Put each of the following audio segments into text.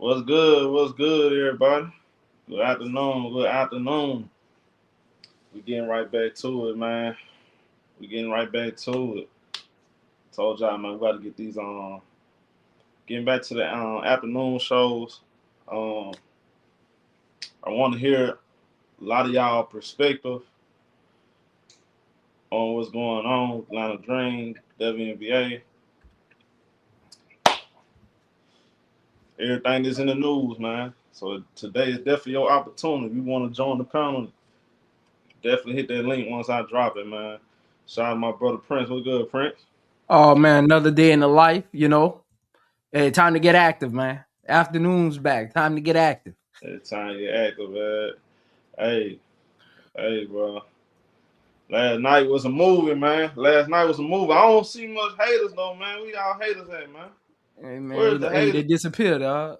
What's good? What's good, everybody? Good afternoon. Good afternoon. We getting right back to it, man. We getting right back to it. Told y'all, man, we got to get these getting back to the afternoon shows. Um, I want to hear a lot of y'all perspective on what's going on with Atlantadream, WNBA, everything that's in the news, man. So today is definitely your opportunity. If you want to join the panel, definitely hit that link once I drop it, man. Shout out to my brother Prince. What's good, Prince? Oh man, another day in the life, Hey, time to get active, man. Afternoon's back. Time to get active. It's time to get active, man. Hey, bro. Last night was a movie, man. I don't see much haters though, man. We all haters at, man. Hey man, Where's the haters? they disappeared, dog.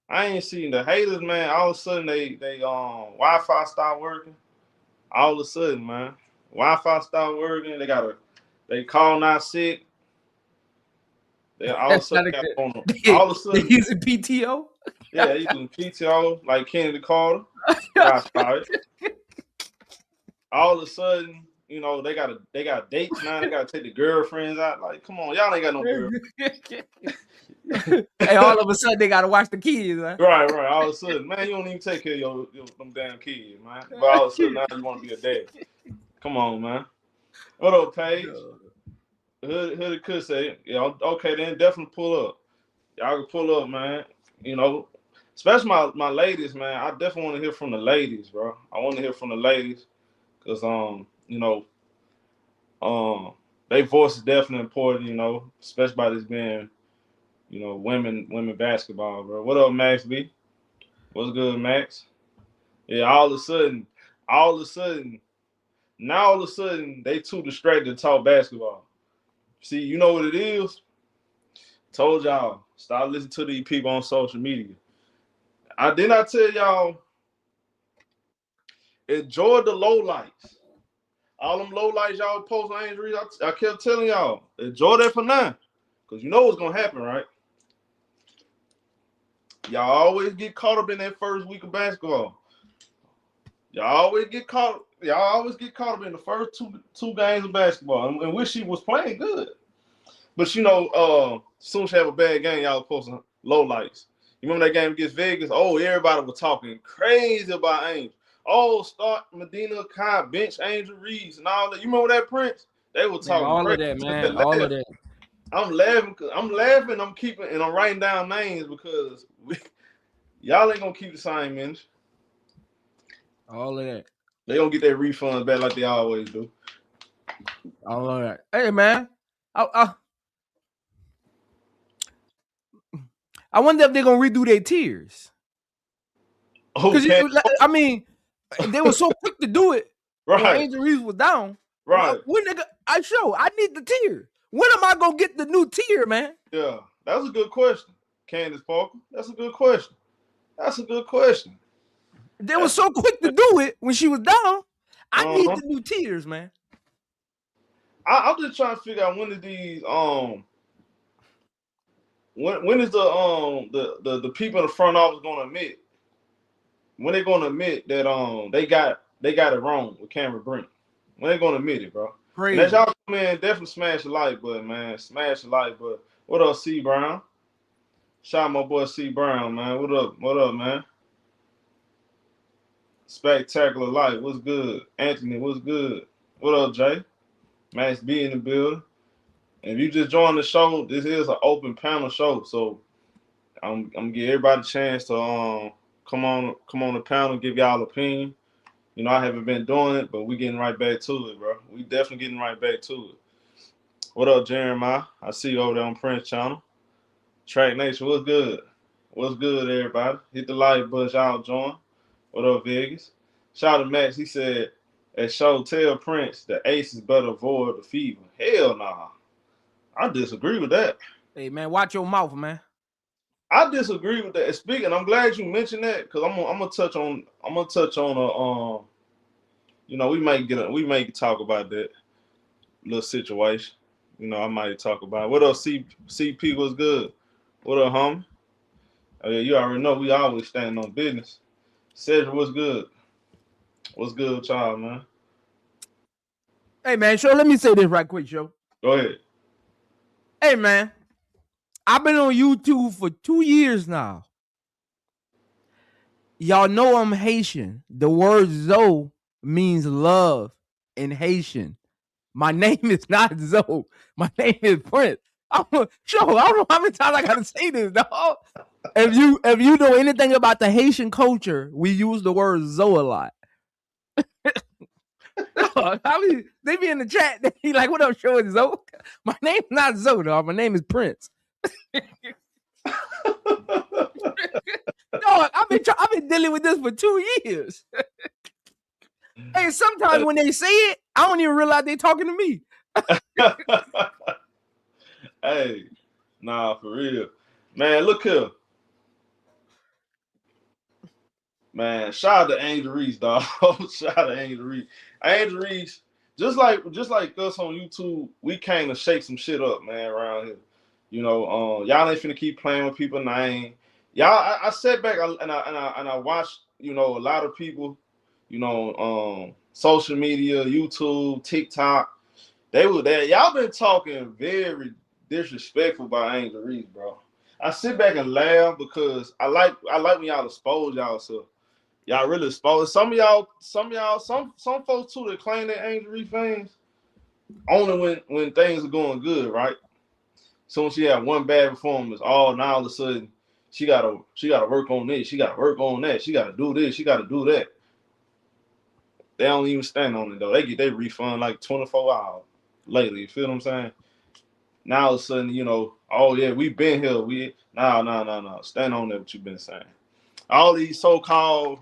I ain't seen the haters, man. All of a sudden they Wi-Fi stopped working. All of a sudden, man. Wi-Fi stopped working. They call not sick. They all of a sudden got on them. All of a sudden they using PTO? Yeah, they using PTO like Kennedy Carter. Got fired. All of a sudden, they got dates now. They gotta take the girlfriends out. Like, come on, y'all ain't got no girlfriends. Hey, all of a sudden they gotta watch the kids, huh? Right. All of a sudden, man, you don't even take care of them damn kids, man. But all of a sudden now you want to be a dad. Come on, man. What up, Paige? Hoodie could say, okay, then definitely pull up. Y'all can pull up, man. Especially my ladies, man. I definitely want to hear from the ladies, bro. I want to hear from the ladies. Cause their voice is definitely important, especially by this being, women basketball, bro. What up, Max B? What's good, Max? Yeah, all of a sudden, they too distracted to talk basketball. See, you know what it is? Told y'all, stop listening to these people on social media. I did not tell y'all, enjoy the low lights. All them low lights y'all post on Angel Reese, I kept telling y'all, enjoy that for now. Because you know what's going to happen, right? Y'all always get caught up in that first week of basketball. Y'all always get caught up in the first two games of basketball. And wish she was playing good. But, soon as she have a bad game, y'all posting low lights. You remember that game against Vegas? Oh, everybody was talking crazy about Angel. Oh, start Medina Kai, bench Angel Reese and all that. You remember that, Prince? They were talking all crazy. of that, man. All of that. I'm laughing. I'm writing down names because y'all ain't gonna keep the same minutes. All of that. They gonna get their refunds back like they always do. All of that. Hey, man. I wonder if they're gonna redo their tiers. Okay. I mean, they were so quick to do it. Right. When Angel Reese was down. Right. I need the tier. When am I gonna get the new tier, man? Yeah, that's a good question, Candace Parker. That's a good question. They were so quick to do it when she was down. I need the new tiers, man. I'm just trying to figure out when is these when is the people in the front office gonna admit when they're gonna admit that they got it wrong with Cameron Brink. When they gonna admit it, bro? Crazy. And as y'all come in, definitely smash the like button, man. Smash the like button. What up, C Brown? Shout out my boy C Brown, man. What up, man? Spectacular life. What's good? Anthony, what's good? What up, Jay? Max B in the building. And if you just joined the show, this is an open panel show. So I'm gonna give everybody a chance to come on the panel, give y'all opinion. I haven't been doing it, but we getting right back to it, bro. We definitely getting right back to it. What up, Jeremiah? I see you over there on Prince channel. Track Nation, what's good? What's good, everybody? Hit the like button, y'all join. What up, Vegas? Shout out to Max. He said, at show, tell Prince the Aces better avoid the fever. Hell nah. I disagree with that. Hey, man, watch your mouth, man. I disagree with that. Speaking, I'm glad you mentioned that because I'm gonna touch on we might talk about that little situation. I might talk about it. What up, CP was good. What up, homie? Oh yeah, you already know we always standing on business. Cedric, what's good? What's good with y'all, man? Hey, man, Show, let me say this right quick, Show. Go ahead. Hey, man, I've been on YouTube for 2 years now. Y'all know I'm Haitian. The word Zoe means love in Haitian. My name is not Zoe. My name is Prince. Show, I don't know how many times I gotta say this, dog. If you know anything about the Haitian culture, we use the word Zoe a lot. I mean, they be in the chat. They be like, "What up, Show? It's Zoe." My name's not Zoe, dog. My name is Prince. Dog, I've been dealing with this for 2 years. Hey, sometimes when they say it, I don't even realize they talking to me. Hey, nah, for real, man. Look here, man. Shout out to Angel Reese, dog. Shout out to Angel Reese. Angel Reese, just like us on YouTube, we came to shake some shit up, man, around here. You know, y'all ain't finna keep playing with people's name. Y'all, I sat back and I watched, you know, a lot of people, you know, social media, YouTube, TikTok. They were there. Y'all been talking very disrespectful about Angel Reese, bro. I sit back and laugh because I like when y'all expose y'all. So y'all really expose some folks too that claim they're Angel Reese fans only when things are going good, right? Soon as she had one bad performance, now all of a sudden she gotta work on this, she gotta work on that, she gotta do this, she gotta do that. They don't even stand on it though. They get their refund like 24 hours lately. You feel what I'm saying? Now all of a sudden, you know, oh yeah, we've been here. No. Stand on that what you've been saying. All these so-called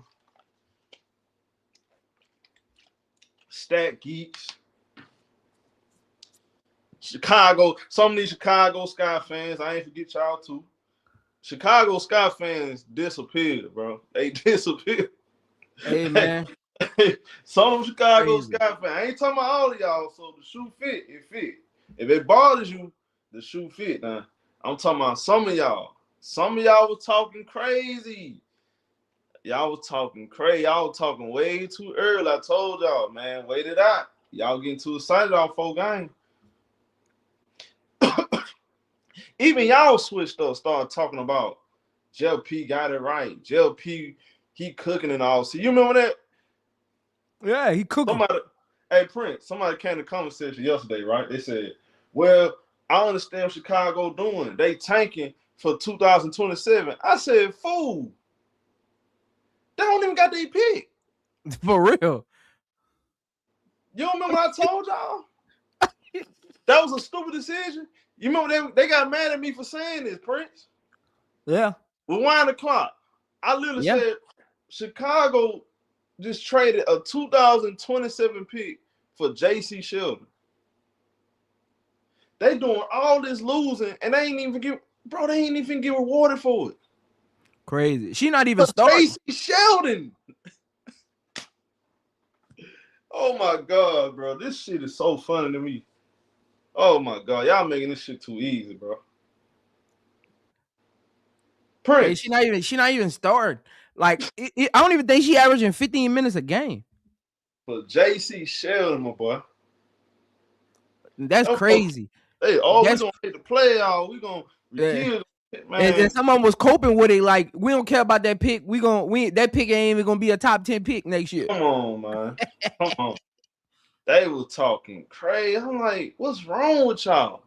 stat geeks, Chicago, some of these Chicago Sky fans, I ain't forget y'all too. Chicago Sky fans disappeared, bro. They disappeared. Hey, man. Some of them Chicago Crazy. Sky fans. I ain't talking about all of y'all. So the shoe fit, it fit. If it bothers you, the shoe fit. Now, I'm talking about some of y'all. Some of y'all was talking crazy. Y'all was talking crazy. Y'all was talking way too early. I told y'all, man, wait it out. Y'all getting too excited off 4 games. Even y'all switched up, started talking about Jeff P got it right. Jeff P, he cooking and all. So you remember that? Yeah, he cooking. Hey Prince, somebody came to the comment section yesterday, right? They said, well, I understand what Chicago doing. They tanking for 2027. I said, fool. They don't even got their pick. For real. You don't remember what I told y'all? That was a stupid decision. You remember they got mad at me for saying this, Prince? Yeah. Rewind the clock. I literally said Chicago just traded a 2027 pick for J.C. Sheldon. They doing all this losing, and they ain't even get rewarded for it. Crazy. She not even starting. J.C. Sheldon. Oh my God, bro. This shit is so funny to me. Oh my God. Y'all making this shit too easy, bro. Prince. Hey, she not even starting. Like, I don't even think she averaging 15 minutes a game. For J.C. Sheldon, my boy. That's crazy. Hey, we're going to hit the playoff. We're going to kill it, man. And someone was coping with it like, we don't care about that pick. That pick ain't even going to be a top 10 pick next year. Come on, man. Come on. They were talking crazy. I'm like, what's wrong with y'all?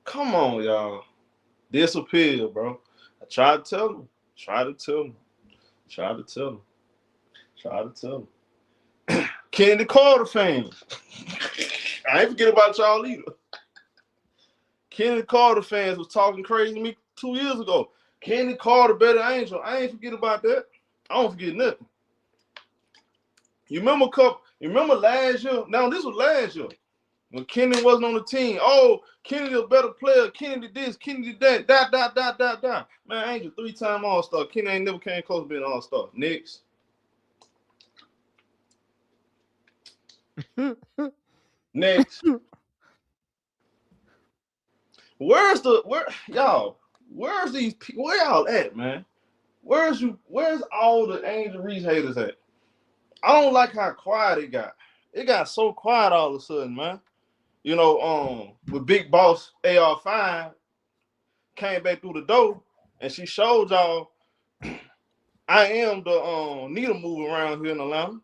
Come on, y'all. Disappear, bro. I tried to tell them. Kennedy Carter fans. I ain't forget about y'all either. Kennedy Carter fans was talking crazy to me 2 years ago. Kennedy Carter better Angel. I ain't forget about that. I don't forget nothing. You remember last year? Now this was last year. When Kennedy wasn't on the team. Oh, Kennedy a better player. Kennedy this, Kennedy that. Dot. Man, Angel 3-time All-Star. Kennedy ain't never came close to being an All-Star. Next. Next. Where Where's these people? Where y'all at, man? Where's all the Angel Reese haters at? I don't like how quiet it got. It got so quiet all of a sudden, man. You know, with Big Boss AR5 came back through the door and she showed y'all I am the needle mover around here in Atlanta.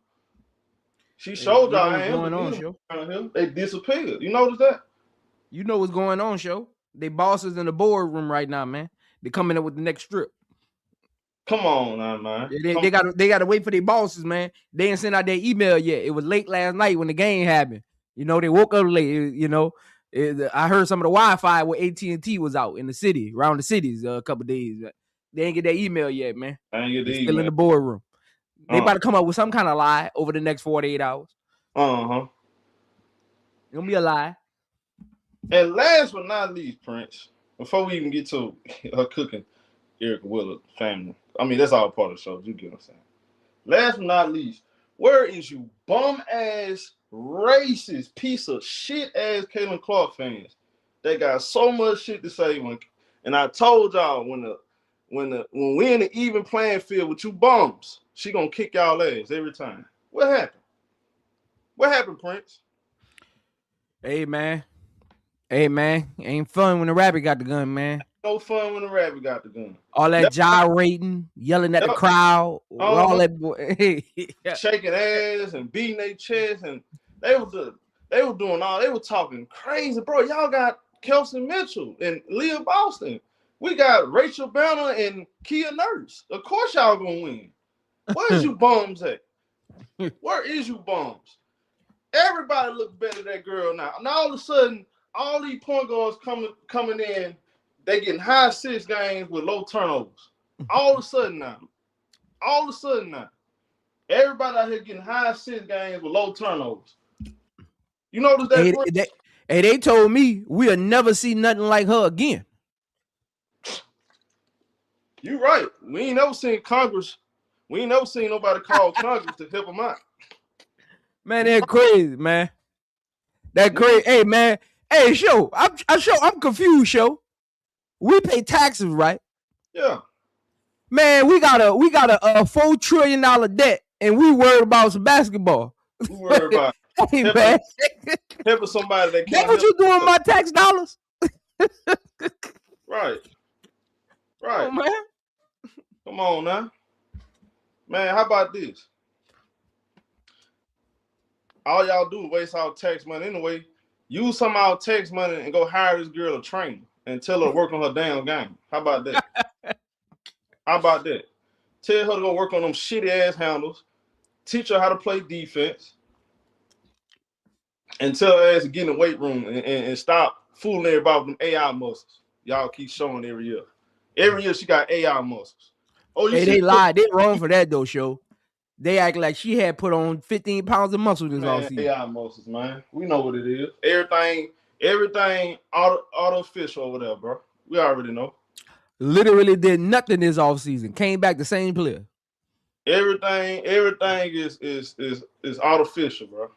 She showed y'all I am the needle mover around here. They disappeared. You notice that? You know what's going on, show. They bosses in the boardroom right now, man. They coming up with the next strip. Come on now, man. They gotta wait for their bosses, man. They didn't send out their email yet. It was late last night when the game happened. You know, they woke up late. You know, I heard some of the Wi-Fi where AT&T was out in the city, around the cities, a couple days. They ain't get that email yet, man. They still in the boardroom. They about to come up with some kind of lie over the next 48 hours. It's gonna be a lie. And last but not least, Prince, before we even get to her cooking, Erica Willard family. I mean, that's all part of the show. You get what I'm saying. Last but not least, where is you bum ass, racist, piece of shit ass Caitlinclark fans that got so much shit to say and I told y'all when we in the even playing field with you bums, she gonna kick y'all ass every time. What happened? What happened, Prince? Hey man, ain't fun when the rabbit got the gun, man. No fun when the rabbit got the gun. All that gyrating, yelling at the crowd, all that shaking ass and beating their chest, and they were doing all. They were talking crazy, bro. Y'all got Kelsey Mitchell and Leah Boston. We got Rachel Banner and Kia Nurse. Of course, y'all gonna win. Where is you bums at? Where is you bums? Everybody look better than that girl now. Now all of a sudden, all these point guards coming in, they getting high assist games with low turnovers. All of a sudden now, everybody out here getting high assist games with low turnovers. You notice that? They told me we'll never see nothing like her again. You right. We ain't never seen Congress. We ain't never seen nobody call Congress to help them out. Man, they're crazy, man. That crazy. Hey, man. Hey, show. I'm confused, show. We pay taxes, right? Yeah. Man, we got a $4 trillion debt, and we worried about some basketball. We worried about hey, man. Helping somebody that can't. That's what you doing with my tax dollars? Right. Oh, man. Come on now. Man, how about this? All y'all do is waste our tax money anyway. Use some of our tax money and go hire this girl a trainer and tell her to work on her damn game. How about that? How about that? Tell her to go work on them shitty ass handles. Teach her how to play defense. And tell her ass to get in the weight room and stop fooling everybody with them AI muscles. Y'all keep showing every year. Every year she got AI muscles. Oh, they lied. They wrong for that though, show. They act like she had put on 15 pounds of muscle this offseason. AI muscles, man. We know what it is. Everything artificial over there, bro. We already know. Literally did nothing this offseason. Came back the same player. Everything is artificial, bro.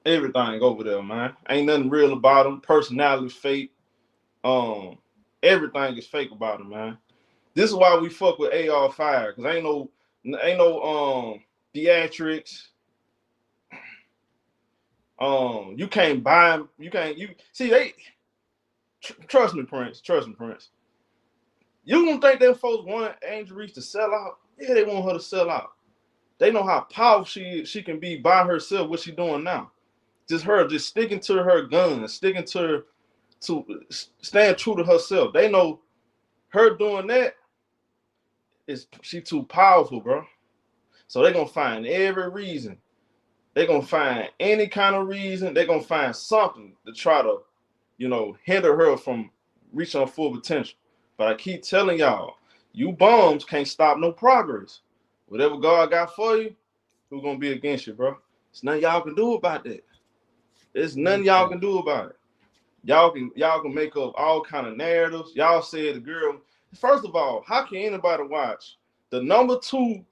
Everything over there, man. Ain't nothing real about them. Personality fake. Everything is fake about them, man. This is why we fuck with AR5, because ain't no theatrics. You can't buy them. Trust me, Prince. You don't think them folks want Angel Reese to sell out? Yeah, they want her to sell out. They know how powerful she can be by herself, what she doing now. Just sticking to her guns, sticking to stand true to herself. They know her doing that she too powerful, bro. So they're gonna find every reason. They're gonna find any kind of reason. They're gonna find something to try to, hinder her from reaching her full potential. But I keep telling y'all, you bums can't stop no progress. Whatever God got for you, who's gonna be against you, bro? There's nothing y'all can do about that. There's nothing y'all can do about it. Y'all can make up all kind of narratives. Y'all said the girl. First of all, how can anybody watch the number 2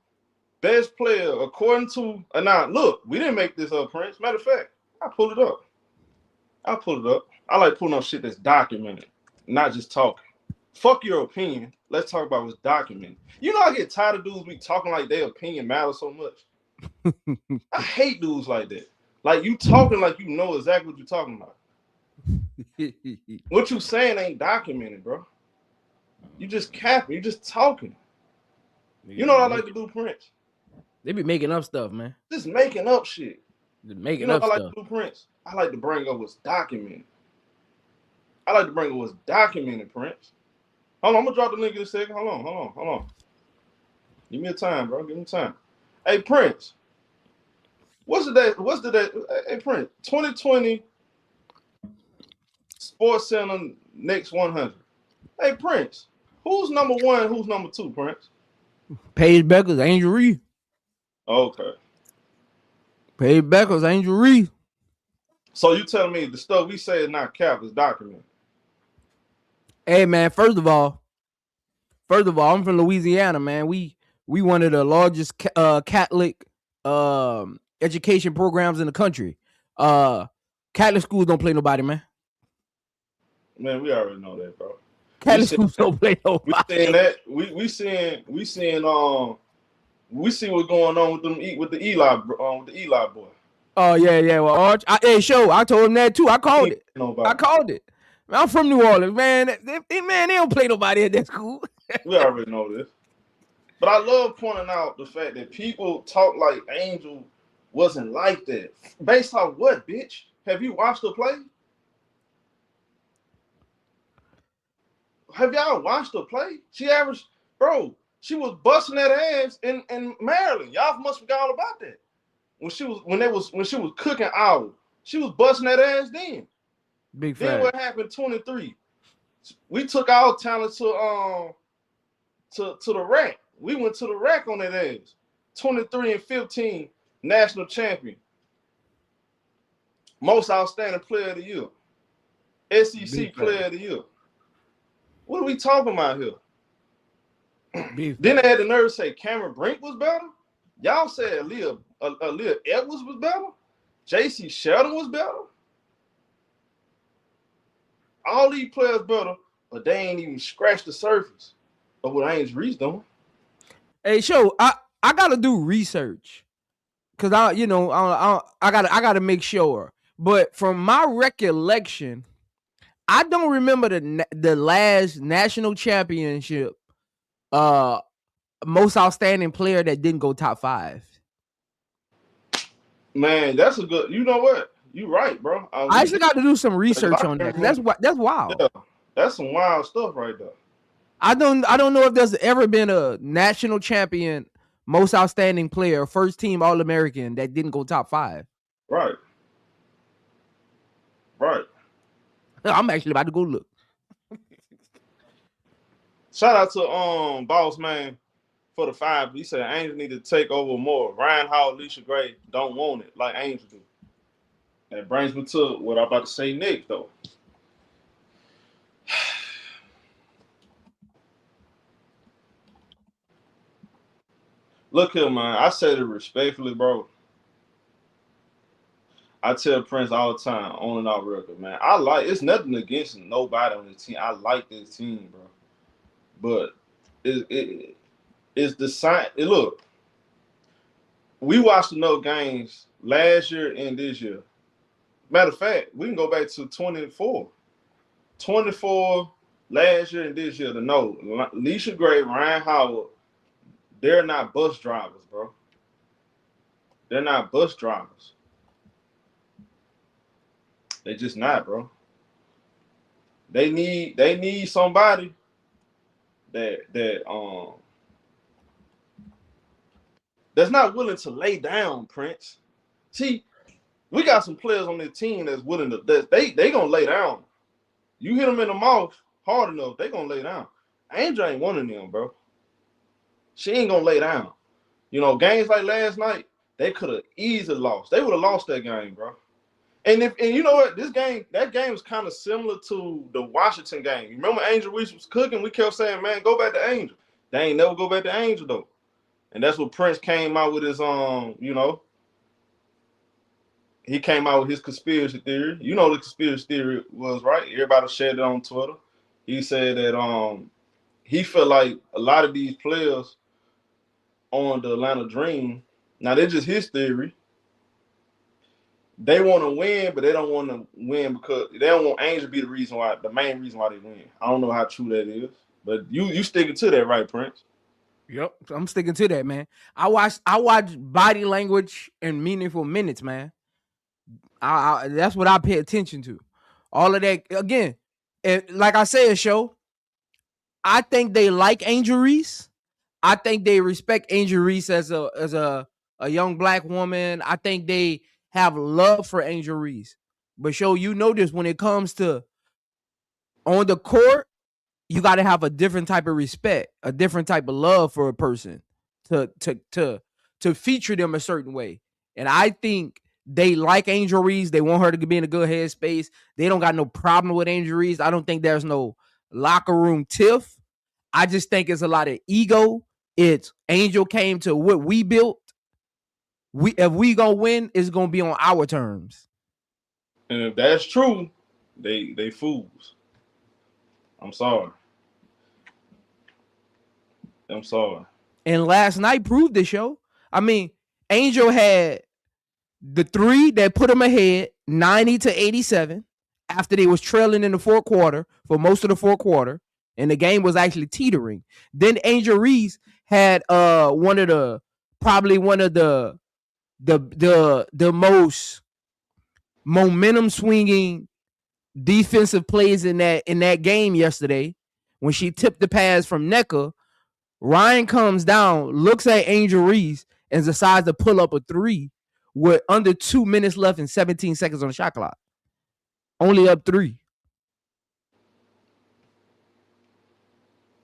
best player according to now? Look, we didn't make this up, Prince. Matter of fact, I pulled it up. I like pulling up shit that's documented, not just talking. Fuck your opinion. Let's talk about what's documented. You know, I get tired of dudes be talking like their opinion matters so much. I hate dudes like that. Like, you talking like you know exactly what you're talking about. What you saying ain't documented, bro. You just capping. You just talking. You know what I like to do, Prince? They be making up stuff, man. Just making up shit. Making you know up what I like stuff. to do, Prince? I like to bring up what's documented. I like to bring up what's documented, Prince. Hold on, I'm gonna drop the link in a second. Hold on. Give me a time, bro. Give me time. Hey, Prince. What's the day? Hey, Prince. 2020 Sports Center next 100. Hey, Prince. Who's number one? Who's number two, Prince? Paigebueckers, Angel Reese. Okay. Paigebueckers, Angel Reese. So you telling me the stuff we say is not cap, is documented? Hey, man. First of all, I'm from Louisiana, man. We one of the largest Catholic education programs in the country. Catholic schools don't play nobody, man. Man, we already know that, bro. Catholic schools don't play nobody. We seeing that. We see what's going on with them with the Eli boy. Oh yeah. Well, Arch, I told him that too. I called it. I'm from New Orleans, man. They don't play nobody at that school. We already know this. But I love pointing out the fact that people talk like Angel wasn't like that. Based off what, bitch? Have you watched her play? Have y'all watched her play? She averaged, bro, she was busting that ass in Maryland. Y'all must forgot all about that. When she was cooking out, she was busting that ass then. Big fact. Then what happened 23? We took our talent to the rack. We went to the rack on that ass. 23 and 15, national champion. Most outstanding player of the year. SEC player of the year. What are we talking about here? Then they had the nerve to say Cameron Brink was better. Y'all said Aaliyah Edwards was better. J.C. Sheldon was better. All these players better, but they ain't even scratched the surface of what Angel Reese doing. Hey, I gotta do research because I gotta make sure. But from my recollection, I don't remember the last national championship most outstanding player that didn't go top 5. Man, that's a good. You know what? You right, bro. I actually got to do some research on that. That's wild. Yeah, that's some wild stuff right there. I don't know if there's ever been a national champion, most outstanding player, first team All-American that didn't go top 5. Right. I'm actually about to go look. Shout out to Boss Man for the 5. He said Angel need to take over more. Rhynehoward, alishagray don't want it like Angel do. That brings me to what I'm about to say next, though. Look here, man. I said it respectfully, bro. I tell Prince all the time, on and off record, man. It's nothing against nobody on this team. I like this team, bro. But it's the sign. Look, we watched enough games last year and this year. Matter of fact, we can go back to 24. 24 last year and this year to know alishagray, Rhynehoward, they're not bus drivers, bro. They're not bus drivers. They just not, bro. They need somebody that's not willing to lay down, Prince. See, we got some players on this team that's willing to they gonna lay down. You hit them in the mouth hard enough, they gonna lay down. Angel ain't one of them, bro. She ain't gonna lay down. You know, games like last night, they could have easily lost. They would have lost that game, bro. And you know what? That game was kind of similar to the Washington game. You remember Angel Reese was cooking? We kept saying, man, go back to Angel. They ain't never go back to Angel though. And that's what Prince came out with his he came out with his conspiracy theory. You know the conspiracy theory was, right? Everybody shared it on Twitter. He said that he felt like a lot of these players on the Atlanta Dream, now they're just his theory. They want to win, but they don't want to win because they don't want Angel to be the main reason why they win. I don't know how true that is, but you sticking to that, right, Prince? Yep, I'm sticking to that, man. I watch body language and meaningful minutes, man. That's what I pay attention to. All of that again. Like I said, show. I think they like Angel Reese. I think they respect Angel Reese as a young black woman. I think they have love for Angel Reese. But show, you notice when it comes to on the court, you got to have a different type of respect, a different type of love for a person to feature them a certain way. And I think they like Angel Reese. They want her to be in a good headspace. They don't got no problem with Angel Reese. I don't think there's no locker room tiff. I just think it's a lot of ego. It's Angel came to what we built. If we gonna win, it's gonna be on our terms. And if that's true, they fools. I'm sorry. And last night proved the show. I mean, Angel had the three that put him ahead, 90-87, after they was trailing in the fourth quarter for most of the fourth quarter, and the game was actually teetering. Then Angel Reese had one of the most momentum swinging defensive plays in that game yesterday when she tipped the pass from Necker. Ryan comes down, looks at Angel Reese, and decides to pull up a three with under 2 minutes left and 17 seconds on the shot clock. Only up 3.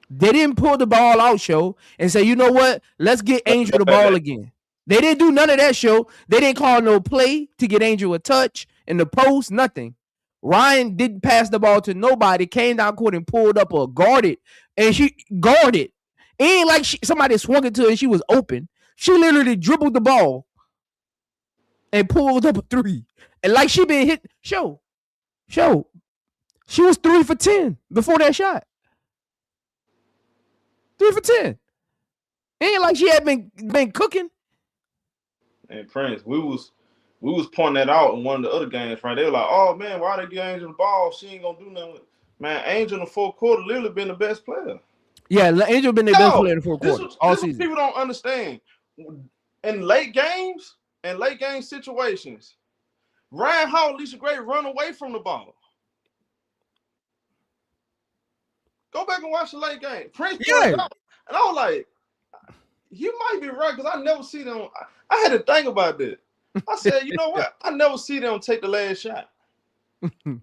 They didn't pull the ball out, show, and say, you know what? Let's get Angel the ball again. They didn't do none of that, show. They didn't call no play to get Angel a touch in the post, nothing. Ryan didn't pass the ball to nobody, came down court and pulled up a guarded, and she guarded. It ain't like somebody swung it to her and she was open. She literally dribbled the ball and pulled up a 3. And like she been hit, show. She was 3 for 10 before that shot. 3 for 10. Ain't like she had been cooking. And Prince, we was pointing that out in one of the other games, right? They were like, "Oh man, why they give Angel the ball? She ain't gonna do nothing with it." Man, Angel in the fourth quarter literally been the best player. Yeah, Angel been the best player in the fourth quarter all season. People don't understand. In late game situations, Rhynehoward, alishagray run away from the ball. Go back and watch the late game. Prince pointed out, and I was like, you might be right, because I never see them. I had to think about that. I said, you know what? I never see them take the last shot.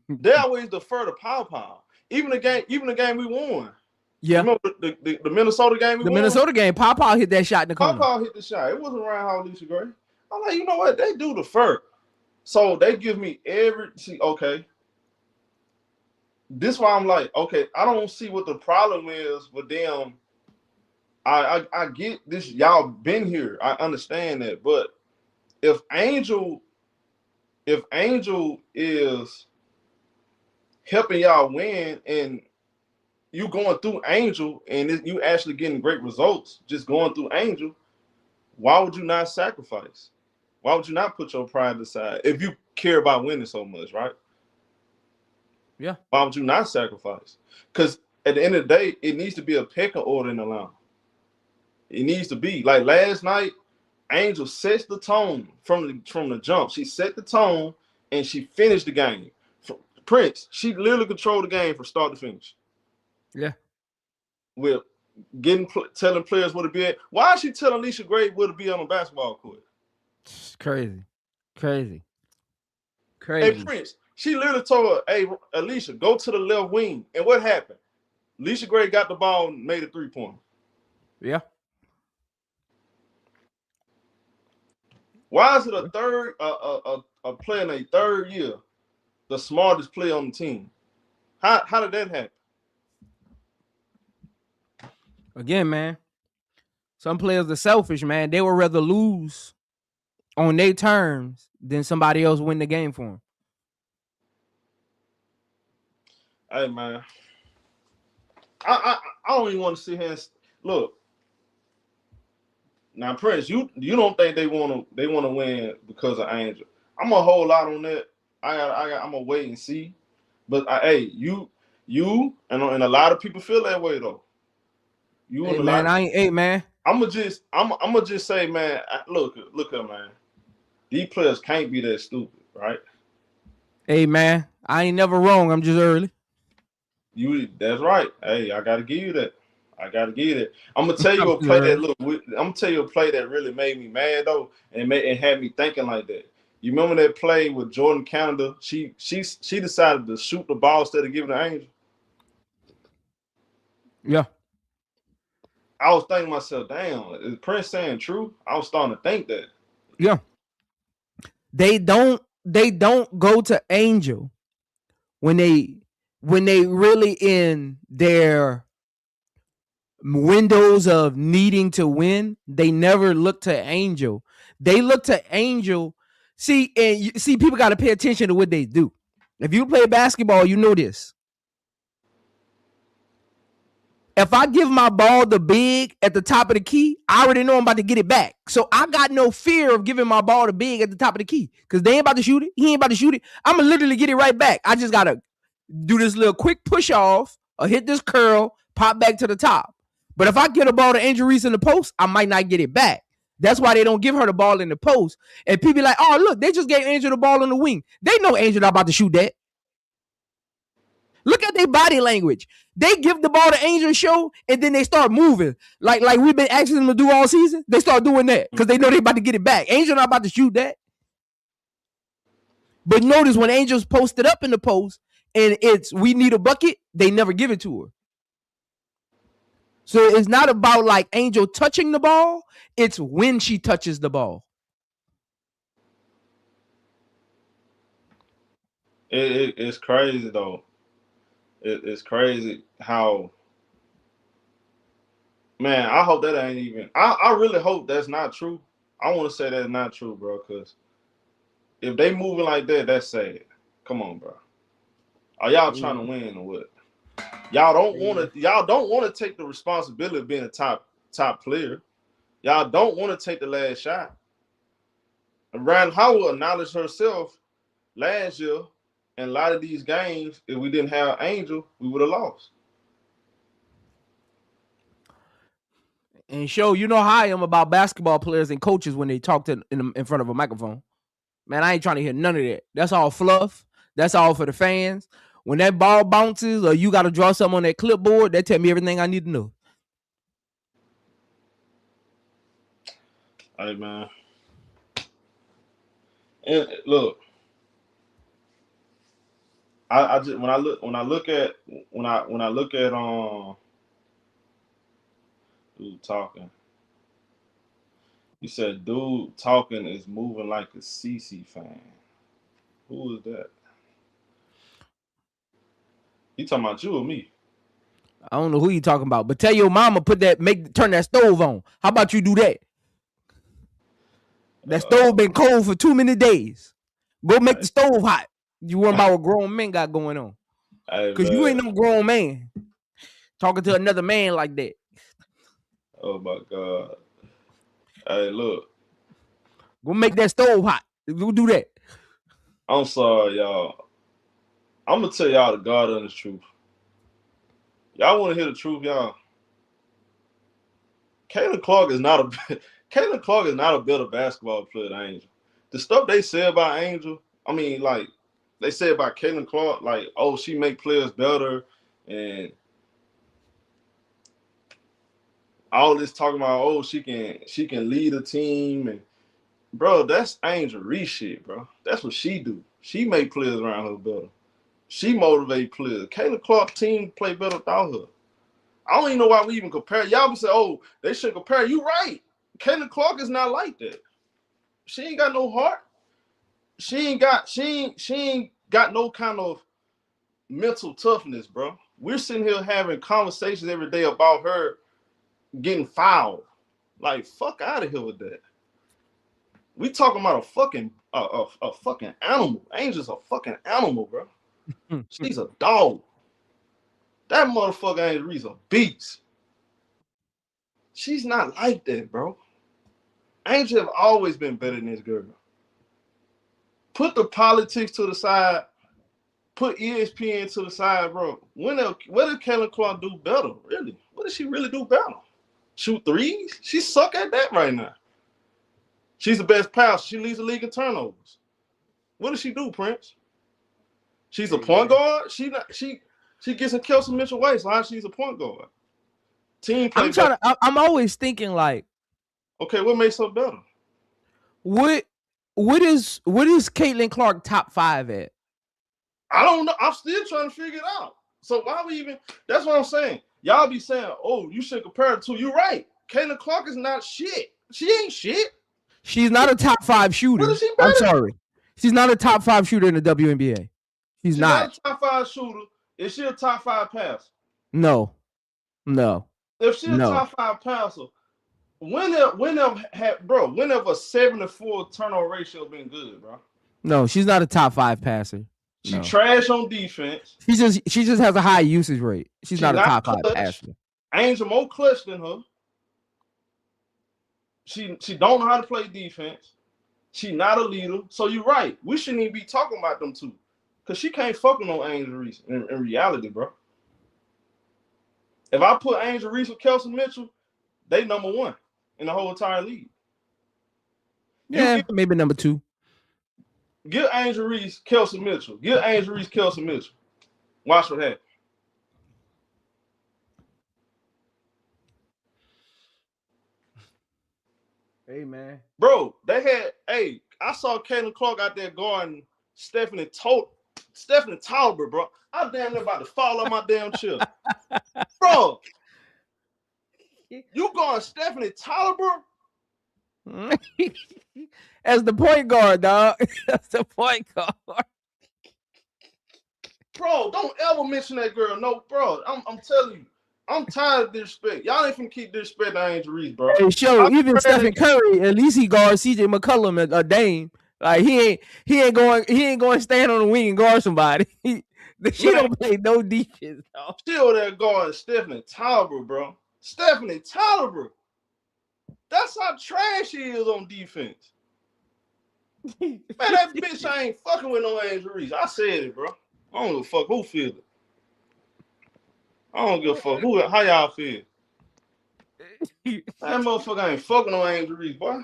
They always defer to pow. Even the game we won. Yeah. Remember the Minnesota game we won? Minnesota game, Pow hit that shot in the corner. Pow hit the shot. It wasn't Rhynehoward, alishagray. I'm like, you know what? They do defer. So they give me okay. This is why I'm like, okay, I don't see what the problem is with them. I get this. Y'all been here. I understand that. But if Angel is helping y'all win and you going through Angel and you actually getting great results just going through Angel, why would you not sacrifice? Why would you not put your pride aside if you care about winning so much, right? Yeah. Why would you not sacrifice? Because at the end of the day, it needs to be a pecking order in the line. It needs to be. Like last night, Angel sets the tone from the jump. She set the tone and she finished the game. Prince, she literally controlled the game from start to finish. Yeah. With telling players where to be at. Why is she telling alishagray where to be on a basketball court? It's crazy. Hey, Prince, she literally told her, hey, Alisha, go to the left wing. And what happened? alishagray got the ball and made a 3-pointer. Yeah. Why is it a third a player in a third year, the smartest player on the team? How did that happen? Again, man, some players are selfish, man. They would rather lose on their terms than somebody else win the game for them. Hey, man, I don't even want to sit here and look. Now, Prince, you don't think they want to win because of Angel? I'm gonna hold out on that. I'm gonna wait and see. But hey, you and a lot of people feel that way though. You Hey and a man, lot. I ain't. Hey man. I'm gonna just say, man. Look up, man. These players can't be that stupid, right? Hey man, I ain't never wrong. I'm just early. That's right. Hey, I gotta give you that. I'm gonna tell you I'm a just play that early. look. I'm gonna tell you a play that really made me mad though, and had me thinking like that. You remember that play with Jordan Canada? She decided to shoot the ball instead of giving it to Angel. Yeah. I was thinking to myself, damn, is Prince saying true? I was starting to think that. Yeah. They don't go to Angel when they really in their windows of needing to win. They never look to Angel. They look to Angel. See, people got to pay attention to what they do. If you play basketball, you know this. If I give my ball the big at the top of the key, I already know I'm about to get it back. So I got no fear of giving my ball the big at the top of the key because they ain't about to shoot it. He ain't about to shoot it. I'm going to literally get it right back. I just got to do this little quick push off or hit this curl, pop back to the top. But if I get a ball to Reese in the post, I might not get it back. That's why they don't give her the ball in the post. And people be like, oh, look, they just gave Angel the ball on the wing. They know Angel not about to shoot that. Look at their body language. They give the ball to Angel Show, and then they start moving. Like we've been asking them to do all season. They start doing that because they know they're about to get it back. Angel not about to shoot that. But notice when Angel's posted up in the post and it's we need a bucket, they never give it to her. So it's not about like Angel touching the ball. It's when she touches the ball. It's crazy though. It's crazy how. Man, I hope that ain't even. I really hope that's not true. I want to say that's not true, bro. Because if they moving like that, that's sad. Come on, bro. Are y'all trying to win or what? Y'all don't want to. Y'all don't want to take the responsibility of being a top player. Y'all don't want to take the last shot. And Rhynehoward acknowledged herself last year in a lot of these games. If we didn't have Angel, we would have lost. And show, you know how I am about basketball players and coaches when they talk to in front of a microphone. Man, I ain't trying to hear none of that. That's all fluff. That's all for the fans. When that ball bounces or you got to draw something on that clipboard, that tell me everything I need to know. Hey, man. And look, I just when I look at dude talking. You said dude talking is moving like a CC fan. Who is that? He talking about you or me? I don't know who you talking about, but tell your mama turn that stove on. How about you do that? That stove been cold for too many days. Go make the stove hot. You worry about what grown men got going on. Because you ain't no grown man talking to another man like that. Oh my God. Hey, look. Go make that stove hot. Go do that. I'm sorry, y'all. I'm gonna tell y'all the God honest truth. Y'all want to hear the truth, y'all? Caitlinclark is not a better basketball player than Angel. The stuff they say about Angel, I mean, like they say about Caitlinclark, like, oh, she make players better, and all this talking about, oh, she can lead a team, and bro, that's Angel Reese shit, bro. That's what she do. She make players around her better. She motivate players. Caitlinclark team play better without her. I don't even know why we even compare. Y'all be say, oh, they should compare. You right. Caitlinclark is not like that. She ain't got no heart. She ain't got no kind of mental toughness, bro. We're sitting here having conversations every day about her getting fouled. Like, fuck out of here with that. We talking about a fucking animal. Angel's a fucking animal, bro. She's a dog. That motherfucker Angel Reese a beast. She's not like that, bro. Angel have always been better than this girl. Put the politics to the side. Put ESPN to the side, bro. What did Caitlin Clark do better? Really? What did she really do better? Shoot threes? She suck at that right now. She's the best passer. She leads the league in turnovers. What does she do, Prince? She's a point guard. She gets in Kelsey Mitchell way, so how she's a point guard? Team play. I'm always thinking like, okay, what makes her better? What is Caitlin Clark top 5 at? I don't know. I'm still trying to figure it out. So why we even? That's what I'm saying. Y'all be saying, "Oh, you should compare it to." You're right. Caitlin Clark is not shit. She ain't shit. She's not a top 5 shooter. What is she better? I'm sorry. She's not a top 5 shooter in the WNBA. She's not a top 5 shooter. Is she a top 5 passer? No. If she's a top 5 passer, when have a 7-4 turnover ratio been good, bro? No, she's not a top 5 passer. She trash on defense. She just has a high usage rate. She's not a top 5 passer. Angel more clutch than her. She don't know how to play defense. She not a leader. So you're right. We shouldn't even be talking about them two. Because she can't fucking on Angel Reese in reality, bro. If I put Angel Reese with Kelsey Mitchell, they number 1 in the whole entire league. Yeah, maybe number 2. Get Angel Reese, Kelsey Mitchell. Get Angel Reese, Kelsey Mitchell. Watch what happens. Hey, man. Bro, I saw Caitlin Clark out there guarding Stephanie Tolbert, bro. I'm damn near about to fall on my damn chair. Bro, you guarding Stephanie Tolbert? As the point guard, dog. That's the point guard. Bro, don't ever mention that girl. No, bro. I'm telling you. I'm tired of disrespect. Y'all ain't finna keep disrespecting Angel Reese, bro. Hey, even Stephen Curry, at least he guards CJ McCollum and a Dame. Like he ain't going to stand on the wing and guard somebody. She don't play no defense, dog. She over there guarding Stephanie Tolbert, bro. Stephanie Tolbert. That's how trash she is on defense. Man, that bitch I ain't fucking with no Angel Reese. I said it, bro. I don't give a fuck who feel it. I don't give a fuck how y'all feel. That motherfucker ain't fucking on Angel Reese, boy.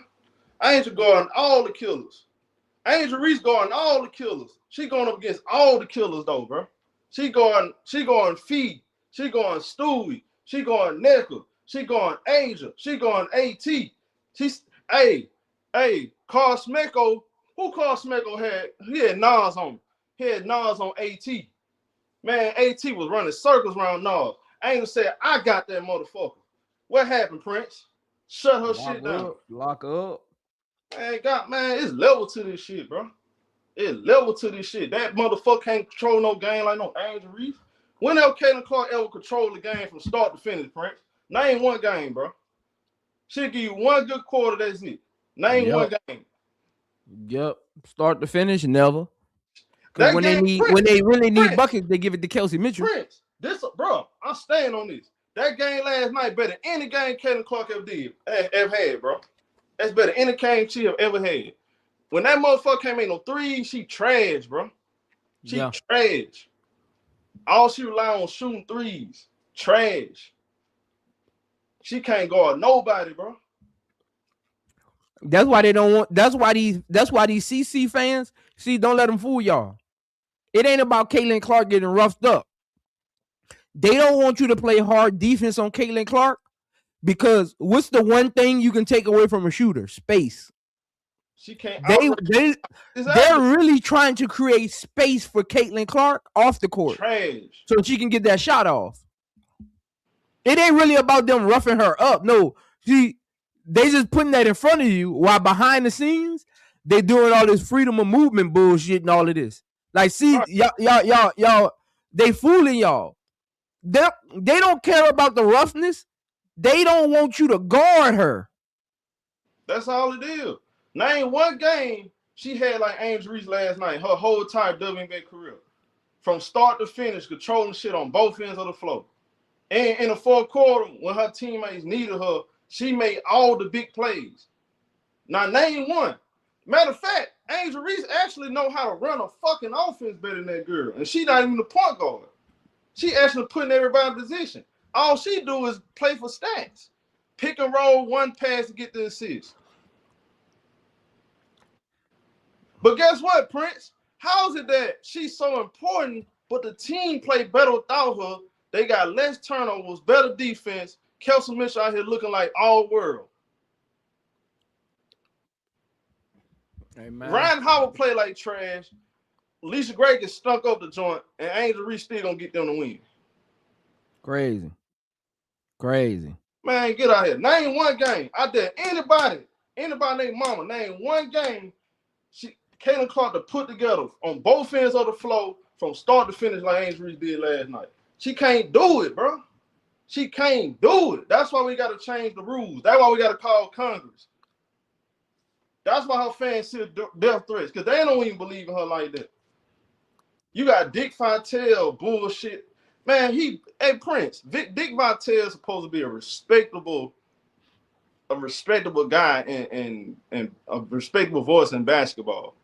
Angel guarding all the killers. Angel Reese guarding all the killers. She going up against all the killers though, bro. She going Fee. She going Stewie. She going Necker. She going Angel. She going AT. She's Carl Smecko. Who Carl Smecko had? He had Nas on him. He had Nas on AT. Man, AT was running circles around Nas. Angel said, I got that motherfucker. What happened, Prince? Shut her shit down. Lock up. Man, it's level to this shit, bro. It's level to this shit. That motherfucker can't control no game like no Angel Reese. When else Caitlin Clark ever control the game from start to finish, Prince? Name one game, bro. She'll give you one good quarter, that's it. Name one game. Yep. Start to finish, never. Because when they really need buckets, they give it to Kelsey Mitchell. Prince, bro, I'm staying on this. That game last night better than any game Caitlin Clark ever had, bro. That's better than any game she have ever had. When that motherfucker came in on 3, she trash, bro. She trash. All she rely on shooting 3s. Trash. She can't guard nobody, bro. That's why they don't want. That's why these CC fans, don't let them fool y'all. It ain't about Caitlin Clark getting roughed up. They don't want you to play hard defense on Caitlin Clark because what's the one thing you can take away from a shooter? Space. She can't. They're really trying to create space for Caitlin Clark off the court, so she can get that shot off. It ain't really about them roughing her up. No, they just putting that in front of you while behind the scenes they doing all this freedom of movement bullshit and all of this. Like, see, y'all, they fooling y'all. They don't care about the roughness. They don't want you to guard her. That's all it is. Name one game she had like Angel Reese last night, her whole entire WNBA career. from start to finish, controlling shit on both ends of the floor. And in the fourth quarter, when her teammates needed her, she made all the big plays. Now, name one. Matter of fact, Angel Reese actually know how to run a fucking offense better than that girl. And she not even the point guard. She actually putting everybody in position. All she do is play for stats. Pick and roll, one pass to get the assist. But guess what, Prince? How is it that she's so important, but the team play better without her? They got less turnovers, better defense. Kelsey Mitchell out here looking like all world. Hey, Rhynehoward play like trash. Alishagray gets stunk up the joint, and Angel Reese still gonna get them to win. Crazy. Man, get out here. Name one game. I dare anybody named Mama, name one game Caitlinclark to put together on both ends of the floor from start to finish like Angel Reese did last night. She can't do it, bro. She can't do it. That's why we got to change the rules. That's why we got to call Congress. That's why her fans see death threats, because they don't even believe in her like that. You got Dick Vitale bullshit. Man, Prince, Dick Vitale is supposed to be a respectable guy and a respectable voice in basketball.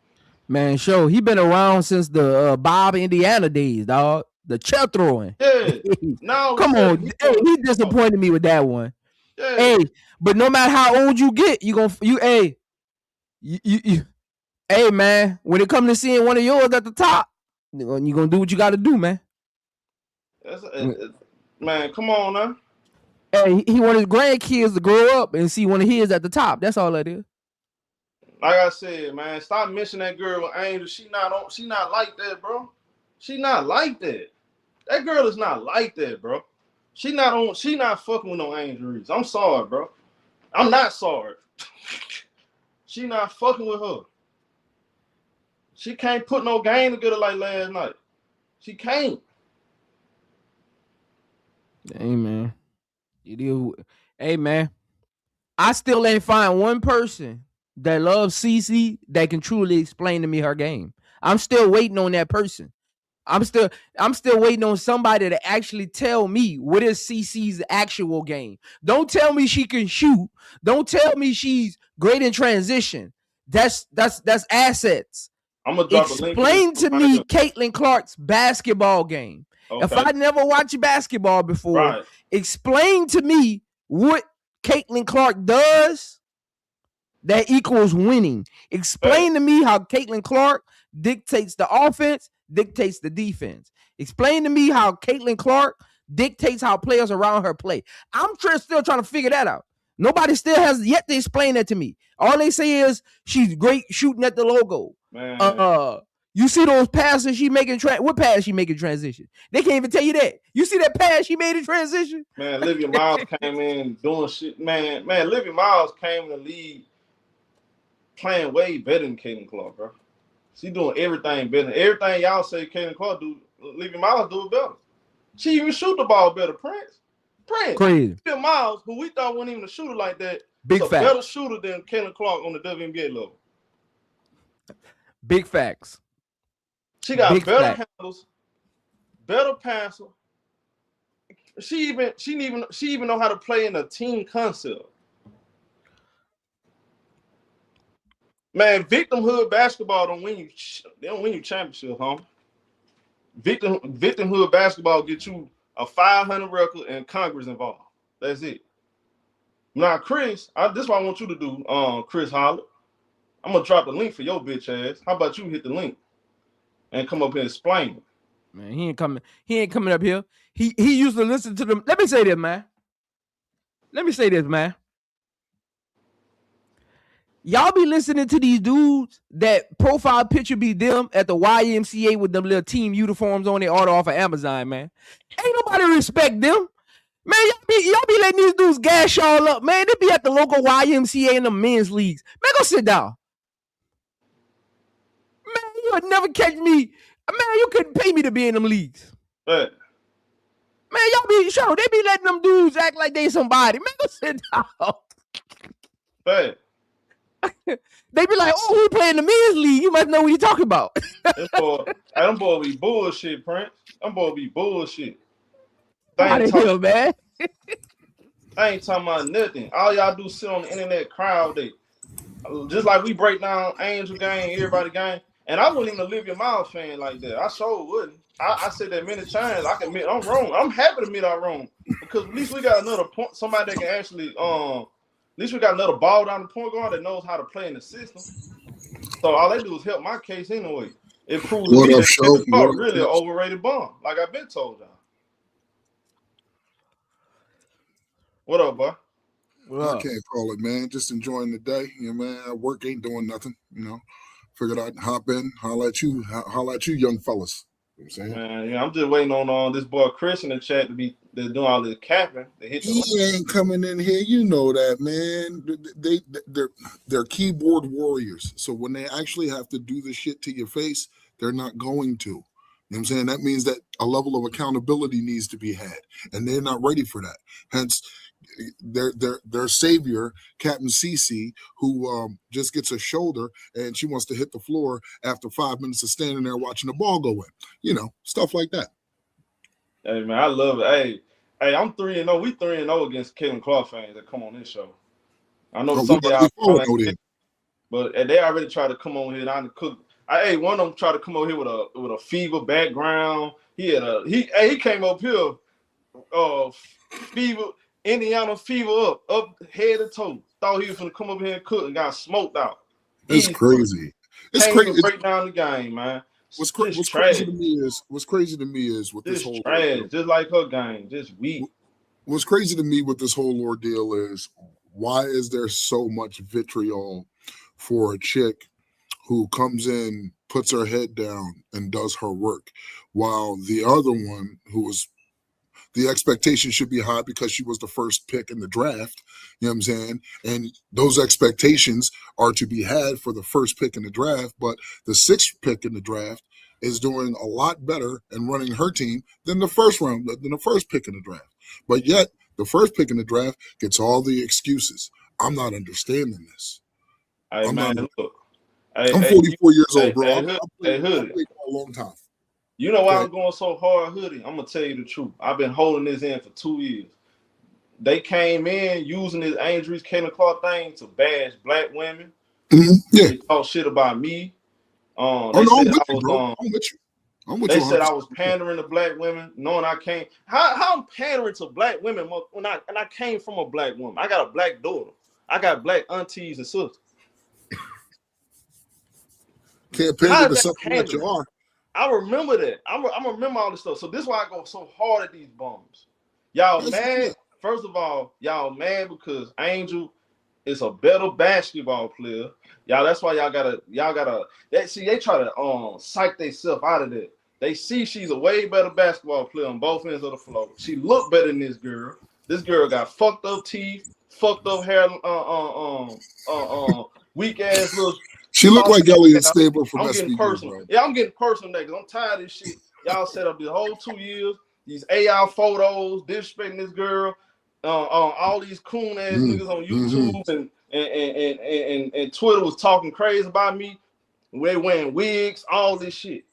Man, he been around since the Bob Indiana days, dog. The chair throwing. Yeah. Now come on. He disappointed me with that one. Yeah. Hey, but no matter how old you get, hey, man, when it comes to seeing one of yours at the top, you're gonna do what you gotta do, man. Man, come on now. Hey, he want his grandkids to grow up and see one of his at the top. That's all that is. Like I said, man, stop mentioning that girl with Angel. She not like that, bro. She not like that. That girl is not like that, bro. She not fucking with no Angel Reese. I'm sorry, bro. I'm not sorry. She not fucking with her. She can't put no game together like last night. She can't. Hey, man. Hey, man. I still ain't find one person that loves CC that can truly explain to me her game. I'm still waiting on that person. I'm still waiting on somebody to actually tell me what is CC's actual game. Don't tell me she can shoot. Don't tell me she's great in transition. That's assets. I'm gonna drop a link. Explain to me Caitlinclark's basketball game. Okay. If I never watched basketball before, right, explain to me what Caitlinclark does that equals winning. Explain to me how Caitlinclark dictates the offense, dictates the defense. Explain to me how Caitlinclark dictates how players around her play. I'm still trying to figure that out. Nobody still has yet to explain that to me. All they say is she's great shooting at the logo. Man. You see those passes she making? What pass she making transition? They can't even tell you that. You see that pass she made in transition? Man, Olivia Miles came in doing shit. Man, Olivia Miles came in the league playing way better than Caitlinclark, bro. She doing everything better. Everything y'all say Caitlinclark do, Olivia Miles do it better. She even shoot the ball better. Prince. Crazy. Olivia Miles, who we thought wasn't even a shooter like that, big is a better shooter than Caitlinclark on the WNBA level. Big facts. She got better handles, better passer. She even know how to play in a team concept. Man, victimhood basketball don't win you championship, huh? Victimhood basketball get you a 500 record and Congress involved. That's it. Now, Chris, this is what I want you to do, Chris Holler. I'm gonna drop the link for your bitch ass. How about you hit the link and come up here and explain it? Man, he ain't coming up here. He used to listen to them. Let me say this, man. Y'all be listening to these dudes that profile picture be them at the YMCA with them little team uniforms on their order off of Amazon, man. Ain't nobody respect them. Man, y'all be letting these dudes gas y'all up, man. They be at the local YMCA in the men's leagues. Man, go sit down. Man, you would never catch me. Man, you couldn't pay me to be in them leagues. Right. Man, y'all be sure they be letting them dudes act like they somebody. Man, go sit down. Right. They be like, "Oh, we play in the men's league. You must know what you talking about." Them boy be bullshit, Prince. Them boy be bullshit. Out of here, man. I ain't talking about nothing. All y'all do sit on the internet cry all day. Just like we break down Angel game, everybody game. And I wasn't even a Live Your Mouth fan like that. I sure wouldn't. I said that many times. I can admit I'm wrong. I'm happy to admit I'm wrong. Because at least we got another point, somebody that can actually at least we got another ball down the point guard that knows how to play in the system. So all they do is help my case anyway. It proves to me that Clark really an overrated bum, like I've been told y'all. What up, boy? I can't call it, man. Just enjoying the day. You know, man, work ain't doing nothing, you know. Figured I'd hop in, holla at you young fellas. You know what I'm saying? Man, yeah, I'm just waiting on this boy Chris in the chat to be doing all this capping. He ain't coming in here. You know that, man. They're keyboard warriors. So when they actually have to do the shit to your face, they're not going to. You know what I'm saying? That means that a level of accountability needs to be had, and they're not ready for that. Hence, their savior, Captain Cece, who just gets a shoulder and she wants to hit the floor after 5 minutes of standing there watching the ball go in. You know, stuff like that. Hey man, I love it. Hey, I'm 3-0. We 3-0 against Caitlinclark fans that come on this show. I know some of y'all, but they already tried to come on here and cook. Hey, one of them tried to come over here with a fever background. He came up here, fever. Indiana fever up head to toe. Thought he was gonna come over here and cook and got smoked out. It's crazy. It's crazy. Break down the game, man. What's crazy to me is with this whole trash, just like her game, just weak. What's crazy to me with this whole ordeal is why is there so much vitriol for a chick who comes in, puts her head down, and does her work, while the other one who was the expectation should be high because she was the first pick in the draft, you know what I'm saying? And those expectations are to be had for the first pick in the draft, but the sixth pick in the draft is doing a lot better and running her team than the first pick in the draft. But yet, the first pick in the draft gets all the excuses. I'm not understanding this. Hey, I'm 44 years old, bro. I played for a long time. You know why I'm going so hard, Hoodie? I'm going to tell you the truth. I've been holding this in for 2 years. They came in using this Angelreese Caitlinclark thing to bash black women. Mm-hmm. Yeah. They talk shit about me. I'm with you. They said I was pandering to black women, knowing I came. How I'm pandering to black women when I came from a black woman? I got a black daughter. I got black aunties and sisters. Can't pander to something that you are. I remember that. I remember all this stuff. So this is why I go so hard at these bums. Y'all mad? First of all, y'all mad because Angel is a better basketball player. Y'all, that's why y'all gotta they try to psych themselves out of that. They see she's a way better basketball player on both ends of the floor. She looked better than this girl. This girl got fucked up teeth, fucked up hair, weak ass little. She looked like Elliot Stable from I'm getting personal. Yeah, I'm getting personal because I'm tired of this shit. Y'all set up the whole 2 years, these AI photos, disrespecting this girl, all these coon ass niggas on YouTube and Twitter was talking crazy about me. They wearing wigs, all this shit.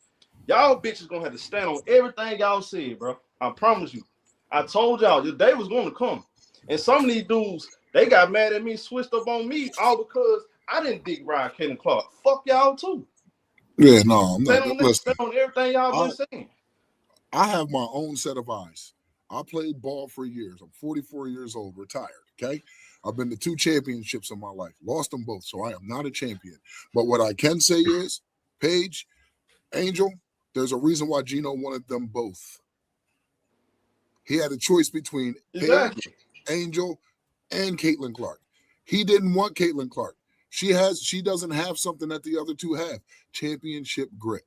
Y'all bitches gonna have to stand on everything y'all said, bro. I promise you. I told y'all your day was gonna come. And some of these dudes, they got mad at me, switched up on me, all because I didn't dig ride Caitlinclark. Fuck y'all too. Yeah, no, I'm not. Stand on everything y'all been saying. I have my own set of eyes. I played ball for years. I'm 44 years old, retired. Okay, I've been to 2 championships in my life, lost them both, so I am not a champion. But what I can say is, Paige, Angel, there's a reason why Gino wanted them both. He had a choice between Paige, Angel, and Caitlinclark. He didn't want Caitlinclark. She doesn't have something that the other two have. Championship grit,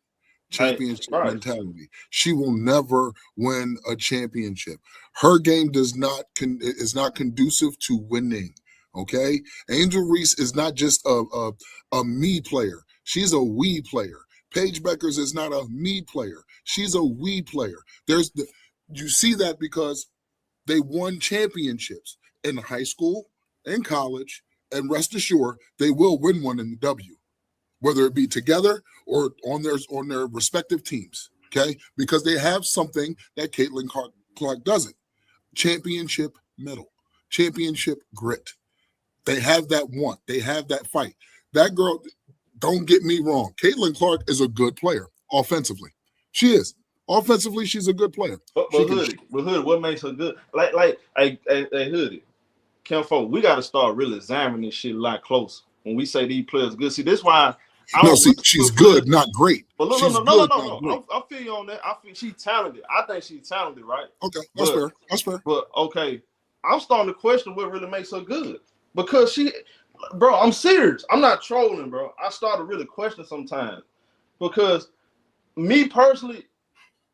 championship mentality. She will never win a championship. Her game is not conducive to winning. Okay, Angel Reese is not just a me player. She's a we player. Paigebueckers is not a me player. She's a we player. You see that because they won championships in high school, in college, and rest assured, they will win one in the W, whether it be together or on their respective teams. Okay, because they have something that Clark doesn't: championship medal, championship grit. They have that want. They have that fight. That girl, don't get me wrong, Caitlin Clark is a good player offensively. She is. Offensively, she's a good player. But Hoodie, what makes her good? Like, Hoodie, Kim Folk, we got to start really examining this shit a lot closer when we say these players are good. See, this why. She's good, not great. But no. I feel you on that. I feel she's talented. I think she's talented, right? Okay, that's fair. That's fair. But okay, I'm starting to question what really makes her good because bro, I'm serious. I'm not trolling, bro. I start to really question sometimes because me personally,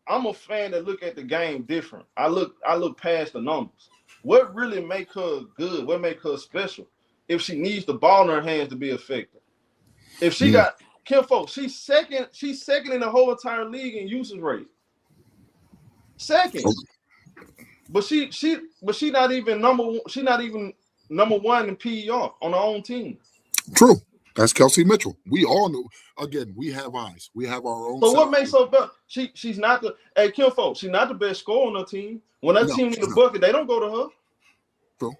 I'm a fan that look at the game different. I look past the numbers. What really make her good? What make her special? If she needs the ball in her hands to be effective. If she got Kim Folk, she's second in the whole entire league in usage rate. Second. But she not even number one. She's not even number one in PER on her own team. True. That's Kelsey Mitchell. We all know. Again, we have eyes. We have our own. So what makes her better? She's not the Kim Folk. She's not the best scorer on her team. When that team needs a bucket, they don't go to her. True.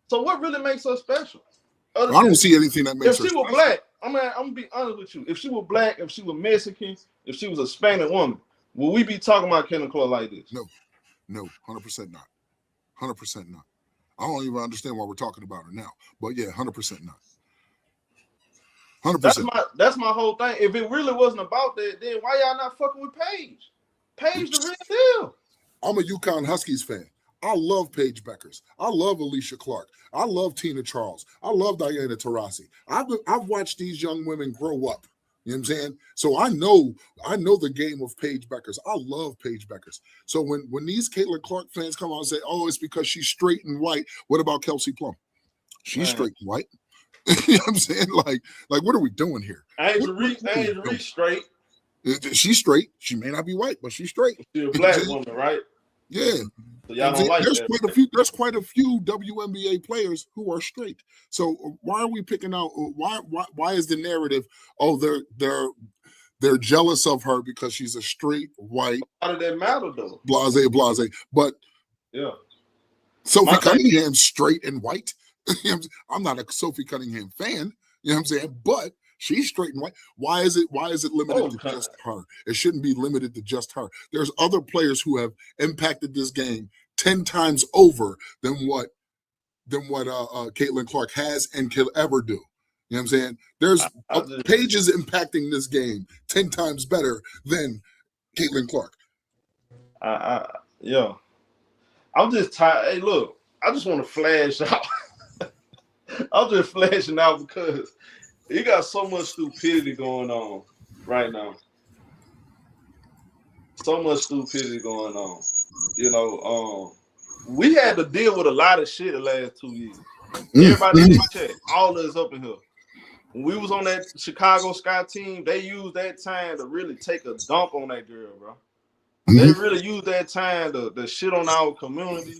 So what really makes her special? I don't see anything that makes her special. If she were black, I'm gonna be honest with you. If she were black, if she were Mexican, if she was a Hispanic woman, would we be talking about Caitlin Clark like this? No, 100% not. 100% not. I don't even understand why we're talking about her now. But yeah, 100% not. 100%. That's my whole thing. If it really wasn't about that, then why y'all not fucking with Paige? Paige the real deal. I'm a UConn Huskies fan. I love paigebueckers. I love Alicia Clark. I love Tina Charles. I love Diana Taurasi. I've watched these young women grow up. You know what I'm saying? So I know the game of paigebueckers. I love paigebueckers. So when these Caitlin Clark fans come out and say, "Oh, it's because she's straight and white," what about Kelsey Plum? She's straight and white. You know what I'm saying? Like what are we doing here? Angelreese straight. She's straight. She may not be white, but she's straight. She's a black woman, right? Yeah. So y'all don't like that. There's quite a few WNBA players who are straight. So why are we picking out? Why is the narrative? Oh, they're jealous of her because she's a straight white. How did that matter though? Blase. But yeah, Sophie Cunningham's straight and white. I'm not a Sophie Cunningham fan. You know what I'm saying? But she's straight and white. Why is it limited to just her? It shouldn't be limited to just her. There's other players who have impacted this game 10 times over than what Caitlin Clark has and can ever do. You know what I'm saying? There's Paige impacting this game 10 times better than Caitlin Clark. Yeah. I'm just tired. Hey, look, I just want to flash out. I'm just flashing out because you got so much stupidity going on right now. So much stupidity going on. You know, we had to deal with a lot of shit the last 2 years. Everybody in the chat, all of us up in here. When we was on that Chicago Sky team, they used that time to really take a dump on that girl, bro. They really used that time to shit on our community.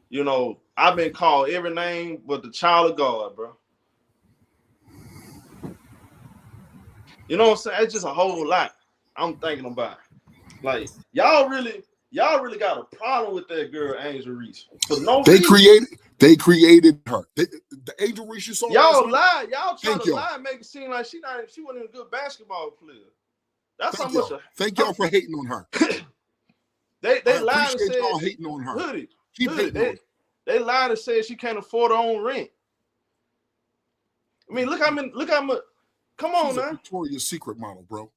You know, I've been called every name but the child of God, bro. You know what I'm saying? It's just a whole lot I'm thinking about. Like, y'all really got a problem with that girl, Angel Reese. For no reason. They created her. The Angel Reese you saw. Y'all lie. Y'all try to lie and make it seem like she wasn't a good basketball player. That's how much. Thank y'all for hating on her. They lied and said y'all hating on her. Hoodie. They lied and said she can't afford her own rent. I mean, look how much. Come on, she's man. A Victoria's Secret model, bro.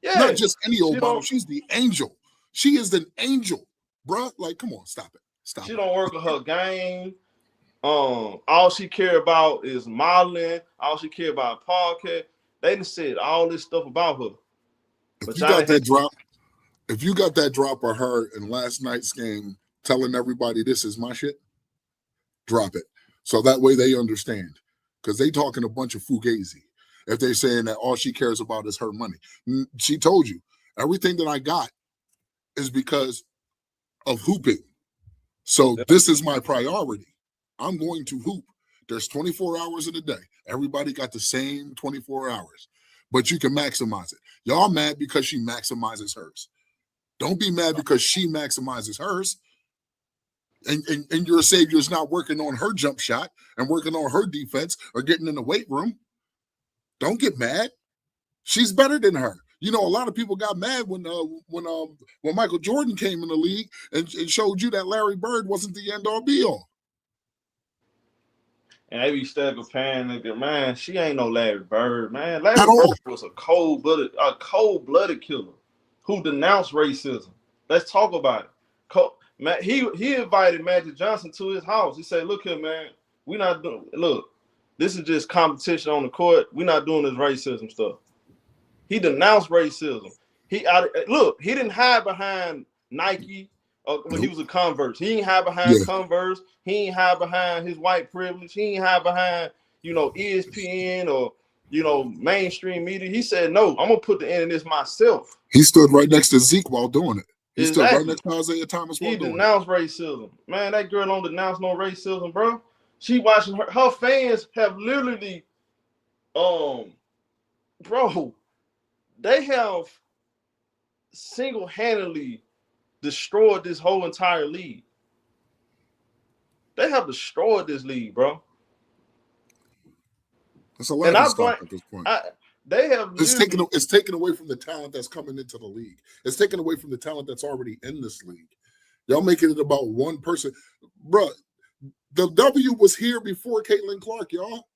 Yeah, not just any old model. She's the angel. She is an angel, bro. Like, come on, stop it. Stop. She don't work with her game. All she care about is modeling. All she care about podcast. They done said all this stuff about her. If you got that drop of her in last night's game, telling everybody this is my shit, drop it. So that way they understand. Because they talking a bunch of fugazi. If they're saying that all she cares about is her money. She told you, everything that I got is because of hooping. So this is my priority. I'm going to hoop. There's 24 hours in a day. Everybody got the same 24 hours, but you can maximize it. Y'all mad because she maximizes hers. Don't be mad because she maximizes hers. And your savior's not working on her jump shot and working on her defense or getting in the weight room. Don't get mad. She's better than her. You know, a lot of people got mad when Michael Jordan came in the league and showed you that Larry Bird wasn't the end all be all. And they be stuck comparing, nigga, man, she ain't no Larry Bird, man. Larry Bird was a cold-blooded killer who denounced racism. Let's talk about it. He invited Magic Johnson to his house. He said, look here, man, this is just competition on the court. We're not doing this racism stuff. He denounced racism. He didn't hide behind Nike when he was a Converse. He ain't hide behind Converse. He ain't hide behind his white privilege. He ain't hide behind, ESPN or, mainstream media. He said, no, I'm going to put the end in this myself. He stood right next to Zeke while doing it. He stood right next to Isaiah Thomas while doing it. He denounced racism. Man, that girl don't denounce no racism, bro. She watching her fans have literally, they have single-handedly destroyed this whole entire league. They have destroyed this league, bro. It's a lot of stuff at this point. It's taken away from the talent that's coming into the league. It's taken away from the talent that's already in this league. Y'all making it about one person. Bro, the W was here before Caitlinclark, y'all.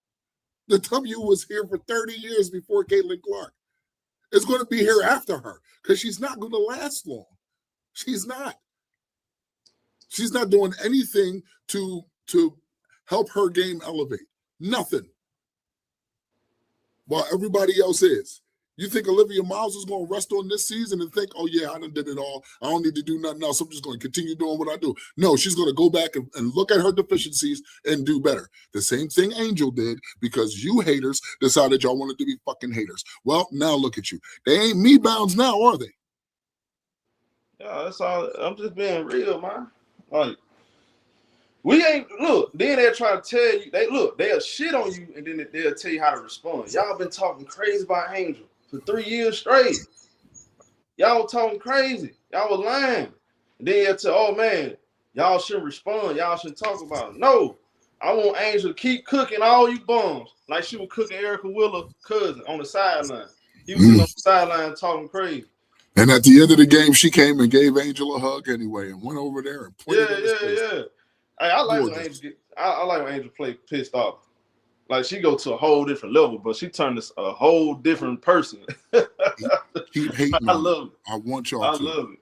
The W was here for 30 years before Caitlinclark. It's going to be here after her because she's not going to last long. She's not. She's not doing anything to help her game elevate. Nothing. While everybody else is. You think Olivia Miles is going to rest on this season and think, oh, yeah, I done did it all. I don't need to do nothing else. I'm just going to continue doing what I do. No, she's going to go back and look at her deficiencies and do better. The same thing Angel did because you haters decided y'all wanted to be fucking haters. Well, now look at you. They ain't me bounds now, are they? Yeah, that's all. I'm just being real, man. Like, we ain't, then they'll try to tell you, they'll shit on you and then they'll tell you how to respond. Y'all been talking crazy about Angel for 3 years straight. Y'all talking crazy. Y'all was lying. And then they'll tell, oh man, y'all shouldn't respond. Y'all shouldn't talk about it. No, I want Angel to keep cooking all you bums like she was cooking Erica Willer's cousin on the sideline. He was on the sideline talking crazy. And at the end of the game, she came and gave Angel a hug anyway and went over there and pointed at his face. Yeah. I like when Angel I like when Angel play pissed off. Like she go to a whole different level, but she turned this a whole different person. Keep hating on her. I want y'all to. I love it.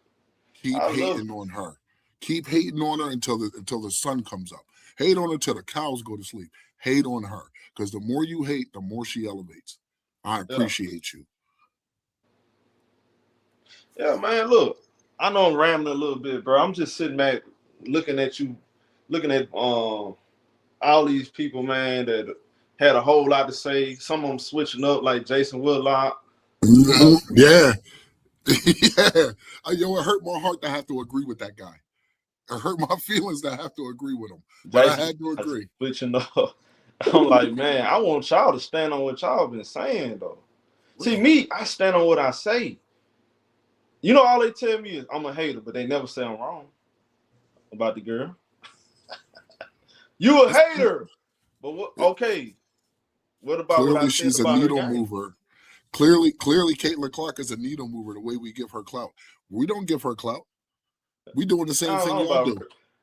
Keep hating on her. Keep hating on her until the sun comes up. Hate on her till the cows go to sleep. Hate on her. Because the more you hate, the more she elevates. I appreciate you. Yeah, man, look. I know I'm rambling a little bit, bro. I'm just sitting back looking at you, looking at all these people, man, that had a whole lot to say. Some of them switching up like Jason Woodlock. Yeah. Yeah. It hurt my heart to have to agree with that guy. It hurt my feelings to have to agree with him. But Jason, I had to agree. Switching up. I'm like, man, I want y'all to stand on what y'all been saying, though. Really? See, me, I stand on what I say. You know, all they tell me is I'm a hater, but they never say I'm wrong about the girl. You a hater. But what? Okay. What about clearly what I she's said a about needle mover. Clearly, Caitlinclark is a needle mover the way we give her clout. We don't give her clout. We doing the same thing y'all do.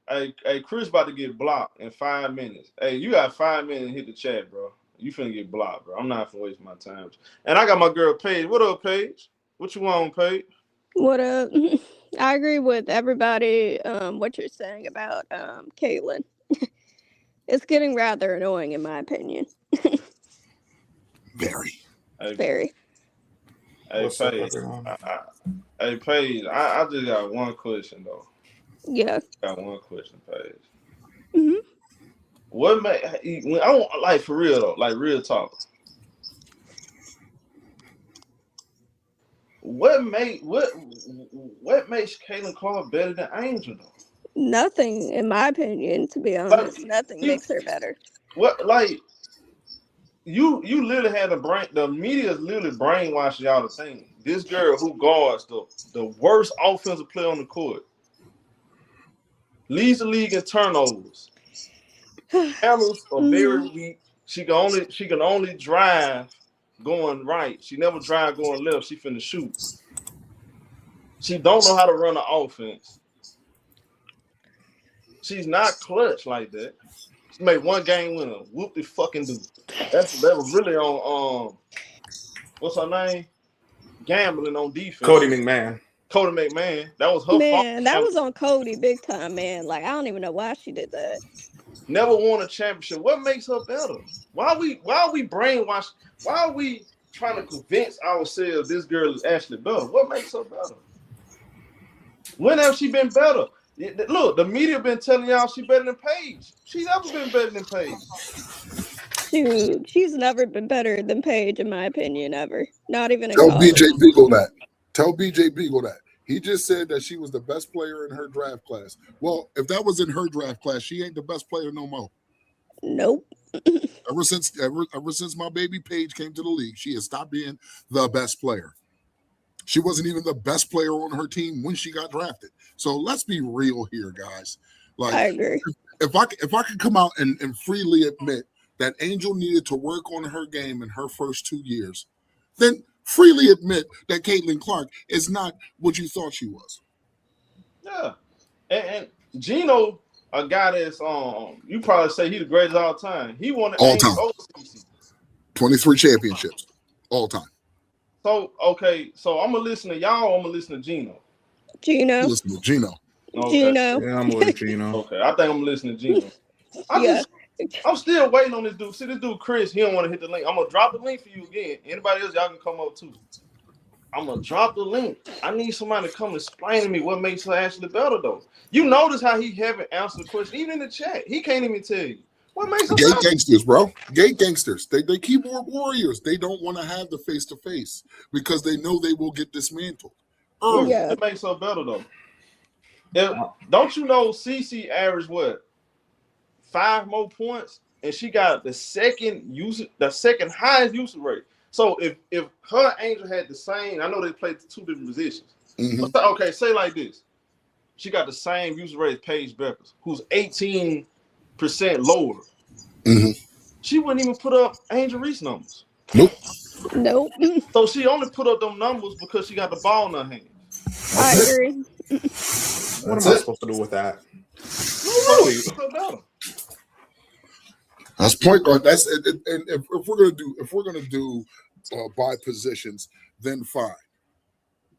Hey, Chris about to get blocked in 5 minutes. Hey, you got 5 minutes to hit the chat, bro. You finna get blocked, bro. I'm not finna waste my time. And I got my girl Paige. What up, Paige? What you want, Paige? What up? I agree with everybody, what you're saying about Caitlin. It's getting rather annoying, in my opinion. Very. Very. Hey, Paige. Hey, Paige, I just got one question, though. Yeah. Got one question, Paige. Mm-hmm. What I want, like, for real, though, like, real talk. What makes Caitlinclark better than Angel, though? Nothing, in my opinion, to be honest. Nothing makes her better. what like you literally had the media's literally brainwashed y'all to think this girl who guards the worst offensive player on the court, leads the league in turnovers, handles are very weak. She can only drive going right. She never drive going left. She finna shoot. She don't know how to run an offense. She's not clutch like that. She made one game winner. Whoop the fucking do. That was really on what's her name? Gambling on defense. Cody McMahon. That was her fault. Man, that was on Cody big time, man. Like I don't even know why she did that. Never won a championship. What makes her better? Why are we brainwashed? Why are we trying to convince ourselves this girl is actually better? What makes her better? When has she been better? Look, the media been telling y'all she better than Paige. She's never been better than Paige. Dude, she's never been better than Paige, in my opinion, ever. Not even in Tell college. BJ Beagle that. Tell BJ Beagle that. He just said that she was the best player in her draft class. Well, if that was in her draft class, she ain't the best player no more. Nope. Ever since my baby Paige came to the league, she has stopped being the best player. She wasn't even the best player on her team when she got drafted. So let's be real here, guys. Like, I agree. If I could come out and freely admit that Angel needed to work on her game in her first 2 years, then freely admit that Caitlinclark is not what you thought she was. Yeah. And Gino, a guy that's you probably say he the greatest all time. He won all time. 23 championships. All time. So okay, so I'm gonna listen to y'all, I'm gonna listen to Gino. Listen to Gino. Okay. Gino. Yeah, I'm with Gino. Okay, I think I'm gonna listen to Gino. I'm still waiting on this dude. See, this dude Chris, he don't want to hit the link. I'm gonna drop the link for you again. Anybody else, y'all can come up too. I'm gonna drop the link. I need somebody to come explain to me what makes her actually better though. You notice how he haven't answered the question, even in the chat. He can't even tell you what makes her better. Gangsters, bro. Gay gangsters. They keyboard warriors. They don't want to have the face-to-face because they know they will get dismantled. What makes her better though? Don't you know CC averaged what? 5 more points, and she got the second highest usage rate. So if her Angel had the same, I know they played 2 different positions. Mm-hmm. But okay, say like this. She got the same usage rate as Paigebueckers, who's 18% lower. Mm-hmm. She wouldn't even put up Angel Reese numbers. Nope. So she only put up them numbers because she got the ball in her hand. I agree. What am I supposed to do with that? That's point guard. That's and if we're gonna do by positions, then fine.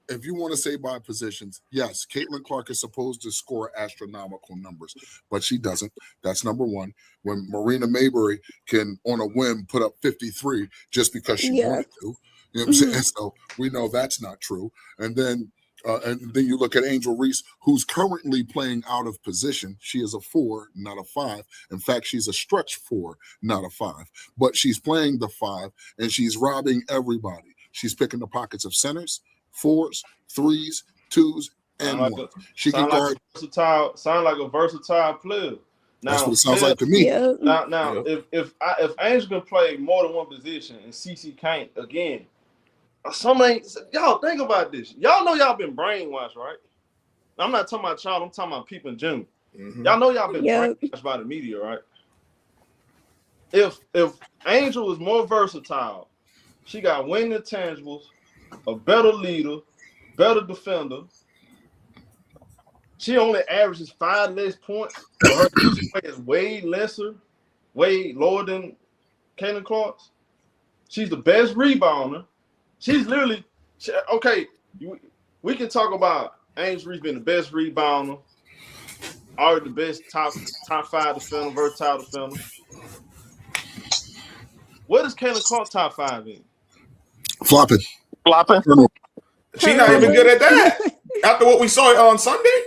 If you want to say by positions, yes, Caitlinclark is supposed to score astronomical numbers, but she doesn't. That's number one. When Marina Mayberry can, on a whim, put up 53 just because she wanted to, you know what I'm saying? So we know that's not true. And then you look at Angel Reese, who's currently playing out of position. She is a 4, not a 5. In fact, she's a stretch 4, not a 5. But she's playing the 5, and she's robbing everybody. She's picking the pockets of centers, 4s, 3s, 2s, and 1. She can guard. Sound like a versatile player. Now, that's what it sounds like to me. Now, if Angel can play more than one position and CC can't, again, y'all think about this. Y'all know y'all been brainwashed, right? I'm not talking about y'all. I'm talking about people in general. Mm-hmm. Y'all know y'all been brainwashed by the media, right? If Angel is more versatile, she got winning intangibles, a better leader, better defender. She only averages 5 less points. Her usage rate is way lower than Caitlinclark's. She's the best rebounder. She's literally okay. We can talk about Angel Reese being the best rebounder, already the best top 5 defender, versatile defender. What is Caitlinclark top 5 in? Flopping. She's not even good at that. After what we saw on Sunday.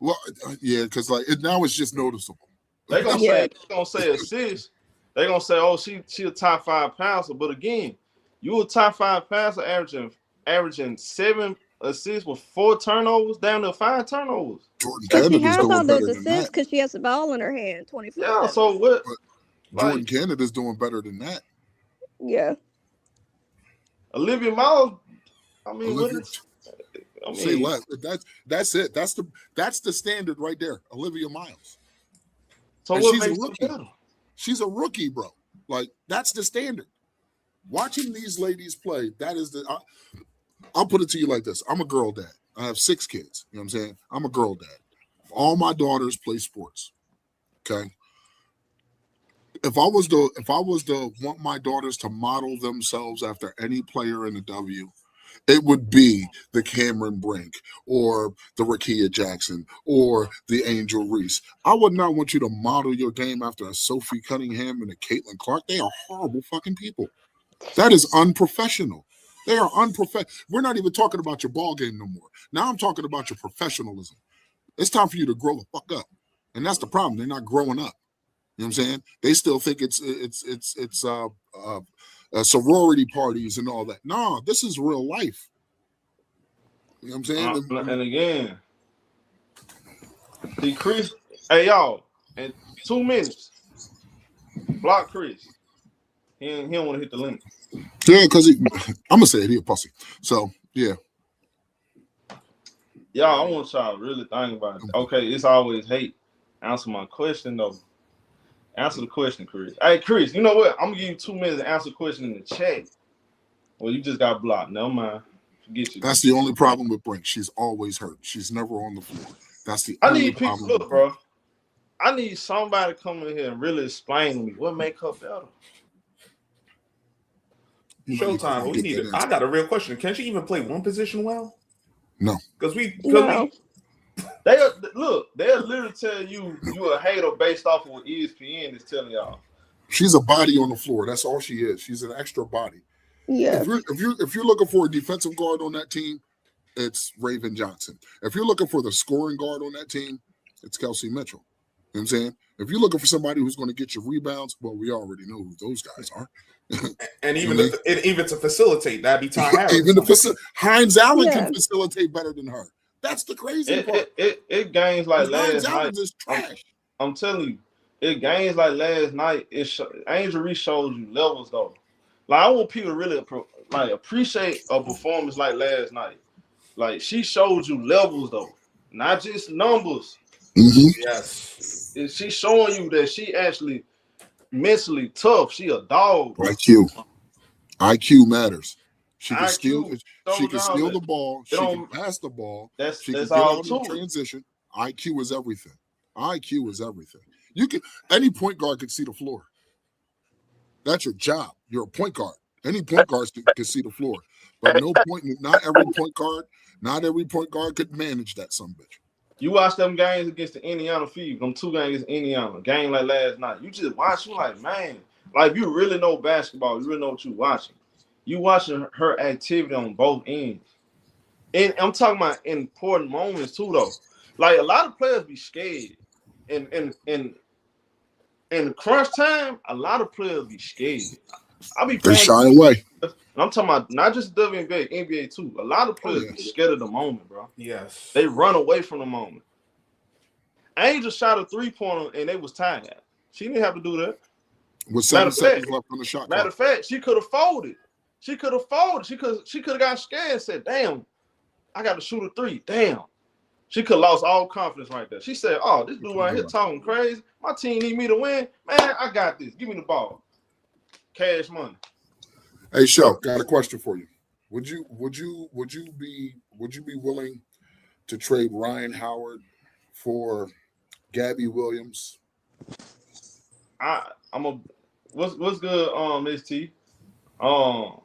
Well, yeah, because now it's just noticeable. They're gonna say assist. They're gonna say, oh, she a top 5 passer. But again, you a top 5 passer averaging 7 assists with 4 turnovers, down to 5 turnovers. But she has all those assists because she has the ball in her hand 24/7. Yeah. So what? Jordan Canada's doing better than that. Yeah. Olivia Miles. I mean, Olivia, say mean, less. That's it. That's the standard right there. Olivia Miles. So and what she's makes a rookie. better? She's a rookie, bro. Like, that's the standard. Watching these ladies play, that is the. I'll put it to you like this. I'm a girl dad. I have 6 kids. You know what I'm saying? I'm a girl dad. All my daughters play sports. Okay. If I was to want my daughters to model themselves after any player in the W, it would be the Cameron Brink or the Rakia Jackson or the Angel Reese. I would not want you to model your game after a Sophie Cunningham and a Caitlin-Clark. They are horrible fucking people. That is unprofessional. They are unprofessional. We're not even talking about your ball game no more. Now I'm talking about your professionalism. It's time for you to grow the fuck up. And that's the problem. They're not growing up. You know what I'm saying? They still think it's sorority parties and all that. No, this is real life. You know what I'm saying? And again, see Chris, hey y'all, in 2 minutes, block Chris. He don't want to hit the limit. Yeah, because I'm gonna say it, he a pussy. So yeah. Y'all, I want y'all to really think about it. Okay, it's always hate. Answer my question though. Answer the question, Chris. Hey, Chris, you know what? I'm gonna give you 2 minutes to answer the question in the chat. Well, you just got blocked. Never mind. Forget you. That's the only problem with Brink. She's always hurt. She's never on the floor. That's the I only need people. problem. Look, bro. I need somebody to come in here and really explain to me what make her better. Showtime. We need it. I got a real question. Can she even play one position well? No. They'll literally tell you a hater based off of what ESPN is telling y'all. She's a body on the floor. That's all she is. She's an extra body. Yeah. If you're looking for a defensive guard on that team, it's Raven Johnson. If you're looking for the scoring guard on that team, it's Kelsey Mitchell. You know what I'm saying? If you're looking for somebody who's going to get you rebounds, well, we already know who those guys are. And even to facilitate, that'd be Ty Harris. Hines Allen can facilitate better than her. That's the crazy part. It games like Hines last Allen night. is trash. I'm telling you, it games like last night. Angel Reese shows you levels though. Like I want people to really appreciate a performance like last night. Like she showed you levels though, not just numbers. Mm-hmm. Yes, she's showing you that she actually mentally tough. She a dog. IQ matters. She can IQ, steal. She can steal the ball. She can pass the ball. She can get out in transition. IQ is everything. IQ is everything. Any point guard can see the floor. That's your job. You're a point guard. Any point guard can see the floor, but not every point guard could manage that son of a bitch. You watch them games against the Indianafever, them 2 games against Indiana, game like last night. You just watch, you like, man, like you really know basketball. You really know what you're watching. You watching her activity on both ends. And I'm talking about important moments too, though. Like a lot of players be scared. In crunch time, a lot of players be scared. They shy away. I'm talking about not just WNBA, NBA too. A lot of players be scared of the moment, bro. Yes. They run away from the moment. Angel shot a 3-pointer and they was tied. She didn't have to do that. With 7 seconds left on the shot clock. Matter of fact, she could have folded. She could have got scared and said, damn, I got to shoot a 3. Damn. She could have lost all confidence right there. She said, oh, this dude right here talking crazy. My team need me to win. Man, I got this. Give me the ball. Cash money. Hey, Show, got a question for you. Would you be willing to trade Rhynehoward for Gabby Williams? What's good, Miss T? I'm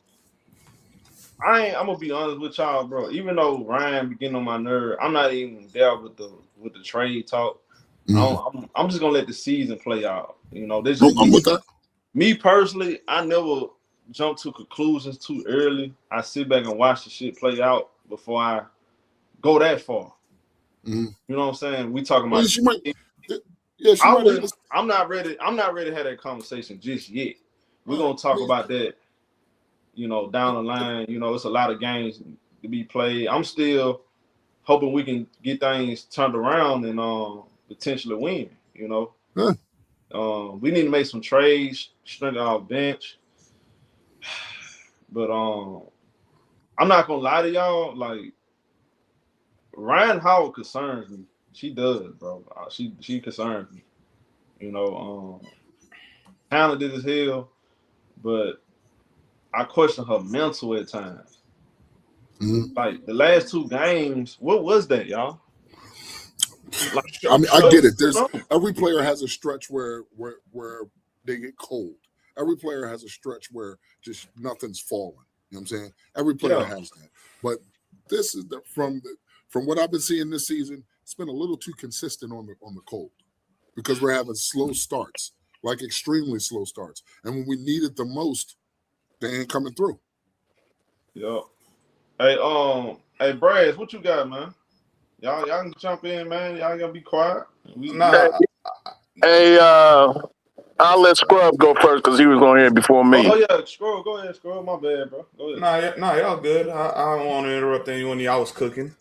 gonna be honest with y'all, bro. Even though Ryan be getting on my nerve, I'm not even there with the trade talk. Mm-hmm. I'm just gonna let the season play out. You know, I'm with that. Me personally, I never jump to conclusions too early. I sit back and watch the shit play out before I go that far. Mm-hmm. You know what I'm saying? We talking about. I'm not ready. I'm not ready to have that conversation just yet. We're gonna talk about that. You know, down the line. You know, it's a lot of games to be played. I'm still hoping we can get things turned around and potentially win. You know, We need to make some trades, strengthen our bench. But I'm not gonna lie to y'all. Like Rhynehoward concerns me. She does, bro. She concerns me. You know, talented as hell, but I question her mental at times. Mhm. Like the last 2 games, what was that, y'all? Like, I mean, I get it. There's every player has a stretch where they get cold. Every player has a stretch where just nothing's falling. You know what I'm saying? Every player has that. But this is from what I've been seeing this season, it's been a little too consistent on the cold because we're having slow starts, like extremely slow starts. And when we need it the most, they ain't coming through. Yo. Hey, Brad, what you got, man? Y'all can jump in, man. Y'all gotta be quiet. Hey, I'll let Scrub go first because he was on here before me. Oh yeah, Scrub. Go ahead, Scrub. My bad, bro. Go ahead. Nah, y'all good. I don't want to interrupt anyone. Y'all was cooking,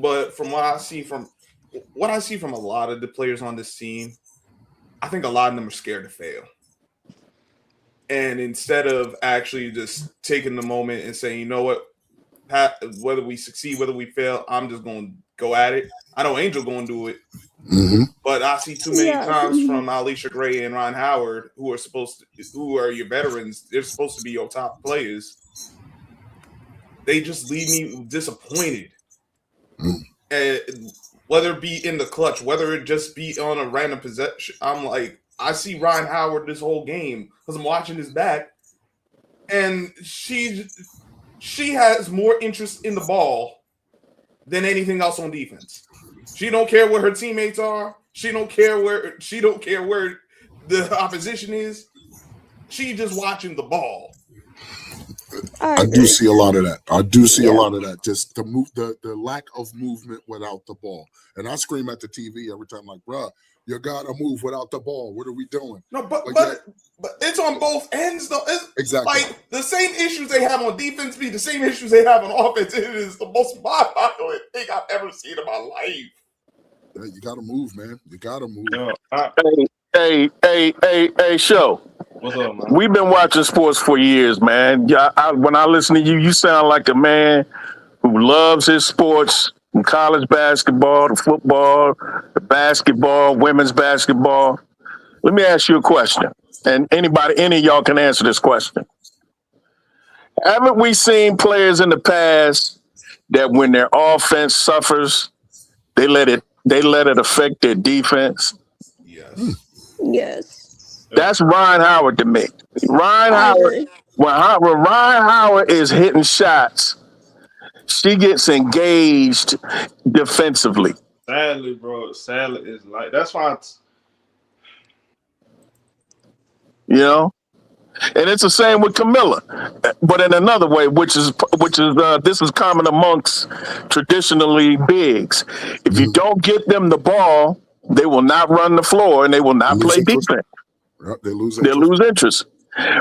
but from what I see from a lot of the players on this team, I think a lot of them are scared to fail. And instead of actually just taking the moment and saying, you know what, whether we succeed, whether we fail, I'm just going to go at it. I know Angel going to do it, but I see too many times from alishagray and Rhynehoward, who are your veterans. They're supposed to be your top players. They just leave me disappointed. And whether it be in the clutch, whether it just be on a random possession, I'm like, I see Rhynehoward this whole game because I'm watching his back, and she has more interest in the ball than anything else on defense. She don't care where her teammates are. She don't care where the opposition is. She just watching the ball. I do see a lot of that. I do see a lot of that. Just the lack of movement without the ball. And I scream at the TV every time, like, bruh, you gotta move without the ball. What are we doing? No, but it's on both ends though. Exactly. Like the same issues they have on defense be the same issues they have on offense. It is the most mind-boggling thing I've ever seen in my life. Yeah, you gotta move, man. You gotta move. Hey, show. What's up, man? We've been watching sports for years, man. When I listen to you, you sound like a man who loves his sports, from college basketball to football, to basketball, women's basketball. Let me ask you a question, and any of y'all can answer this question. Haven't we seen players in the past that when their offense suffers, they let it affect their defense? Yes. That's Rhynehoward to me. Rhynehoward, when Rhynehoward is hitting shots, she gets engaged defensively. Sadly, bro. Sadly, it's like that's why. You know, and it's the same with Camilla, but in another way, which is this is common amongst traditionally bigs. If you don't get them the ball, they will not run the floor and they will not play defense. Yep, they lose interest.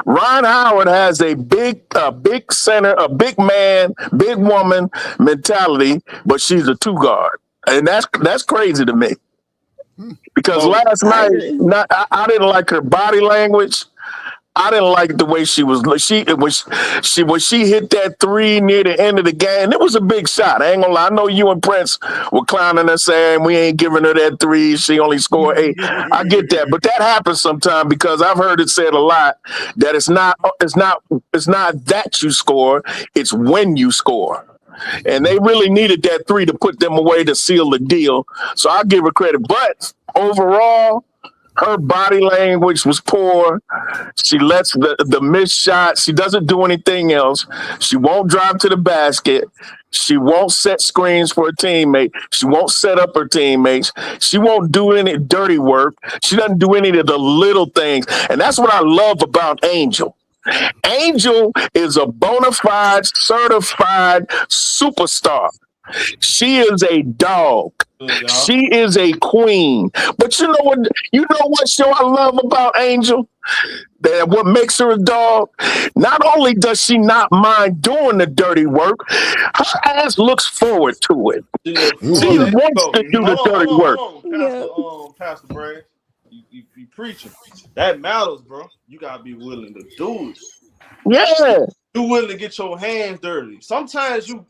Rhynehoward has a big center, a big man, big woman mentality, but she's a 2-guard, and that's crazy to me. Because last night, I didn't like her body language. I didn't like the way she was. When she hit that 3 near the end of the game, it was a big shot. I ain't gonna lie. I know you and Prince were clowning her saying we ain't giving her that 3. She only scored 8. I get that, but that happens sometimes because I've heard it said a lot that it's not that you score, it's when you score. And they really needed that 3 to put them away to seal the deal. So I'll give her credit. But overall, her body language was poor. She lets the missed shot. She doesn't do anything else. She won't drive to the basket. She won't set screens for a teammate. She won't set up her teammates. She won't do any dirty work. She doesn't do any of the little things. And that's what I love about Angel. Angel is a bona fide, certified superstar. She is a dog. She is a queen. But you know what show I love about Angel? That what makes her a dog? Not only does she not mind doing the dirty work, her ass looks forward to it. She wants to do the dirty work. Pastor Brad. You preaching. That matters, bro. You gotta be willing to do it. Yeah. You willing to get your hands dirty. Sometimes you're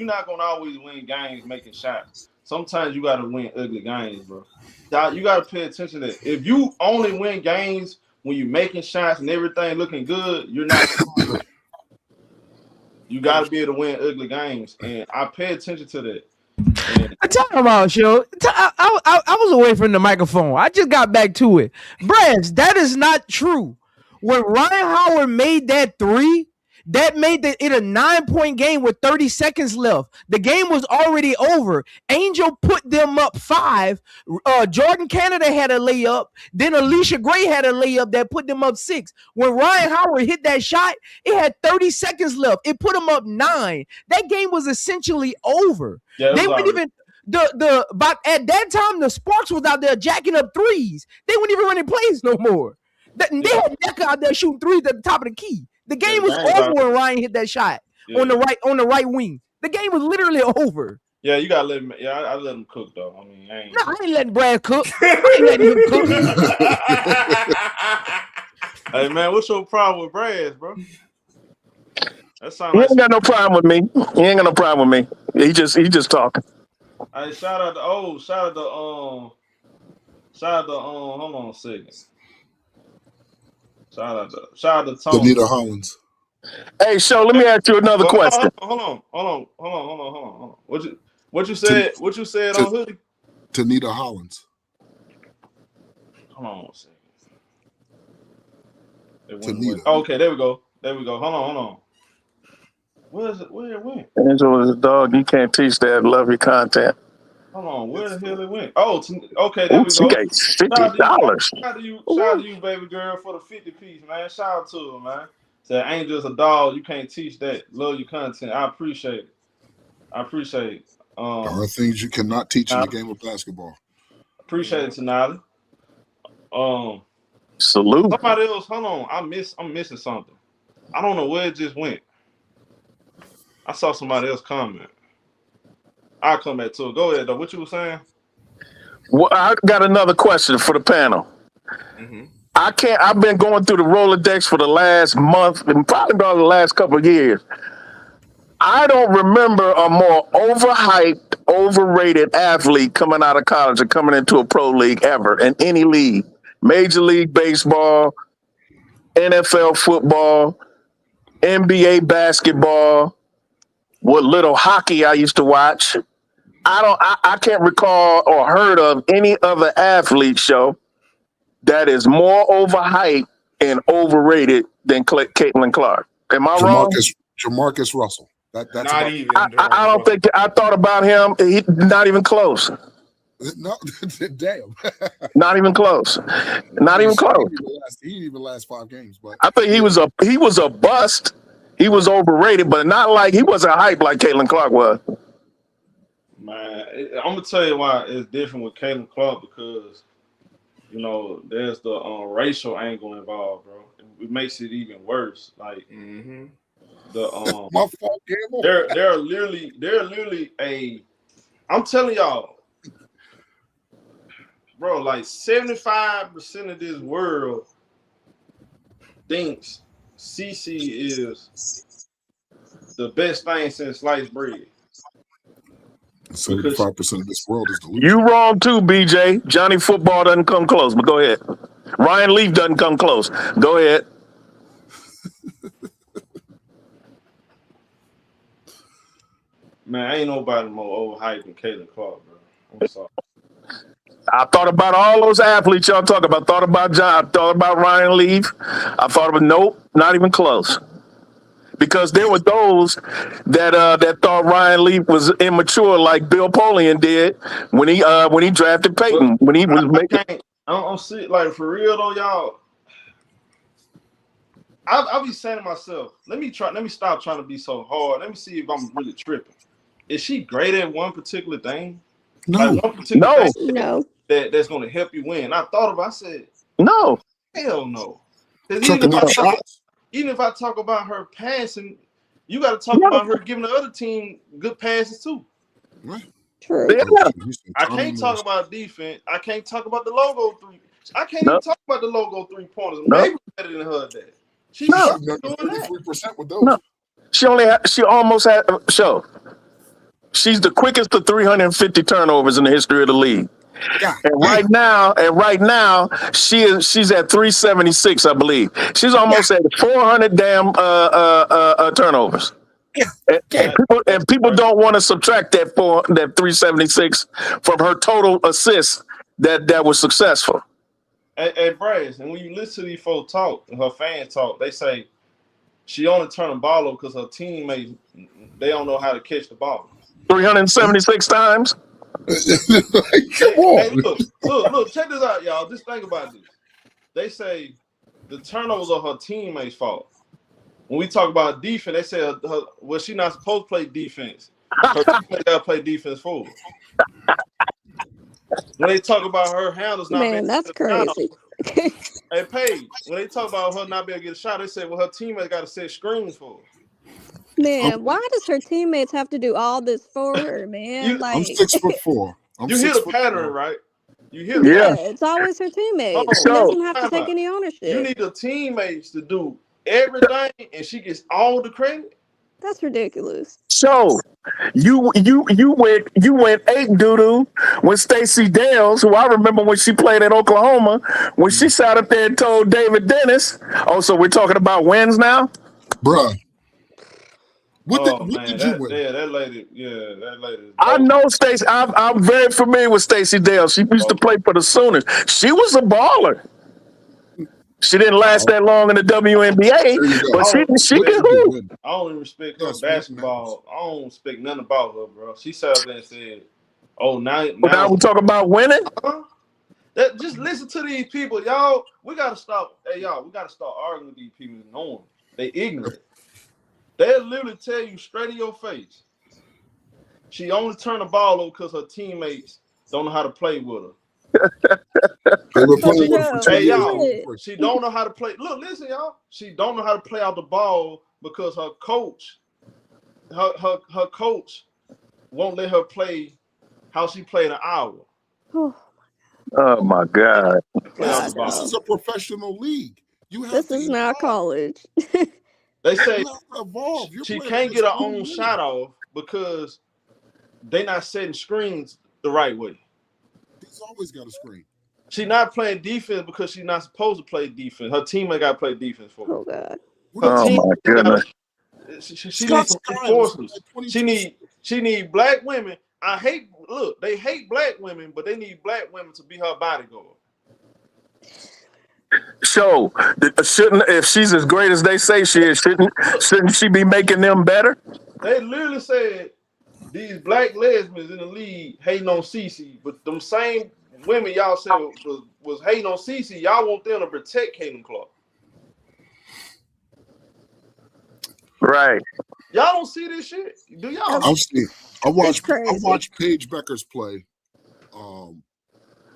not gonna always win games making shots. Sometimes you gotta win ugly games, bro. You gotta pay attention to that. If you only win games when you're making shots and everything looking good, you're not. You gotta be able to win ugly games, and I pay attention to that. Talk about show. I was away from the microphone. I just got back to it. Brad, that is not true. When Rhynehoward made that 3, that made it a 9-point game with 30 seconds left. The game was already over. Angel put them up 5. Jordan Canada had a layup. Then alishagray had a layup that put them up 6. When Rhynehoward hit that shot, it had 30 seconds left. It put them up 9. That game was essentially over. Yeah, they weren't even but at that time the Sparks was out there jacking up threes. They weren't even running plays no more. They had Decker out there shooting threes at the top of the key. The game was over when Ryan hit that shot on the right wing. The game was literally over. Yeah, you gotta let him. Yeah, I let him cook though. I mean, I ain't letting Brad cook. I ain't letting him cook. Hey man, what's your problem with Brad, bro? That sounds. He ain't got no problem with me. He ain't got no problem with me. He just talking. Hey, shout out to hold on a second. Shout out to Tony. Anita Hollins. Hey, Show, let me ask you another question. Hold on. What you said? What you said on Hoodie? Tanita Hollins. Hold on a second. Okay, there we go. Hold on. Where is it? Where it went? Angel is a dog. You can't teach that. Love your content. Hold on. Where the hell it went? Oh, okay. There we go. She got $50. Shout out to you, baby girl, for the 50 piece, man. Shout out to her, man. Said Angel's a dog. You can't teach that. Love your content. I appreciate it. There are things you cannot teach in the game of basketball. Appreciate it, Tanali. Salute. Somebody else. Hold on. I'm missing something. I don't know where it just went. I saw somebody else comment. I'll come back to it. Go ahead, though. What you were saying? Well, I got another question for the panel. Mm-hmm. I've been going through the Rolodex for the last month and probably about the last couple of years. I don't remember a more overhyped, overrated athlete coming out of college or coming into a pro league ever in any league. Major League Baseball, NFL football, NBA basketball, what little hockey I used to watch. I can't recall or heard of any other athlete show that is more overhyped and overrated than Caitlinclark. Am I wrong? Jamarcus Russell. That's not even. I don't think I thought about him. He not even close. No, damn. Not even close. Not even close. He didn't even last 5 games. But I think he was a bust. He was overrated, but not like he wasn't hyped like Caitlinclark was. Man, I'm gonna tell you why it's different with Caitlinclark because there's the racial angle involved, bro. It makes it even worse. Like the my fault, they're literally I'm telling y'all, bro, like 75% of this world thinks CC is the best thing since sliced bread. 75% of this world is delusional. You wrong too, BJ. Johnny Football doesn't come close, but go ahead. Ryan Leaf doesn't come close. Go ahead. Man, ain't nobody more overhyped than Caitlinclark, bro. I'm sorry. I thought about all those athletes y'all talk about. Thought about John. I thought about Ryan Leaf. I thought about nope, not even close. Because there were those that thought Ryan Leaf was immature, like Bill Polian did when he drafted Peyton. When he was making, I'm see like for real though, y'all. I'll be saying to myself, let me stop trying to be so hard. Let me see if I'm really tripping. Is she great at one particular thing? No, like one particular thing No. That's going to help you win. I thought about. I said, no, hell no. Even if I talk about her passing, you got to talk about her giving the other team good passes too. Right. True. Yeah. I can't talk about defense. I can't talk about the logo 3. I can't No. even talk about the logo 3-pointers. No. Maybe better than her at that. She's No. doing that. 33% with those. No. She almost had show. She's the quickest to 350 turnovers in the history of the league. God, And right now, she's at 376, I believe. She's almost at 400 damn turnovers. And people don't want to subtract that 376 from her total assists that was successful. Hey, Brass, and when you listen to these folks talk, her fans talk, they say she only turn the ball over because her teammates, they don't know how to catch the ball. 376 times? Come on. Hey, look, check this out, y'all. Just think about this. They say the turnovers are her teammates' fault. When we talk about defense, they say she's not supposed to play defense. Her teammates got to play defense for her. When they talk about her handles not Man, that's crazy. Hey, Paige, when they talk about her not being able to get a shot, they say, well, her teammates got to set screens for her. Man, why does her teammates have to do all this for her, man? I'm 6'4". You hear the pattern, right? You hear Yeah, it's always her teammates. She doesn't have to take any ownership. You need the teammates to do everything, and she gets all the credit. That's ridiculous. So you went ape doo-doo with Stacey Dales, who I remember when she played at Oklahoma, when she sat up there and told David Dennis, oh, so we're talking about wins now? Bruh. What did you win? That lady. I know Stacey. I'm very familiar with Stacey Dales. She used to play for the Sooners. She was a baller. She didn't last that long in the WNBA, but she can hoop. I don't even respect her basketball. I don't respect nothing about her, bro. She sat up there and said, "Oh, now we talk about winning." Just listen to these people, y'all. We gotta stop. Hey, y'all, we gotta start arguing with these people and knowing they ignorant. They'll literally tell you straight in your face. She only turned the ball over because her teammates don't know how to play with her. Hey, y'all, she don't know how to play. Look, listen, y'all. She don't know how to play out the ball because her coach won't let her play how she played an hour. Oh my God! This is a professional league. This is not college. They say she can't get her own shot off because they're not setting screens the right way. He's always got a screen. She's not playing defense because she's not supposed to play defense. Her teammate got to play defense for her. Oh God! Oh my goodness! She needs some enforcement. She need black women. They hate black women, but they need black women to be her bodyguard. So, if she's as great as they say she is, shouldn't she be making them better? They literally said these black lesbians in the league hating on Cece, but them same women y'all said was hating on Cece, y'all want them to protect Caitlinclark. Right. Y'all don't see this shit, do y'all? I watched Paigebueckers play. What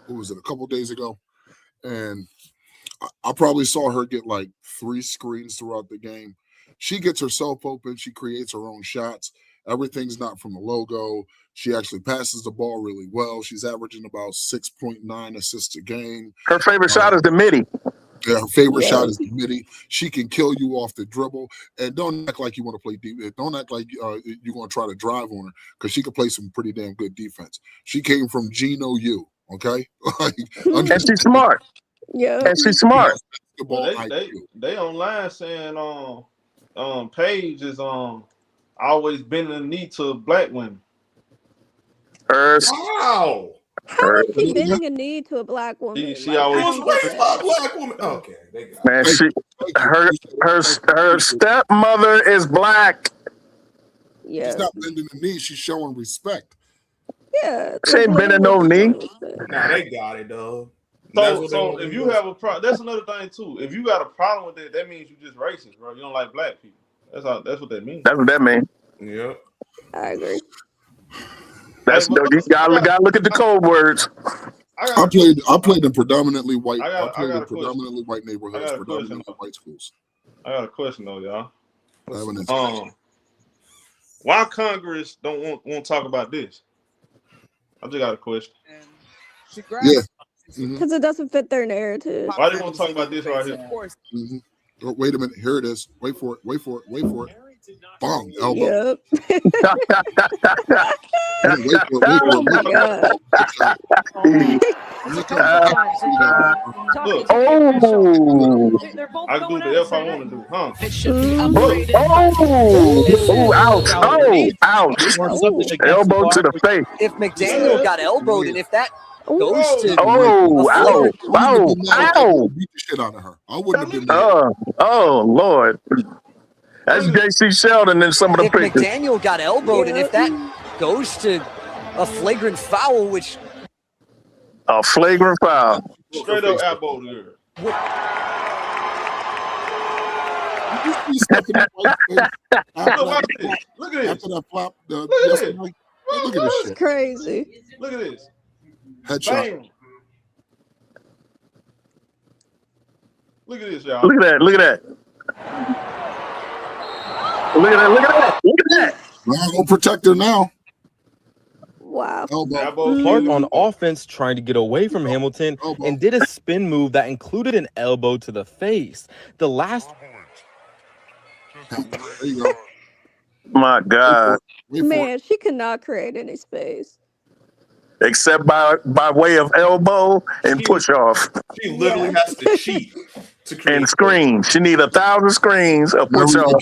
was it? A couple days ago, and I probably saw her get like 3 screens throughout the game. She gets herself open. She creates her own shots. Everything's not from the logo. She actually passes the ball really well. She's averaging about 6.9 assists a game. Her favorite shot is the midi. Yeah, her favorite shot is the midi. She can kill you off the dribble. And don't act like you want to play defense. Don't act like you're going to try to drive on her because she can play some pretty damn good defense. She came from Geno U, okay? And she's smart. Yeah. And she's smart. They online saying Paige is always bending the knee to black women. Wow. How is she bending a knee to a black woman? She always was raised by a black woman. Okay, they got man. Her stepmother is black. Yeah. She's not bending the knee. She's showing respect. Yeah. She ain't bending no knee. Nah, they got it, though. So if you have a problem, that's another thing too. If you got a problem with it, that means you just racist, bro. You don't like black people. That's what that means. That's what that means. Yeah. I agree. You gotta look at the code words. I played in predominantly white. I played in predominantly white neighborhoods, predominantly white schools. I got a question though, y'all. Why Congress don't want to talk about this? I just got a question. Yeah. Because it doesn't fit their narrative. Why do you want to talk about this right here? Oh, wait a minute. Here it is. Wait for it. Wait for it. Wait for it. Bong. Elbow. Yep. Wait for it. Oh my god. Look, I can do the F I want to do, huh? Ouch. Elbow to the face. If McDaniel got elbowed and if that goes to Beat the shit out of her. I wouldn't have been mad. Oh Lord. That's JC Sheldon in some of the if pictures. McDaniel got elbowed and if that goes to a flagrant foul, which A flagrant foul. Straight up elbow to her. Look at this. After that flop, Look at this. look at this It's shit. crazy. Look at this. Headshot. Bam. Look at this, y'all. Look at that. Look at that. Look at that. Look at that. Look at that. Now go protect her now. Wow. Elbow. Clark on offense trying to get away from Hamilton and did a spin move that included an elbow to the face. The last. There you go. My God. Man, she could not create any space. Except by way of elbow and push off. She literally has to cheat to create And screens. She need 1,000 screens of push off.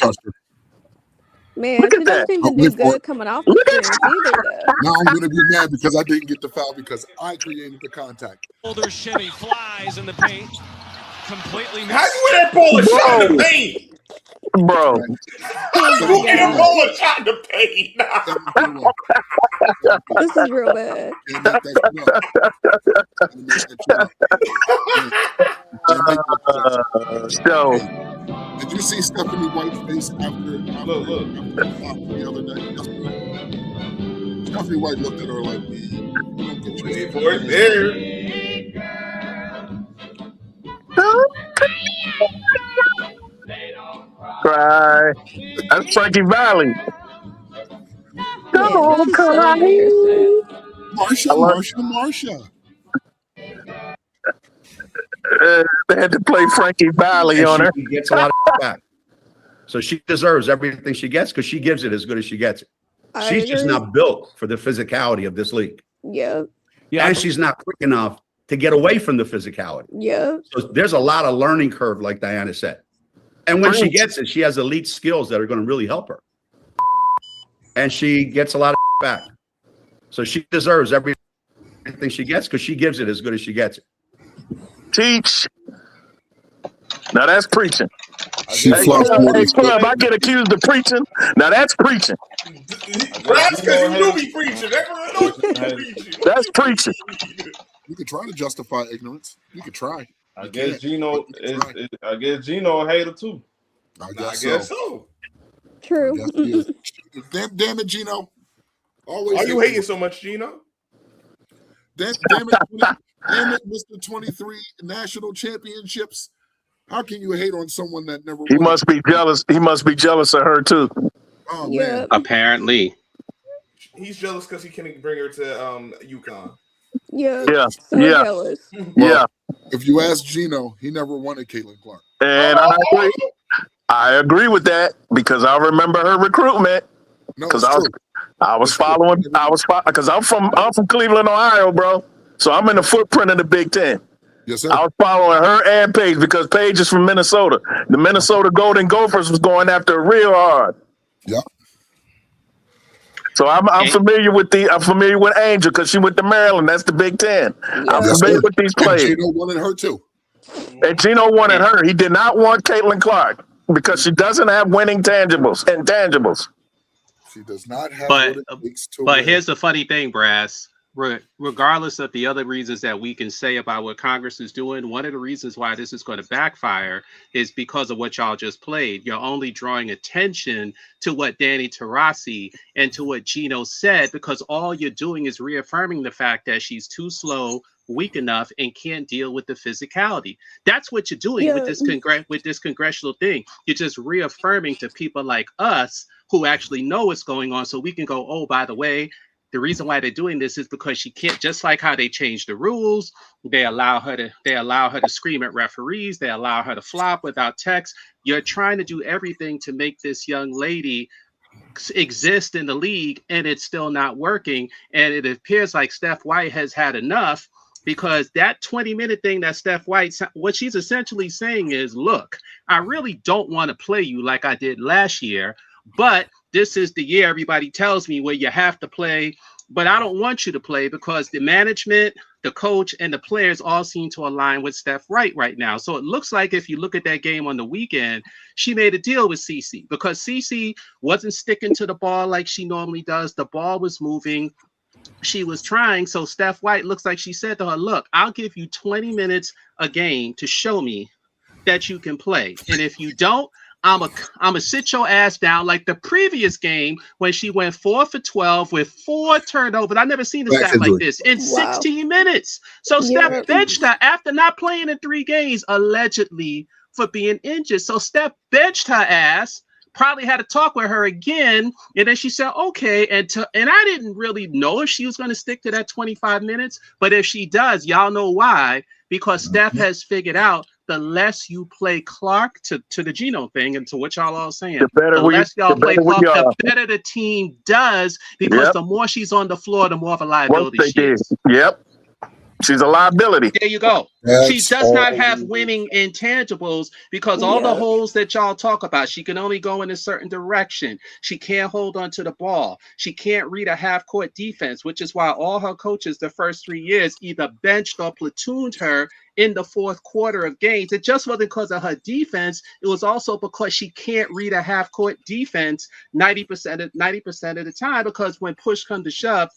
Man, Look she at that. doesn't even do good coming off the screens either, though. Now I'm gonna be mad because I didn't get the foul because I created the contact. Shoulder shimmy flies in the paint. Completely How you in that pull a shot in the paint? Bro. You in a pull a shot in the paint? This is real bad. So, did you see Stephanie White's face after the other day? Stephanie White looked at her like, wait for it there. Cry. That's Frankie Valley. Don't cry. Marsha. They had to play Frankie Valley on her. She gets a lot of back. So she deserves everything she gets because she gives it as good as she gets it. She's just not built for the physicality of this league. Yeah. And she's not quick enough to get away from the physicality. Yeah. So there's a lot of learning curve, like Diana said. And when she gets it, she has elite skills that are going to really help her. And she gets a lot of back. So she deserves everything she gets because she gives it as good as she gets it. Teach. Now that's preaching. She hey, Club, I get accused of preaching. Now that's preaching. That's because you do be preaching. That's preaching. You could try to justify ignorance. You could try. I guess Gino a hater too. I guess so. True. Damn it, Gino. Always. Why are you hating so much, Gino? Damn it, Mr. 23 national championships. How can you hate on someone that never won? He must be jealous. He must be jealous of her too. Oh man. Apparently. He's jealous because he can't bring her to UConn. Yeah. So jealous. Yeah. If you ask Gino, he never wanted Caitlinclark. And I agree with that because I remember her recruitment. Because I was following because I'm from Cleveland, Ohio, bro. So I'm in the footprint of the Big Ten. Yes, sir. I was following her and Paige because Paige is from Minnesota. The Minnesota Golden Gophers was going after her real hard. Yep. So I'm familiar with Angel because she went to Maryland. That's the Big Ten. Yeah. I'm familiar with these players. And Gino wanted her too. And Gino wanted her. He did not want Caitlinclark because she doesn't have winning intangibles. She does not have but what it takes to win. Here's the funny thing, Brass. Regardless of the other reasons that we can say about what Congress is doing, one of the reasons why this is going to backfire is because of what y'all just played. You're only drawing attention to what Danny Taurasi and to what Gino said, because all you're doing is reaffirming the fact that she's too slow, weak enough, and can't deal with the physicality. That's what you're doing with this congressional thing. You're just reaffirming to people like us who actually know what's going on, so we can go, oh, by the way, the reason why they're doing this is because she can't, just like how they changed the rules, they allow her to scream at referees, they allow her to flop without text. You're trying to do everything to make this young lady exist in the league, and it's still not working. And it appears like Steph White has had enough, because that 20-minute thing that Steph White, what she's essentially saying is, look, I really don't want to play you like I did last year, but this is the year everybody tells me where you have to play, but I don't want you to play because the management, the coach, and the players all seem to align with Steph White right now. So it looks like if you look at that game on the weekend, she made a deal with Cece because Cece wasn't sticking to the ball like she normally does. The ball was moving. She was trying. So Steph White looks like she said to her, look, I'll give you 20 minutes a game to show me that you can play. And if you don't, I'm a sit your ass down like the previous game when she went 4 for 12 with 4 turnovers. I've never seen a stat like this in 16 minutes. So Steph benched her after not playing in 3 games, allegedly for being injured. So Steph benched her ass, probably had to talk with her again, and then she said, okay, and I didn't really know if she was going to stick to that 25 minutes, but if she does, y'all know why, because Steph has figured out the less you play Clark, to the Geno thing and to what y'all all saying, the less y'all play Clark, the better the team does, because the more she's on the floor, the more of a liability she is. Yep. She's a liability. There you go. She does not have winning intangibles because all the holes that y'all talk about, she can only go in a certain direction. She can't hold on to the ball. She can't read a half-court defense, which is why all her coaches the first 3 years either benched or platooned her in the fourth quarter of games. It just wasn't because of her defense. It was also because she can't read a half-court defense 90% of the time, because when push comes to shove,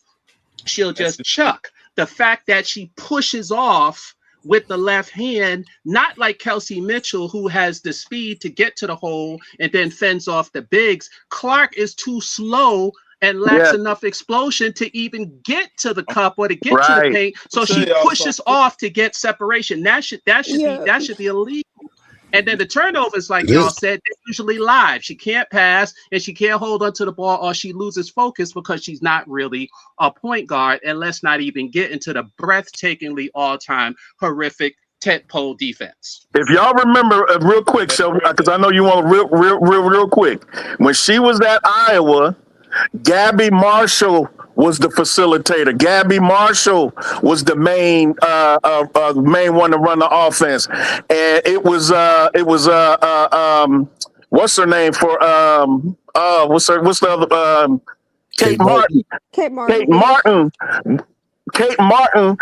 she'll just chuck. The fact that she pushes off with the left hand, not like Kelsey Mitchell, who has the speed to get to the hole and then fends off the bigs. Clark is too slow and lacks enough explosion to even get to the cup or to get to the paint. So she pushes off to get separation. That should be illegal. And then the turnovers, like y'all said, they're usually live. She can't pass and she can't hold onto the ball, or she loses focus because she's not really a point guard. And let's not even get into the breathtakingly all-time horrific tentpole defense. If y'all remember, real quick, Shelby, because I know you want real quick. When she was at Iowa, Gabby Marshall was the facilitator. Gabby Marshall was the main one to run the offense, and it was what's her name for what's the other Kate Martin. Kate Martin.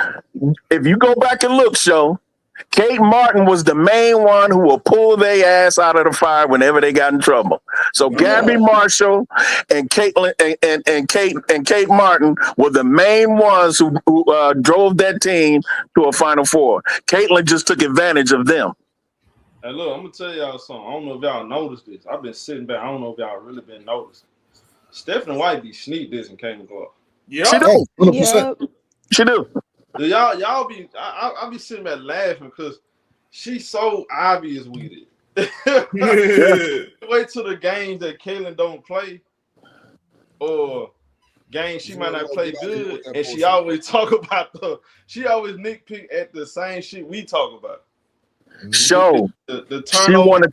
If you go back and look, Kate Martin was the main one who will pull their ass out of the fire whenever they got in trouble. So Gabby Marshall and Kate Martin were the main ones who drove that team to a Final Four. Caitlin just took advantage of them. Hey, look, I'm gonna tell y'all something. I don't know if y'all noticed this. I've been sitting back. I don't know if y'all really been noticing. Stephanie White be sneak this in Caitlinclark. Yeah, she do. 100%. She do. Y'all be, I be sitting back laughing because she's so obvious with it. Wait till the games that Caitlin don't play, or games she might not play good, and she always talk about she always nitpick at the same shit we talk about. The turnover.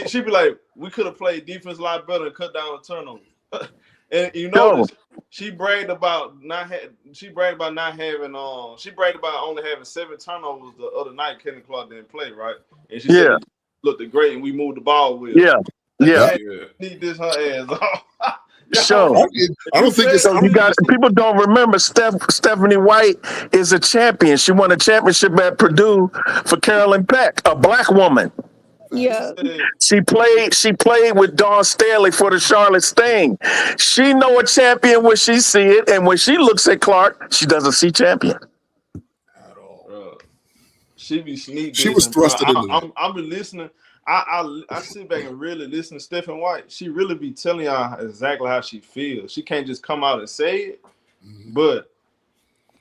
She be like, we could have played defense a lot better and cut down the turnovers. And you know, she bragged about only having 7 turnovers the other night. Caitlinclark didn't play, right? And she said, looked great, and we moved the ball with. Need this her ass off. I don't think it's so. People don't remember Stephanie White is a champion. She won a championship at Purdue for Carolyn Peck, a black woman. Yeah. She played with Dawn Staley for the Charlotte Sting. She know a champion when she see it, and when she looks at Clark, she doesn't see champion at all. She be sneaking. She was thrusted in there. I'm been listening. I sit back and really listen to Stephanie White. She really be telling y'all exactly how she feels. She can't just come out and say it, but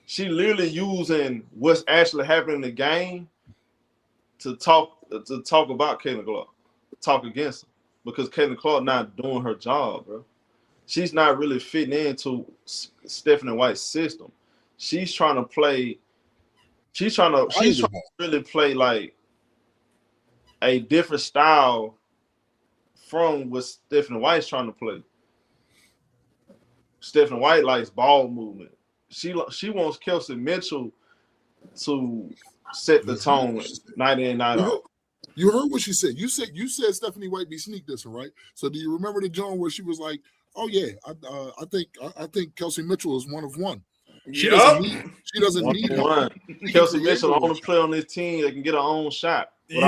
she literally using what's actually happening in the game to talk about Caitlinclark, talk against her, because Caitlinclark not doing her job, bro. she's not really fitting into Stephanie White's system. She's trying to play. She's trying to really play like a different style from what Stephanie White's trying to play. Stephanie White likes ball movement. She wants Kelsey Mitchell to set the tone night in, night out. You heard what she said. You said Stephanie White be sneak dissing, right? So do you remember the joint where she was like, "Oh yeah, I think Kelsey Mitchell is one of one." She doesn't need help. Kelsey Mitchell, the only player on this team that can get her own shot. Think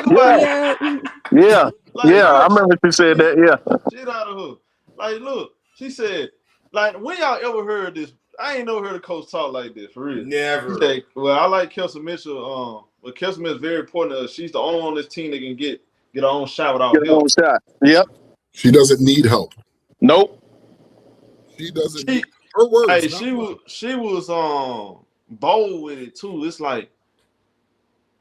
about it. Yeah, I remember she said that. Yeah, shit out of her. Like, look, she said, like, when y'all ever heard this? I ain't never heard a coach talk like this for real. Never. Said, well, I like Kelsey Mitchell. But Kelsey Mitchell is very important to us. She's the only one on this team that can get her own shot without help. Own shot. Yep. She doesn't need help. Nope. She doesn't. Her words. Hey, she was bold with it too. It's like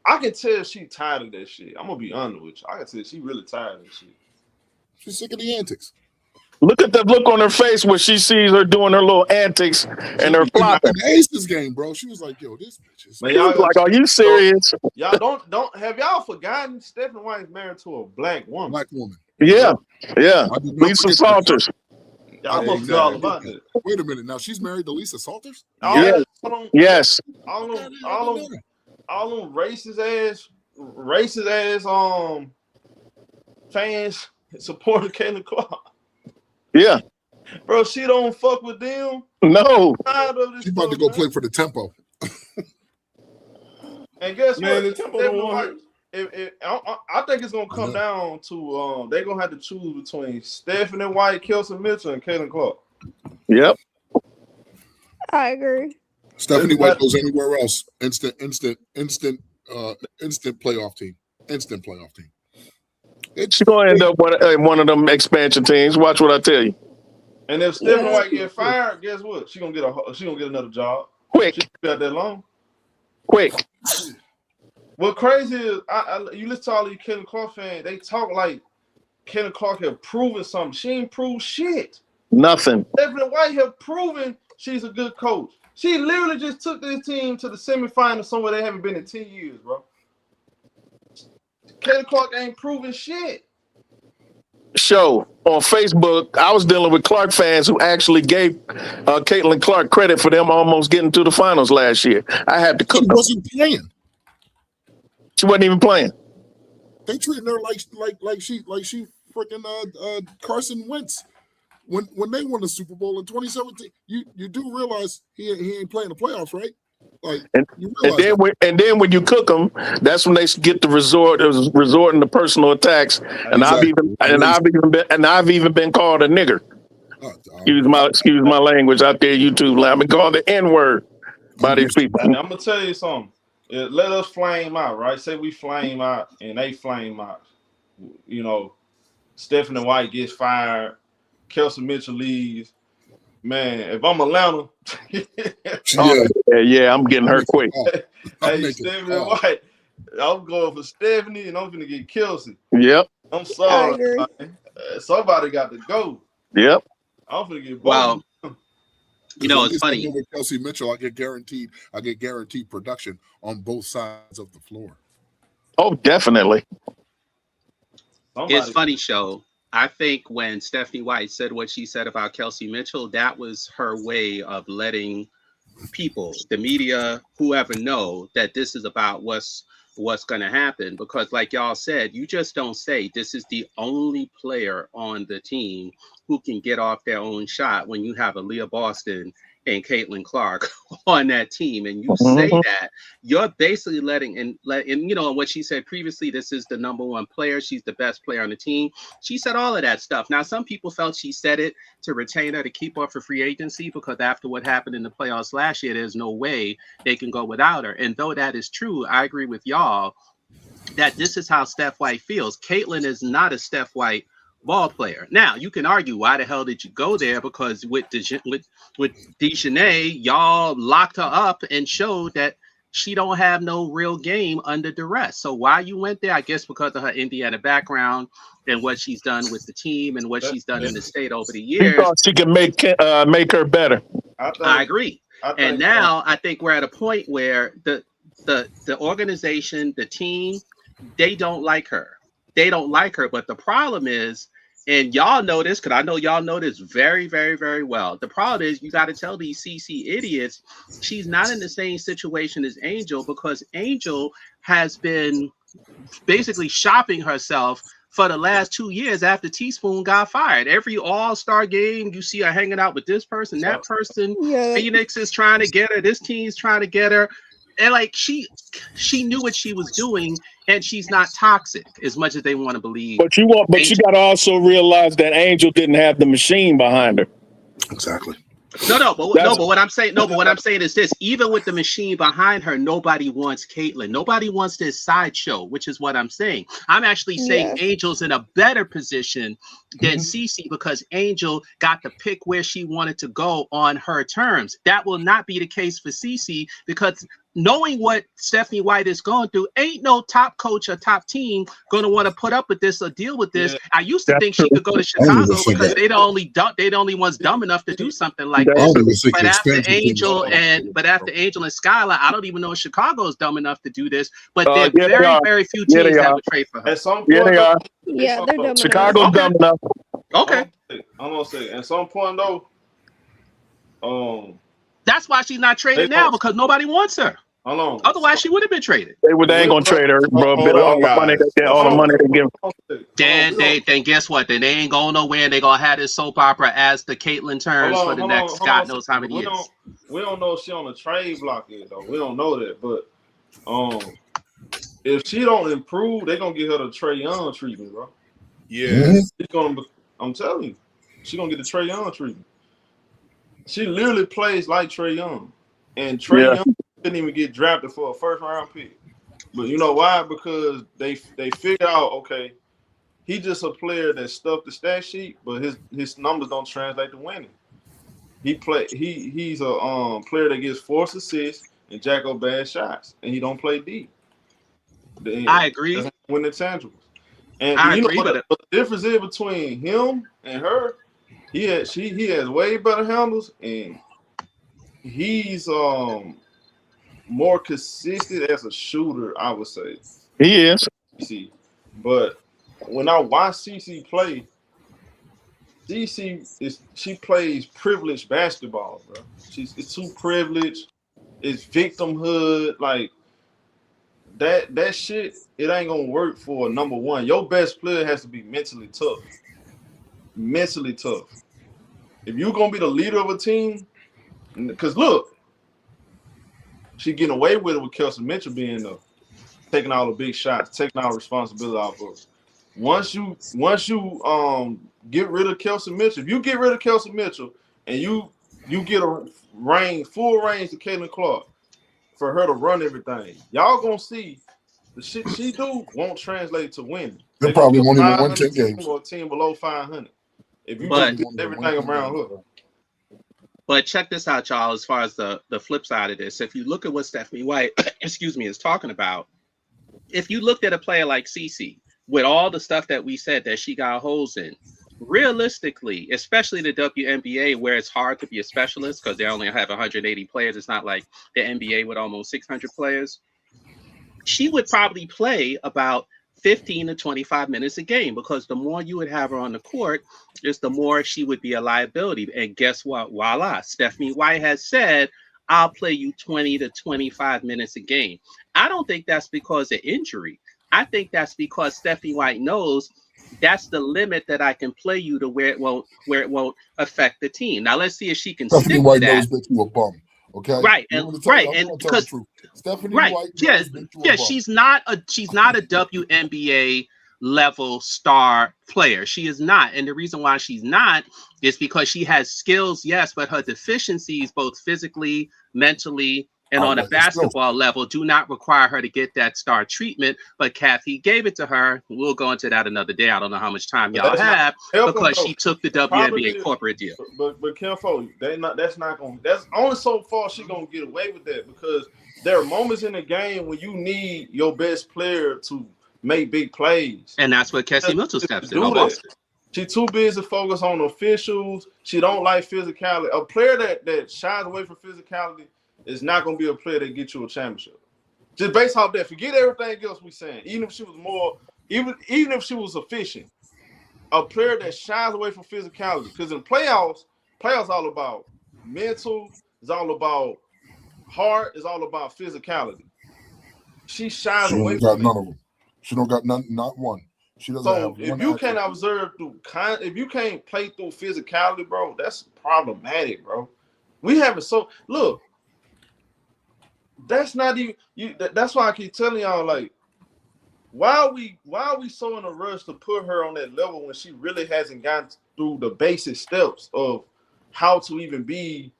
I can tell she tired of that shit. I'm gonna be honest with you. I can tell she really tired of that shit. She's sick of the antics. Look at the look on her face when she sees her doing her little antics and her flopping. In the Aces game, bro, she was like, "Yo, this bitch is." Man, y'all like, are you serious? Y'all don't have y'all forgotten Stephanie White is married to a black woman. Black woman. Yeah. Lisa Salters. Y'all must know all about that. Wait a minute. Now she's married to Lisa Salters? Yes. All them racist ass fans supporting Caitlinclark. Yeah. Bro, she don't fuck with them. No. She's about to go play for the Tempo. And guess what? The Tempo don't want her. I think it's gonna come down to they're gonna have to choose between Stephanie White, Kelsey Mitchell, and Caitlinclark. Yep. I agree. Stephanie White goes anywhere else. Instant playoff team. Instant playoff team. She's gonna end up one of them expansion teams. Watch what I tell you. And if Stephanie White get fired, guess what? She gonna get another job. Quick. She can't be out that long. Quick. What crazy is you listen to all these Caitlinclark fans, they talk like Caitlinclark have proven something. She ain't proved shit. Nothing. Stephanie White have proven she's a good coach. She literally just took this team to the semifinals somewhere they haven't been in 10 years, bro. Caitlinclark ain't proving shit. Show on Facebook, I was dealing with Clark fans who actually gave Caitlinclark credit for them almost getting to the finals last year. I had to cook. She wasn't playing. She wasn't even playing. They treated her like she freaking Carson Wentz when they won the Super Bowl in 2017. You do realize he ain't playing the playoffs, right? Like, and then when you cook them, that's when they get to resorting to personal attacks. And exactly. I've even been called a nigger. Excuse my language out there, YouTube. I've been called the N-word by these people. And I'm gonna tell you something. Let us flame out, right? Say we flame out and they flame out. You know, Stephanie White gets fired, Kelsey Mitchell leaves. Man, if I'm Atlanta, I'm getting her quick. Hey, Stephanie White, I'm going for Stephanie, and I'm gonna get Kelsey. Yep. I'm sorry, man. Somebody got to go. Yep. I'm gonna get both. Wow. You know, it's funny. With Kelsey Mitchell, I get guaranteed production on both sides of the floor. Oh, definitely. It's funny, show. I think when Stephanie White said what she said about Kelsey Mitchell, that was her way of letting people, the media, whoever, know that this is about what's going to happen. Because like y'all said, you just don't say this is the only player on the team who can get off their own shot when you have Aaliyah Boston and Caitlinclark on that team, and you say that, you're basically letting you know what she said previously. This is the number one player. She's the best player on the team. She said all of that stuff. Now, some people felt she said it to retain her, to keep her for free agency, because after what happened in the playoffs last year, there's no way they can go without her. And though that is true, I agree with y'all that this is how Steph White feels. Caitlin is not a Steph White ball player. Now, you can argue, why the hell did you go there? Because with Dejanay, y'all locked her up and showed that she don't have no real game under duress. So why you went there? I guess because of her Indiana background, and what she's done with the team and what she's done in the state over the He years. thought she could make her better. I agree. And now I think we're at a point where the organization, the team, they don't like her. They don't like her. But the problem is, and y'all know this because I know y'all know this very, very, very well. The problem is you got to tell these CC idiots she's not in the same situation as Angel, because Angel has been basically shopping herself for the last 2 years after Teaspoon got fired. Every all-star game, you see her hanging out with this person, that person. Yeah. Phoenix is trying to get her. This team's trying to get her. And like she knew what she was doing, and she's not toxic as much as they want to believe. But you got to also realize that Angel didn't have the machine behind her. Exactly. But what I'm saying is this: even with the machine behind her, nobody wants Caitlyn. Nobody wants this sideshow, which is what I'm saying. I'm actually saying Angel's in a better position than Cece because Angel got to pick where she wanted to go on her terms. That will not be the case for Cece because knowing what Stephanie White is going through, ain't no top coach or top team going to want to put up with this or deal with this. Yeah. I used to think she could go to Chicago because they're the only ones dumb enough to do something like this. But after Angel and Skylar, I don't even know if Chicago is dumb enough to do this. But there are very few teams that would trade for her. At some point, they are. Yeah, they're dumb Chicago's dumb enough. Okay. I'm gonna say at some point though, that's why she's not traded now because nobody wants her. Hold on. Otherwise, she would have been traded. They ain't gonna trade her, bro. All the money they give. Then guess what? Then they ain't going nowhere. They gonna have this soap opera as the Caitlyn turns for the next God knows how many years. We don't know if she on the trade block yet though. We don't know that, but if she don't improve, they gonna get her the Trae Young treatment, bro. Yeah, I'm telling you, she gonna get the Trae Young treatment. She literally plays like Trae Young, and Trae Young didn't even get drafted for a first-round pick. But you know why? Because they figure out, okay, he just a player that stuffed the stat sheet, but his numbers don't translate to winning. He's a player that gets forced assists and jack up bad shots, and he don't play deep. I agree. Win the tangibles. And you know what the difference is between him and her? He has way better handles, and he's more consistent as a shooter, I would say. He is. CC. But when I watch CC play, she plays privileged basketball, bro. It's too privileged. It's victimhood. Like that shit, it ain't gonna work for number one. Your best player has to be mentally tough. Mentally tough. If you're gonna be the leader of a team, because look, she getting away with it with Kelsey Mitchell being there, taking all the big shots, taking all responsibility off of us. Once you get rid of Kelsey Mitchell, if you get rid of Kelsey Mitchell and you get full range to Caitlinclark for her to run everything, y'all gonna see the shit she do won't translate to winning. They probably won't even win 10 games. Or a team below 500. If you just do everything around her. But check this out, y'all, as far as the flip side of this. If you look at what Stephanie White, is talking about, if you looked at a player like Cece, with all the stuff that we said that she got holes in, realistically, especially the WNBA, where it's hard to be a specialist because they only have 180 players. It's not like the NBA with almost 600 players. She would probably play about 15 to 25 minutes a game because the more you would have her on the court, just the more she would be a liability. And guess what? Voila. Stephanie White has said, I'll play you 20 to 25 minutes a game. I don't think that's because of injury. I think that's because Stephanie White knows that's the limit that I can play you to where it won't affect the team. Now let's see if she can Stephanie stick White to that. knows that you a bum. Okay. Right. And because Stephanie right. White She's not a WNBA level star player. She is not. And the reason why she's not is because she has skills, yes, but her deficiencies, both physically, mentally, and on a basketball level, do not require her to get that star treatment. But Kathy gave it to her. We'll go into that another day. I don't know how much time y'all have because she took the WNBA corporate deal. But Kim Fo, that's only so far she's gonna get away with that because there are moments in the game when you need your best player to make big plays. And that's what Kessie Mitchell steps in. She too busy focused on officials. She don't like physicality. A player that shies away from physicality is not going to be a player that gets you a championship. Just based off that, forget everything else we saying. Even if she was more, even if she was efficient, a player that shies away from physicality. Because in playoffs all about mental. It's all about heart. It's all about physicality. She shies away from none of them. She don't got none, not one. She doesn't have one. If you can't observe if you can't play through physicality, bro, that's problematic, bro. We haven't look. That's not even you. That's why I keep telling y'all, like, why are we so in a rush to put her on that level when she really hasn't gotten through the basic steps of how to even be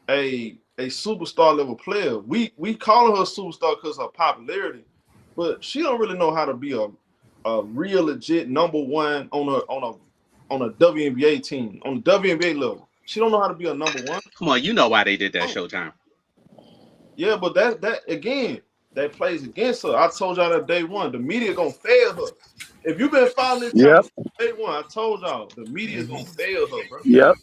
a superstar level player? We call her a superstar because of her popularity, but she don't really know how to be a real legit number one on a WNBA team, on the WNBA level. She don't know how to be a number one. Come on, you know why they did that, Showtime. Yeah, but that again, that plays against her. I told y'all that day one, the media gonna fail her. If you've been following this day one, I told y'all the media is gonna fail her, bro. Yep.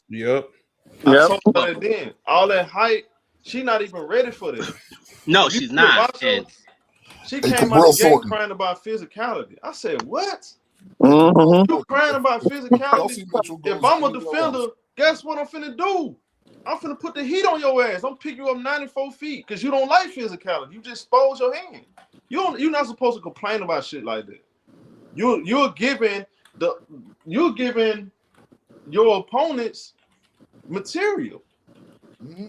I told her that then. All that hype, she not even ready for this. No, she's not. And she came out of the game crying about physicality. I said, what? You crying about physicality? If I'm a defender, guess what I'm finna do? I'm finna put the heat on your ass. I'm pick you up 94 feet because you don't like physicality. You just expose your hand. You're not supposed to complain about shit like that. You're giving your opponents material.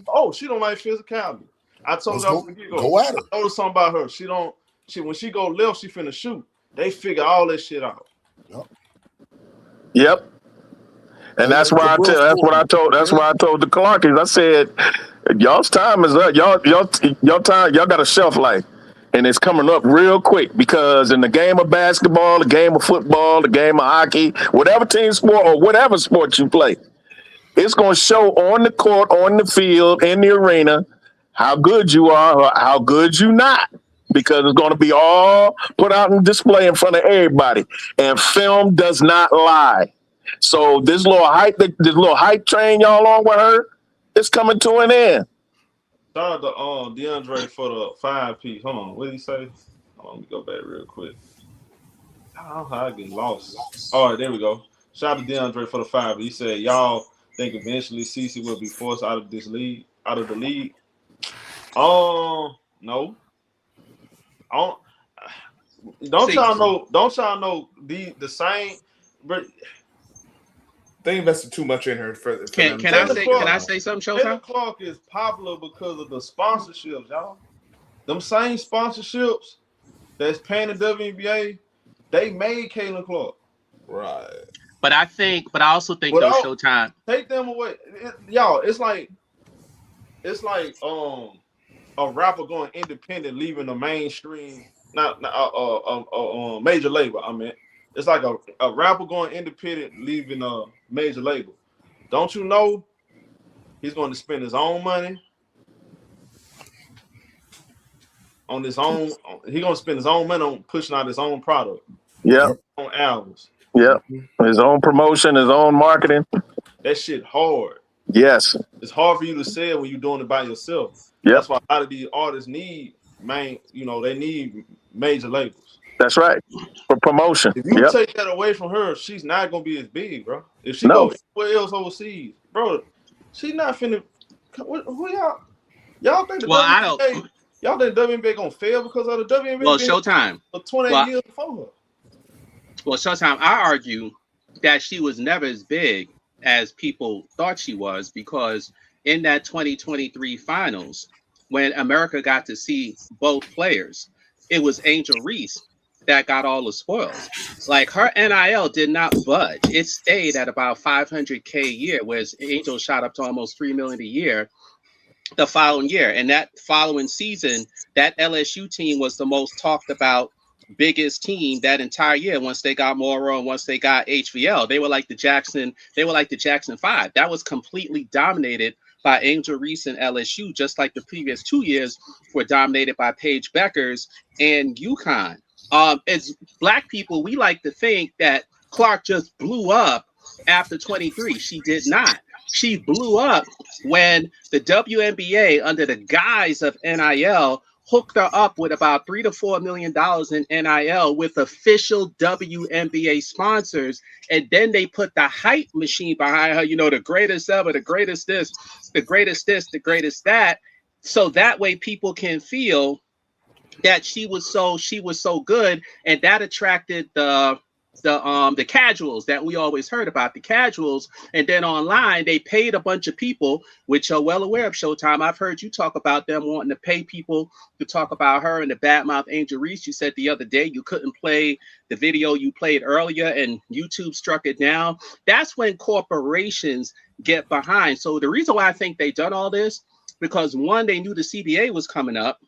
Oh, she don't like physicality. I told y'all go at her. I told her something about her. When she go left, she finna shoot. They figure all that shit out. Yep. And that's why I told the Clarkies. I said, y'all's time is up. Y'all time, y'all got a shelf life. And it's coming up real quick because in the game of basketball, the game of football, the game of hockey, whatever team sport or whatever sport you play, it's going to show on the court, on the field, in the arena, how good you are or how good you not. Because it's going to be all put out and display in front of everybody. And film does not lie. So this little hype train y'all on with her, it's coming to an end. Shout out to DeAndre for the 5-piece. Hold on, what did he say? Hold on, let me go back real quick. I don't know how I get lost. All right, there we go. Shout out to DeAndre for the 5. He said, y'all think eventually Cece will be forced out of the league? No. Don't y'all know the same? But they invested too much in her. Can I say something, Showtime? Clark is popular because of the sponsorships, y'all. Them same sponsorships that's paying the WNBA, they made Caitlinclark. Right. But I also think though, Showtime. Take them away, y'all. It's like a rapper going independent, leaving the mainstream, not major label. I mean, it's like a rapper going independent, leaving a major label. Don't you know he's going to spend his own money on his own? He's going to spend his own money on pushing out his own product. Yeah. On albums. Yeah. His own promotion, his own marketing. That shit hard. Yes. It's hard for you to sell when you're doing it by yourself. Yep. That's why a lot of these artists need they need major labels. That's right. For promotion. If you take that away from her, she's not gonna be as big, bro. If she goes anywhere else overseas, bro, she's not finna. Who y'all think the WNBA? Y'all think WNBA gonna fail because of the WNBA? Well, Showtime. For 28 years before her. Well, Showtime. I argue that she was never as big as people thought she was because in that 2023 finals, when America got to see both players, it was Angel Reese that got all the spoils. Like her NIL did not budge. It stayed at about $500K a year, whereas Angel shot up to almost $3 million a year the following year. And that following season, that LSU team was the most talked about biggest team that entire year. Once they got Morrow and once they got HVL, they were like the Jackson 5. That was completely dominated by Angel Reese and LSU, just like the previous 2 years were dominated by Paigebueckers and UConn. as Black people, we like to think that Clark just blew up after 23. She did not. She blew up when the WNBA, under the guise of NIL, hooked her up with about $3 to $4 million in NIL with official WNBA sponsors. And then they put the hype machine behind her, you know, the greatest ever, the greatest this, the greatest this, the greatest that. So that way people can feel that she was so good, and that attracted the casuals that we always heard about, the casuals. And then online they paid a bunch of people, which are well aware of Showtime. I've heard you talk about them wanting to pay people to talk about her and the badmouth Angel Reese. You said the other day you couldn't play the video you played earlier and YouTube struck it down. That's when corporations get behind. So the reason why I think they done all this, because one, they knew the CBA was coming up,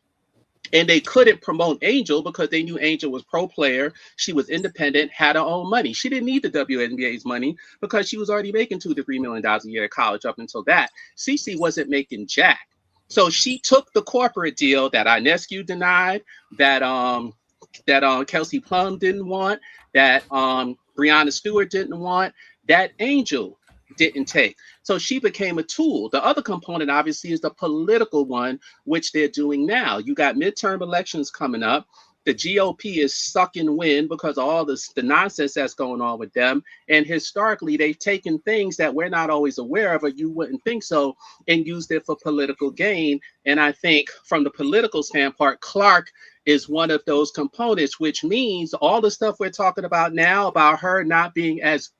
and they couldn't promote Angel because they knew Angel was pro player. She was independent, had her own money. She didn't need the WNBA's money because she was already making $2 to $3 million a year at college up until that. Cece wasn't making jack. So she took the corporate deal that Ionescu denied, that Kelsey Plum didn't want, that Breonna Stewart didn't want, that Angel didn't take. So she became a tool. The other component, obviously, is the political one, which they're doing now. You got midterm elections coming up. The GOP is sucking wind because of all the nonsense that's going on with them. And historically, they've taken things that we're not always aware of, or you wouldn't think so, and used it for political gain. And I think from the political standpoint, Clark is one of those components, which means all the stuff we're talking about now about her not being as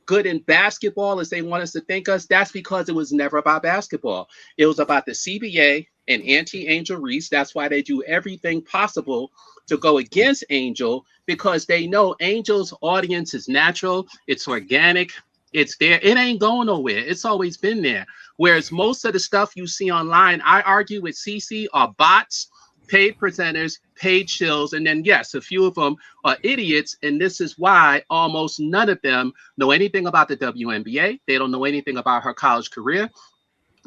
good in basketball as they want us to think us, that's because it was never about basketball. It was about the CBA and anti-Angel Reese. That's why they do everything possible to go against Angel, because they know Angel's audience is natural, it's organic, it's there, it ain't going nowhere. It's always been there. Whereas most of the stuff you see online, I argue with CC, are bots, paid presenters, paid shills, and then yes, a few of them are idiots, and this is why almost none of them know anything about the WNBA. They don't know anything about her college career.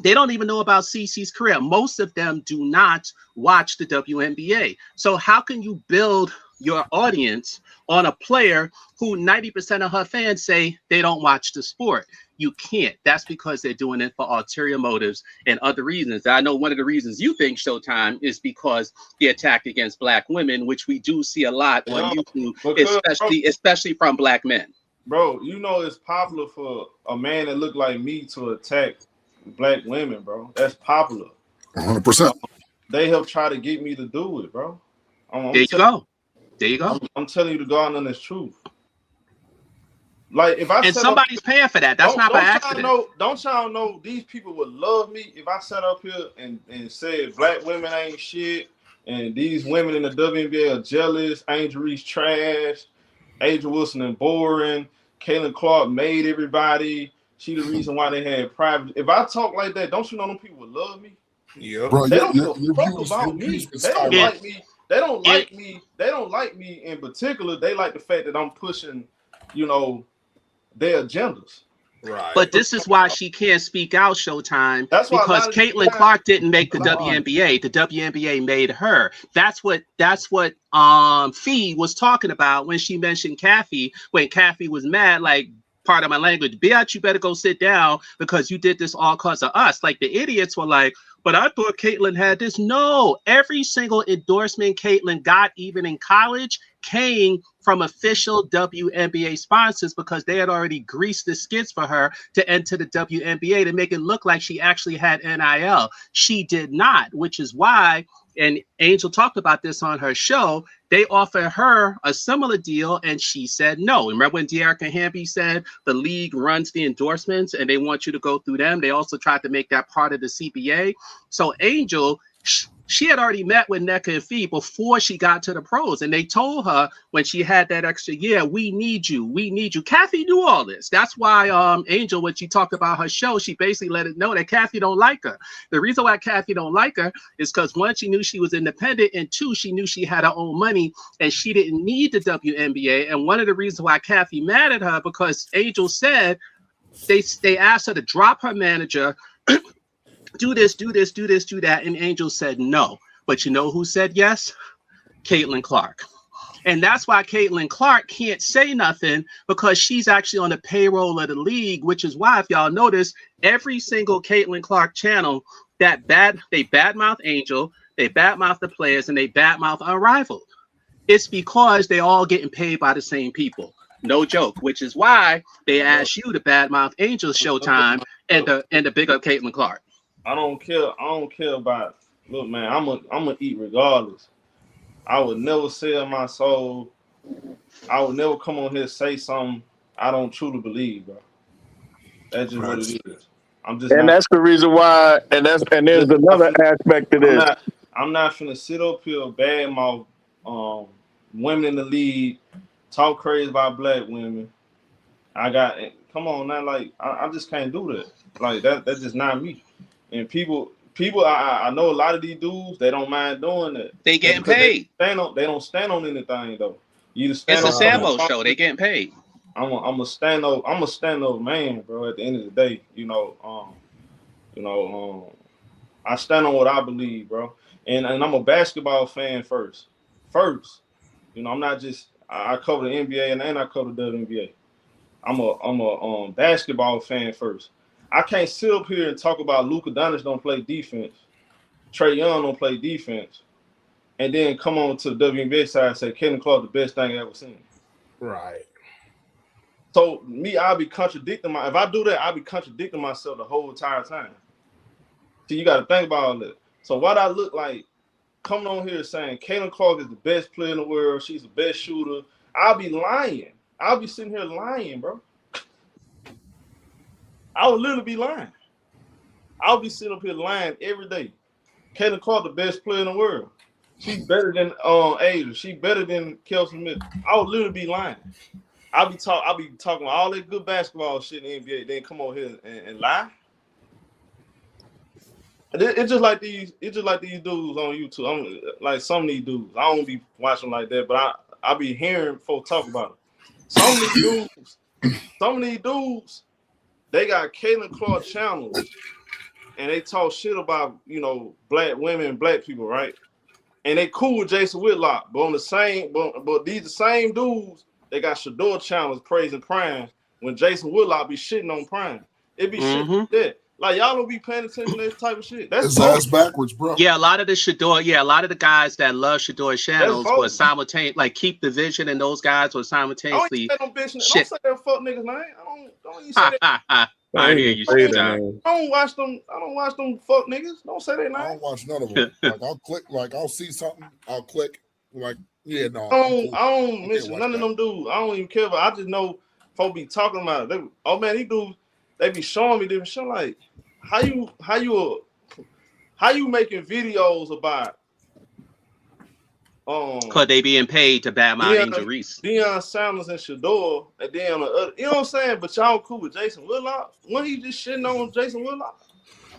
They don't even know about CeCe's career. Most of them do not watch the WNBA. So how can you build your audience on a player who 90% of her fans say they don't watch the sport? You can't. That's because they're doing it for ulterior motives and other reasons. I know one of the reasons you think Showtime is because the attack against Black women, which we do see a lot on YouTube, especially from Black men. Bro, you know it's popular for a man that look like me to attack Black women, bro. That's popular. 100%. They have tried to get me to do it, bro. There you go. I'm telling you the God honest truth. Like if I and somebody's paying for that. That's not by accident. Don't y'all know these people would love me if I sat up here and said Black women ain't shit, and these women in the WNBA are jealous, Angel Reese trash, Ajawilson and boring, Caitlinclark made everybody. She the reason why they had private. If I talk like that, don't you know them people would love me? Yeah. Bro, they don't give a fuck about me. They don't like me. They don't like me. They don't like me in particular. They like the fact that I'm pushing, you know, their agendas. Right. But this is why she can't speak out, Showtime. That's why because Caitlinclark didn't make the WNBA. The WNBA made her. That's what Fee was talking about when she mentioned Kathy, when Kathy was mad, like, part of my language, bitch, you better go sit down because you did this all because of us. Like the idiots were like, but I thought Caitlin had this. No, every single endorsement Caitlin got, even in college, came from official WNBA sponsors because they had already greased the skids for her to enter the WNBA to make it look like she actually had NIL. She did not, which is why, and Angel talked about this on her show, they offered her a similar deal and she said no. Remember when De'Arica Hamby said the league runs the endorsements and they want you to go through them? They also tried to make that part of the CBA. So Angel, she had already met with NECA and Fee before she got to the pros. And they told her when she had that extra year, we need you. We need you. Kathy knew all this. That's why Angel, when she talked about her show, she basically let it know that Kathy don't like her. The reason why Kathy don't like her is because one, she knew she was independent, and two, she knew she had her own money and she didn't need the WNBA. And one of the reasons why Kathy mad at her, because Angel said they asked her to drop her manager, do this, do this, do that. And Angel said no. But you know who said yes? Caitlinclark. And that's why Caitlinclark can't say nothing, because she's actually on the payroll of the league, which is why, if y'all notice, every single Caitlinclark channel they badmouth Angel, they badmouth the players, and they badmouth Unrivaled. It's because they all getting paid by the same people. No joke, which is why they asked you to badmouth Angel Showtime and to big up Caitlinclark. I don't care about. Look, man, I'm gonna eat regardless. I would never sell my soul. I would never come on here and say something I don't truly believe, bro. That's just what it is. That's the reason why. And there's another aspect to this. I'm not finna sit up here badmouth women in the league, talk crazy about black women. Come on now, like I just can't do that. Like that's just not me. And people, I know a lot of these dudes, they don't mind doing that. They getting paid. They don't stand on anything though. It's a Sambo show. They getting paid. I'm a stand up man, bro. At the end of the day, I stand on what I believe, bro. And I'm a basketball fan first. I'm not just I cover the NBA and I cover the WNBA. I'm a basketball fan first. I can't sit up here and talk about Luka Doncic don't play defense, Trae Young don't play defense, and then come on to the WNBA side and say Caitlinclark the best thing I ever seen. Right. So I'll be contradicting if I do that, I'll be contradicting myself the whole entire time. So you got to think about all that. So what I look like coming on here saying Caitlinclark is the best player in the world, she's the best shooter, I'll be lying. I'll be sitting here lying, bro. I would literally be lying. I'll be sitting up here lying every day. Caitlinclark the best player in the world. She's better than Asia. She's better than Kelsey Smith. I would literally be lying. I'll be talking about all that good basketball shit in the NBA. Then come on here and lie. It's just like these dudes on YouTube. Like some of these dudes. I don't be watching like that, but I be hearing folks talk about it. Some of these dudes, they got Caitlinclark channels, and they talk shit about black women and black people, right? And they cool with Jason Whitlock, but but these the same dudes. They got Shador channels praising Prime when Jason Whitlock be shitting on Prime. It be shit like that. Like y'all don't be paying attention to this type of shit. That's backwards, bro. Yeah, a lot of the guys that love Shador channels were simultaneously keep the vision, and those guys were simultaneously. Don't say that fuck niggas name. Don't even say that. I hear you. I don't watch them fuck niggas. Don't say their name. I don't watch none of them. I'll click. I'll see something. I'll click. Yeah, no. I don't mention none of them dudes. I don't even care. But I just know folks be talking about it. These dudes, they be showing me different shit. Like, how you making videos about because they being paid to badmouth Angel Reese, Deion Sanders and Shador, and then on the other, you know what I'm saying? But y'all cool with Jason Whitlock? When he just shitting on Jason Whitlock?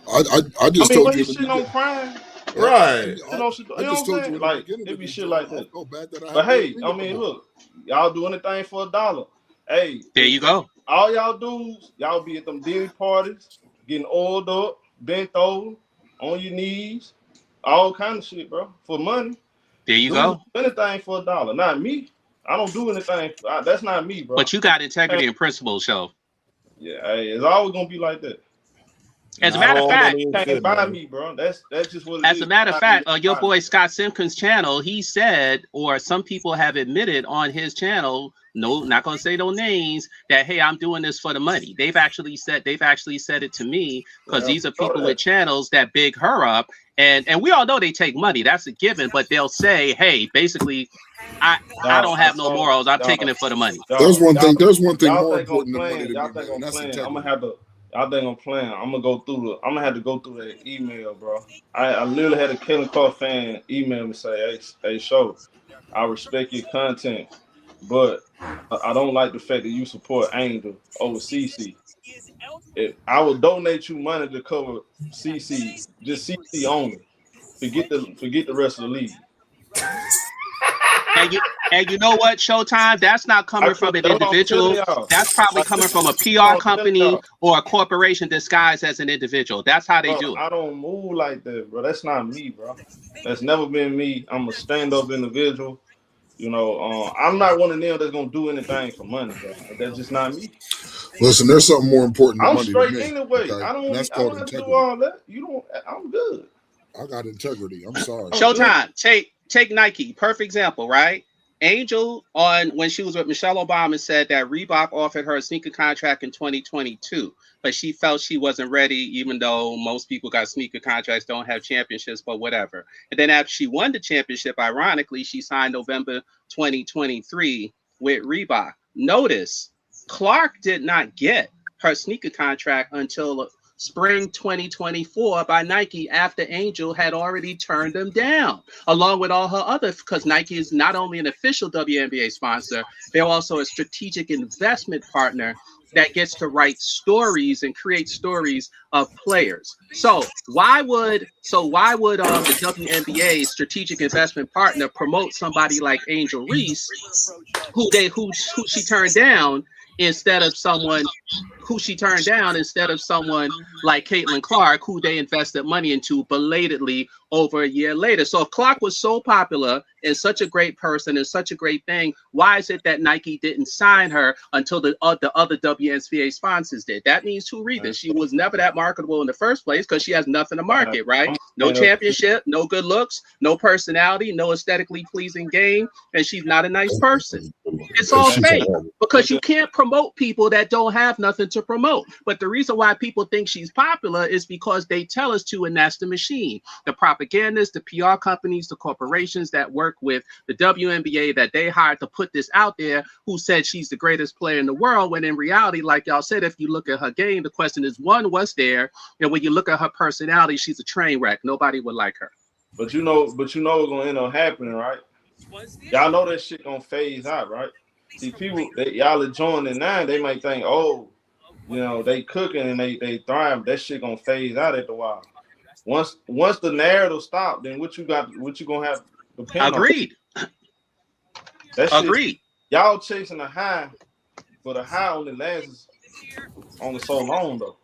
I just told you. When he shitting on Prime. Right. You know what I'm saying? Like, it be shit like that. But hey, look, y'all do anything for $1. Hey, there you go. All y'all dudes, y'all be at them dinner parties, getting oiled up, bent over, on your knees, all kind of shit, bro, for money. There you go. Anything for $1. Not me. I don't do anything. That's not me, bro. But you got integrity and principles, so. Yeah, hey, it's always gonna be like that. As a matter of fact, you can't buy me, bro. That's just what it is. As a matter of fact, your boy Scott Simpkins' channel, he said, or some people have admitted on his channel, no, not gonna say no names, that hey, I'm doing this for the money. They've actually said it to me because these are people with channels that big her up, and we all know they take money. That's a given, but they'll say, hey, basically, I don't have no morals. I'm taking it for the money. There's one thing more important than money to me, man. That's integrity. I'm gonna have to. I think I'm playing. I'm gonna have to go through that email, bro. I literally had a Caitlinclark fan email me say, "Hey, show, I respect your content, but I don't like the fact that you support Angel over CC. If I would donate you money to cover CC, just CC only. Forget the rest of the league." And you know what, Showtime? That's not coming from an individual. That's probably coming from a PR company or a corporation disguised as an individual. That's how they do it. I don't move like that, bro. That's not me, bro. That's never been me. I'm a stand-up individual. You know, I'm not one of them that's gonna do anything for money, bro. That's just not me. Listen, there's something more important than I'm money straight to me. anyway. Okay? I don't That's have called to do integrity. all that. You don't. I'm good. I got integrity. I'm sorry. Showtime. Take Nike. Perfect example, right? Angel when she was with Michelle Obama said that Reebok offered her a sneaker contract in 2022, but she felt she wasn't ready, even though most people got sneaker contracts, don't have championships, but whatever. And then after she won the championship, ironically, she signed November 2023 with Reebok. Notice Clark did not get her sneaker contract until spring 2024 by Nike after Angel had already turned them down, along with all her other, because Nike is not only an official WNBA sponsor, they're also a strategic investment partner that gets to write stories and create stories of players. So why would the WNBA strategic investment partner promote somebody like Angel Reese, who she turned down, instead of someone like Caitlinclark, who they invested money into belatedly over a year later? So if Clark was so popular and such a great person and such a great thing, why is it that Nike didn't sign her until the other WNBA sponsors did? That means two reasons. She was never that marketable in the first place because she has nothing to market, right? No championship, no good looks, no personality, no aesthetically pleasing game, and she's not a nice person. It's all fake because you can't promote people that don't have nothing to promote. But the reason why people think she's popular is because they tell us to, and that's the machine. The propagandists, the PR companies, the corporations that work with the WNBA that they hired to put this out there, who said she's the greatest player in the world, when in reality, like y'all said, if you look at her game, the question is, one, what's there? And when you look at her personality, she's a train wreck. Nobody would like her. But you know what's gonna end up happening, right? Y'all know that shit gonna phase out, right? See, people, y'all enjoying it now, they might think, oh, you know, they cooking and they thrive. That shit gonna phase out after a while. Once the narrative stop, then what you gonna have to depend Agreed. on? That shit, agreed. Y'all chasing a high, but a high only lasts only so long though.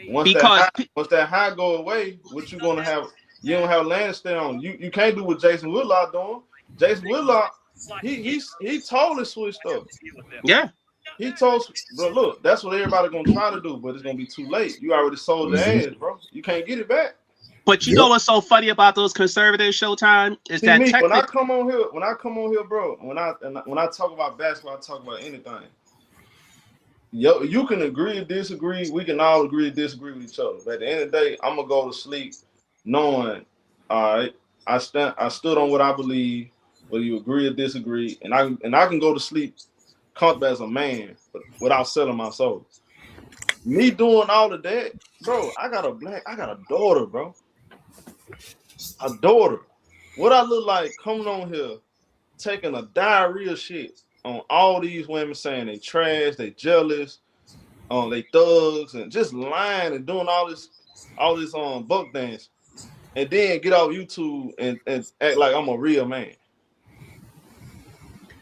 Once that high go away, what you gonna have? You don't have land to stay on. You can't do what Jason Whitlock doing. Jason Whitlock, he totally switched up. Yeah. He told, bro, look, that's what everybody gonna try to do, but it's gonna be too late. You already sold the ass, bro. You can't get it back. But you know what's so funny about those conservatives, Showtime, is See, that when I come on here, bro, when I talk about basketball, I talk about anything. Yo, you can agree or disagree. We can all agree or disagree with each other. But at the end of the day, I'm gonna go to sleep knowing, all right, I stood on what I believe, whether you agree or disagree, and I can go to sleep comfortable as a man, but without selling my soul. Me doing all of that, bro, I got a daughter, bro. A daughter. What I look like coming on here, taking a diarrhea shit on all these women saying they trash, they jealous, they thugs, and just lying and doing all this buck dance, and then get off YouTube and act like I'm a real man.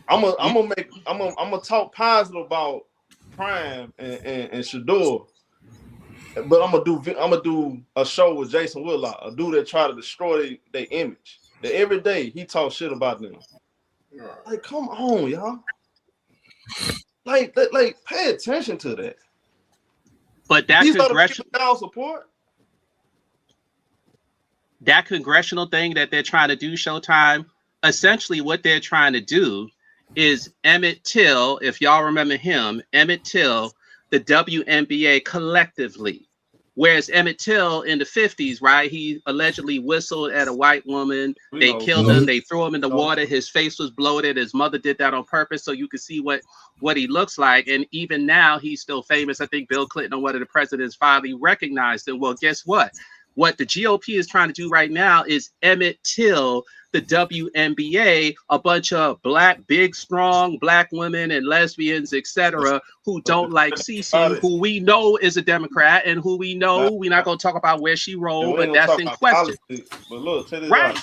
I'm gonna talk positive about Prime and Shador, but I'm gonna do a show with Jason Whitlock, a dude that try to destroy their image. That every day he talks shit about them. Like, come on, y'all. Like, pay attention to that. But that congressional thing that they're trying to do, Showtime, essentially what they're trying to do is Emmett Till, if y'all remember him, Emmett Till, the WNBA collectively. Whereas Emmett Till in the 50s, right, he allegedly whistled at a white woman. They killed him. They threw him in the water. His face was bloated. His mother did that on purpose so you could see what he looks like. And even now, he's still famous. I think Bill Clinton or one of the presidents finally recognized him. Well, guess what? What the GOP is trying to do right now is Emmett Till the WNBA, a bunch of black, big, strong black women and lesbians, etc., who don't like Cece, who we know is a Democrat, and who we know we're not going to talk about where she rolled, but that's in question. But look, to this right.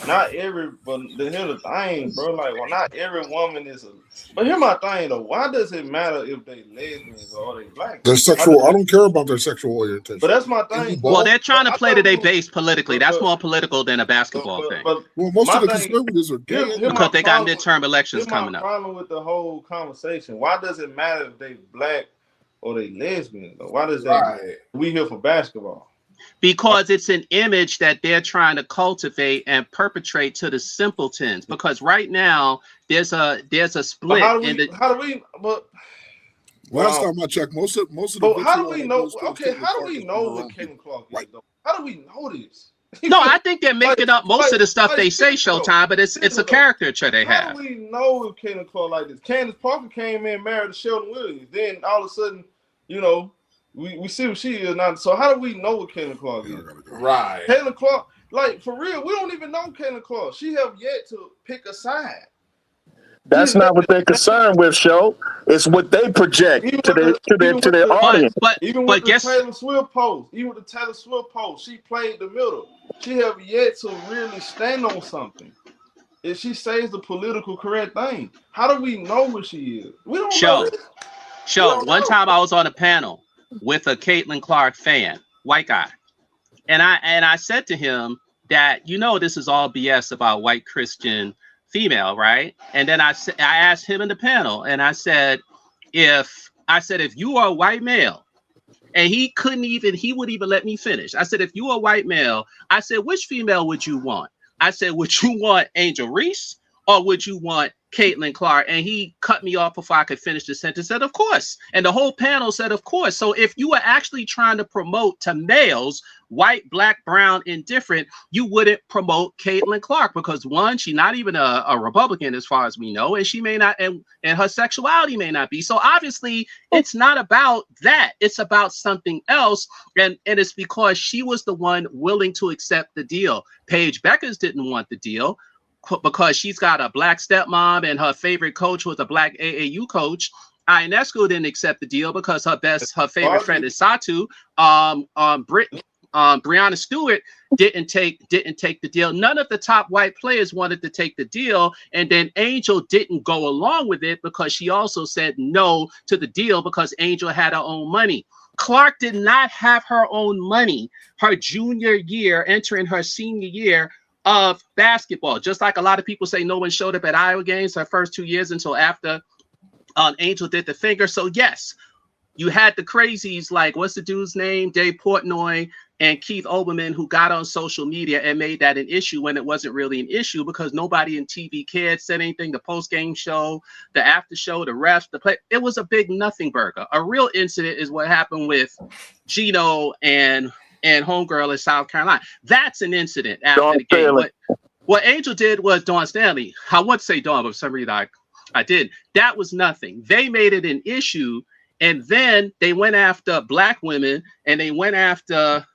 Not every, but here's the thing, bro. Like, well, not every woman is a. But here's my thing, though. Why does it matter if they lesbians or they black? They're sexual. I don't care about their sexual orientation. But that's my thing. Well, they're trying to play to their base politically. That's more political than a basketball thing. Well, most of the conservatives are gay. Because they got midterm elections coming up. My problem with the whole conversation, why does it matter if they black or they lesbian? Why does that? We here for basketball. Because it's an image that they're trying to cultivate and perpetrate to the simpletons. Because right now there's a split. Last time I checked, most of the. But how do we know? Okay, how do we know what Caitlinclark is? Though? How do we know this? No, I think they're making up most of the stuff they say, Showtime, but it's a caricature they have. How do we know if Caitlinclark like this? Candace Parker came in married to Sheldon Williams. Then all of a sudden, you know, we see what she is now. So how do we know what Caitlinclark is? Right. Caitlinclark, like for real, we don't even know Caitlinclark. She have yet to pick a side. That's not what they're concerned with, show. It's what they project to their audience. Even with the Taylor Swift post, she played the middle. She have yet to really stand on something. If she says the political correct thing, how do we know what she is? We don't know. One time I was on a panel with a Caitlinclark fan, white guy, and I said to him that this is all BS about white Christian female, right? And then I asked him in the panel, and I said, if you are a white male, and he wouldn't even let me finish. I said, if you are a white male, I said, which female would you want? I said, would you want Angel Reese or would you want Caitlinclark? And he cut me off before I could finish the sentence. Said, of course. And the whole panel said, of course. So if you were actually trying to promote to males, white, black, brown, indifferent, you wouldn't promote Caitlinclark because one, she's not even a Republican as far as we know, and she may not, and her sexuality may not be. So obviously it's not about that. It's about something else. And it's because she was the one willing to accept the deal. Paigebueckers didn't want the deal because she's got a black stepmom and her favorite coach was a black AAU coach. Ionescu didn't accept the deal because her favorite friend is Satu. Breanna Stewart didn't take the deal. None of the top white players wanted to take the deal, and then Angel didn't go along with it because she also said no to the deal because Angel had her own money. Clark did not have her own money her junior year, entering her senior year of basketball. Just like a lot of people say no one showed up at Iowa games her first 2 years until after Angel did the finger. So yes, you had the crazies like, what's the dude's name? Dave Portnoy and Keith Olbermann, who got on social media and made that an issue when it wasn't really an issue because nobody in TV cared, said anything. The post-game show, the after show, the refs, the play, it was a big nothing burger. A real incident is what happened with Gino and homegirl in South Carolina. That's an incident after the game. What Angel did was Dawn Stanley. I want to say Dawn, but for some reason I did. That was nothing. They made it an issue. And then they went after black women and they went after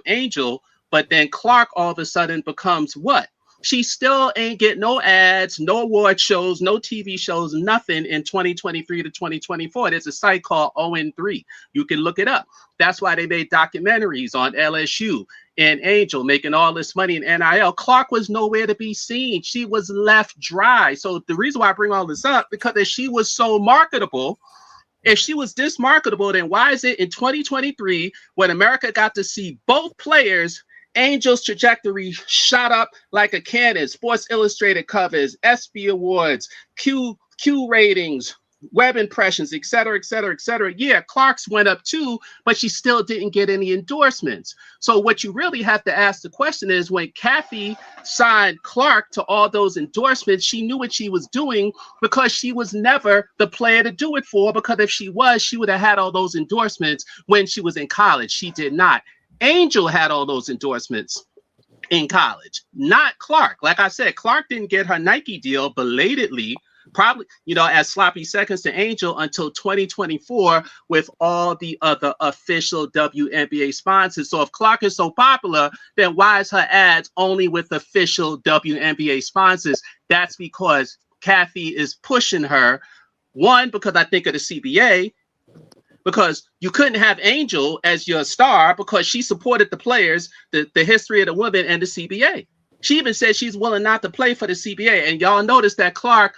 Angel, but then Clark all of a sudden becomes what? She still ain't get no ads, no award shows, no TV shows, nothing in 2023 to 2024. There's a site called ON3. You can look it up. That's why they made documentaries on LSU and Angel making all this money in NIL. Clark was nowhere to be seen. She was left dry. So the reason why I bring all this up, because if she was so marketable, if she was this marketable, then why is it in 2023 when America got to see both players, Angel's trajectory shot up like a cannon, Sports Illustrated covers, ESPY awards, Q ratings, web impressions, et cetera, et cetera, et cetera. Yeah, Clark's went up too, but she still didn't get any endorsements. So what you really have to ask the question is, when Kathy signed Clark to all those endorsements, she knew what she was doing because she was never the player to do it for, because if she was, she would have had all those endorsements when she was in college. She did not. Angel had all those endorsements in college, not Clark. Like I said, Clark didn't get her Nike deal belatedly, probably, as sloppy seconds to Angel until 2024 with all the other official WNBA sponsors. So if Clark is so popular, then why is her ads only with official WNBA sponsors? That's because Kathy is pushing her. One, because I think of the CBA, because you couldn't have Angel as your star because she supported the players, the history of the women, and the CBA. She even said she's willing not to play for the CBA. And y'all notice that Clark,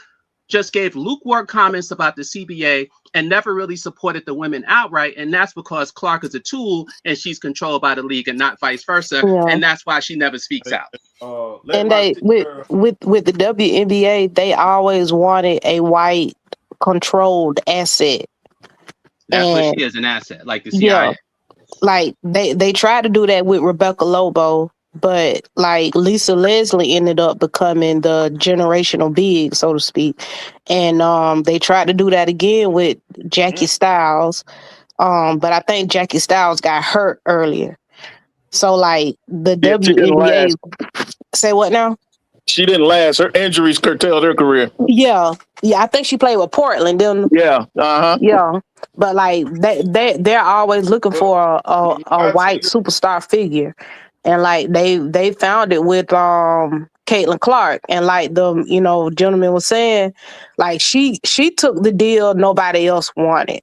just gave lukewarm comments about the CBA and never really supported the women outright. And that's because Clark is a tool and she's controlled by the league and not vice versa. Yeah. And that's why she never speaks out. And they with the WNBA, they always wanted a white controlled asset. That's what And she is, an asset, like the CIA. yeah, like they tried to do that with Rebecca Lobo, but like Lisa Leslie ended up becoming the generational big, so to speak. And they tried to do that again with Jackie Styles. But I think Jackie Styles got hurt earlier. So like the Yeah, she didn't WNBA last. say what now? She didn't last. Her injuries curtailed her career. Yeah. I think she played with Portland, didn't? Yeah. Yeah. But like they're always looking for a white superstar figure, and like they found it with Caitlinclark, and like the gentleman was saying, like she took the deal nobody else wanted.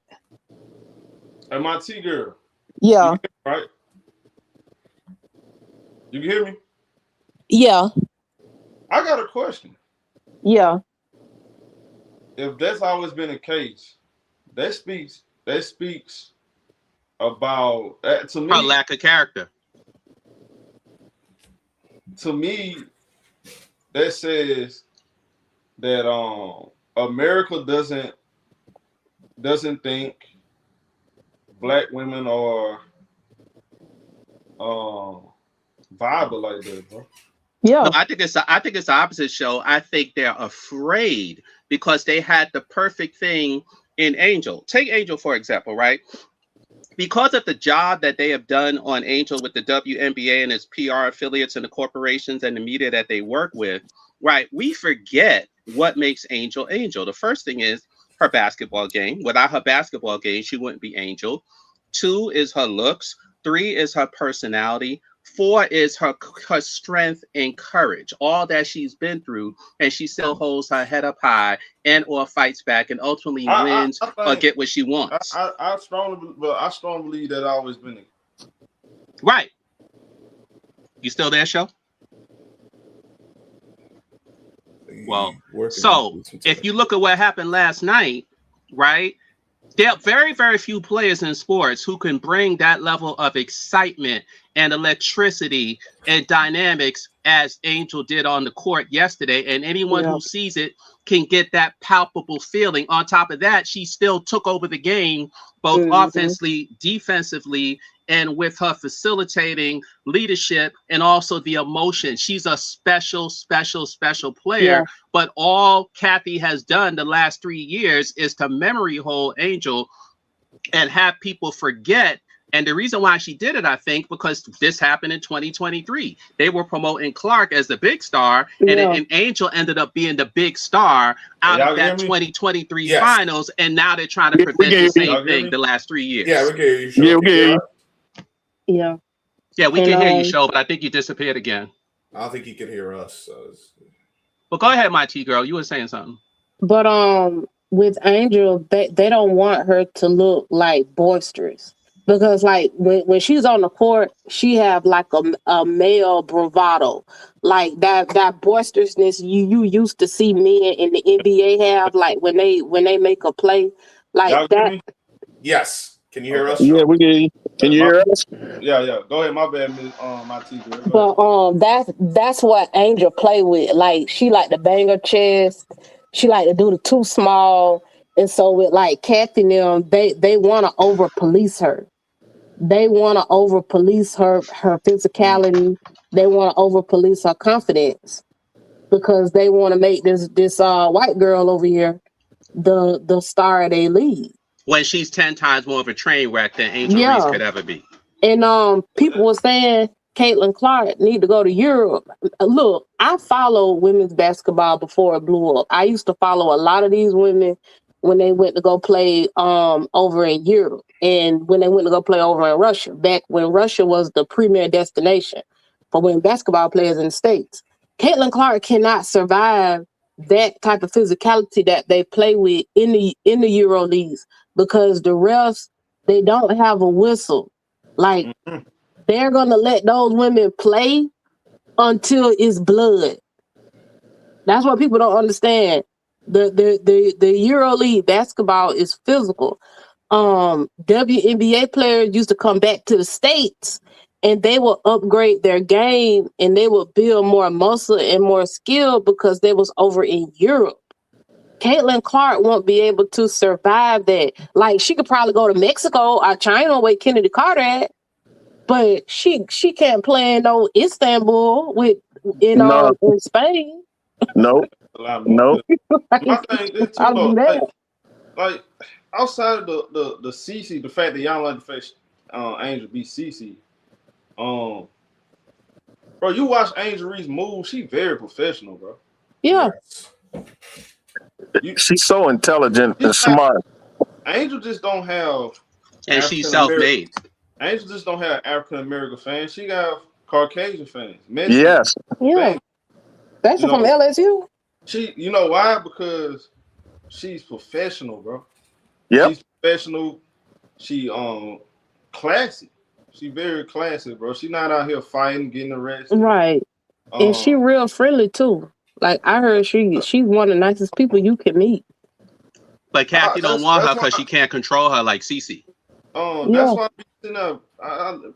And my T girl. Yeah. Right. You can hear me? Yeah. I got a question. Yeah. If that's always been the case, that speaks about to me a lack of character. To me, that says that America doesn't think black women are viable like that, bro. Yeah. No, I think it's the opposite, show. I think they're afraid because they had the perfect thing in Angel. Take Angel, for example, right? Because of the job that they have done on Angel with the WNBA and its PR affiliates and the corporations and the media that they work with, right? We forget what makes Angel Angel. The first thing is her basketball game. Without her basketball game, she wouldn't be Angel. 2 is her looks. 3 is her personality. 4 is her strength and courage, all that she's been through, and she still holds her head up high and or fights back and ultimately wins or get what she wants. I strongly believe that always been right. You still there, show? Well, so if you look at what happened last night, right? There are very, very few players in sports who can bring that level of excitement and electricity and dynamics as Angel did on the court yesterday. And anyone who sees it can get that palpable feeling. On top of that, she still took over the game, both offensively, defensively, and with her facilitating leadership and also the emotion. She's a special, special, special player. Yeah. But all Kathy has done the last 3 years is to memory hold Angel and have people forget. And the reason why she did it, I think, because this happened in 2023. They were promoting Clark as the big star, and Angel ended up being the big star out of that 2023 finals. And now they're trying to prevent the same thing the last 3 years. Yeah, we can hear you. Sure. Yeah. Yeah, we can hear you, Show, but I think you disappeared again. I don't think he can hear us. So but go ahead, my T girl. You were saying something. But with Angel, they don't want her to look like boisterous. Because like when she's on the court, she have like a male bravado, like that boisterousness you used to see men in the NBA have, like when they make a play, like that. Yes, can you hear us? Yeah, we can. Can you hear us? Yeah. Go ahead, my bad, my teacher. But that's what Angel play with. Like she like to bang her chest. She like to do the too small, and so with like Kathy and them, they want to over police her. They want to over police her physicality. They want to over police her confidence because they want to make this white girl over here the star of their league. When she's 10 times more of a train wreck than Angel Reese could ever be. And people were saying Caitlinclark need to go to Europe. Look, I followed women's basketball before it blew up. I used to follow a lot of these women when they went to go play over in Europe and when they went to go play over in Russia, back when Russia was the premier destination for women basketball players in the States. Caitlinclark cannot survive that type of physicality that they play with in the Euro leagues because the refs, they don't have a whistle. Like they're gonna let those women play until it's blood. That's what people don't understand. The EuroLeague basketball is physical. WNBA players used to come back to the States and they will upgrade their game and they will build more muscle and more skill because they was over in Europe. Caitlinclark won't be able to survive that. Like, she could probably go to Mexico or China where Kennedy Carter at, but she can't play in no Istanbul in Spain. Nope. Nope. My thing is too, though, like outside of the CC, the fact that y'all like to face Angel beat CC, bro, you watch Angel Reese move, she very professional, bro. Yeah. She's so intelligent and smart. Angel just don't have, and she's self-made. Angel just don't have African American fans. She got Caucasian fans. Yes. Yeah. That's from LSU. She, you know why? Because she's professional, bro. Yep. She's professional. She classy. She very classy, bro. She not out here fighting, getting arrested. Right. And she real friendly too. Like, I heard she's one of the nicest people you can meet. But Kathy don't want her because she can't control her like Cece. That's why I be sitting up.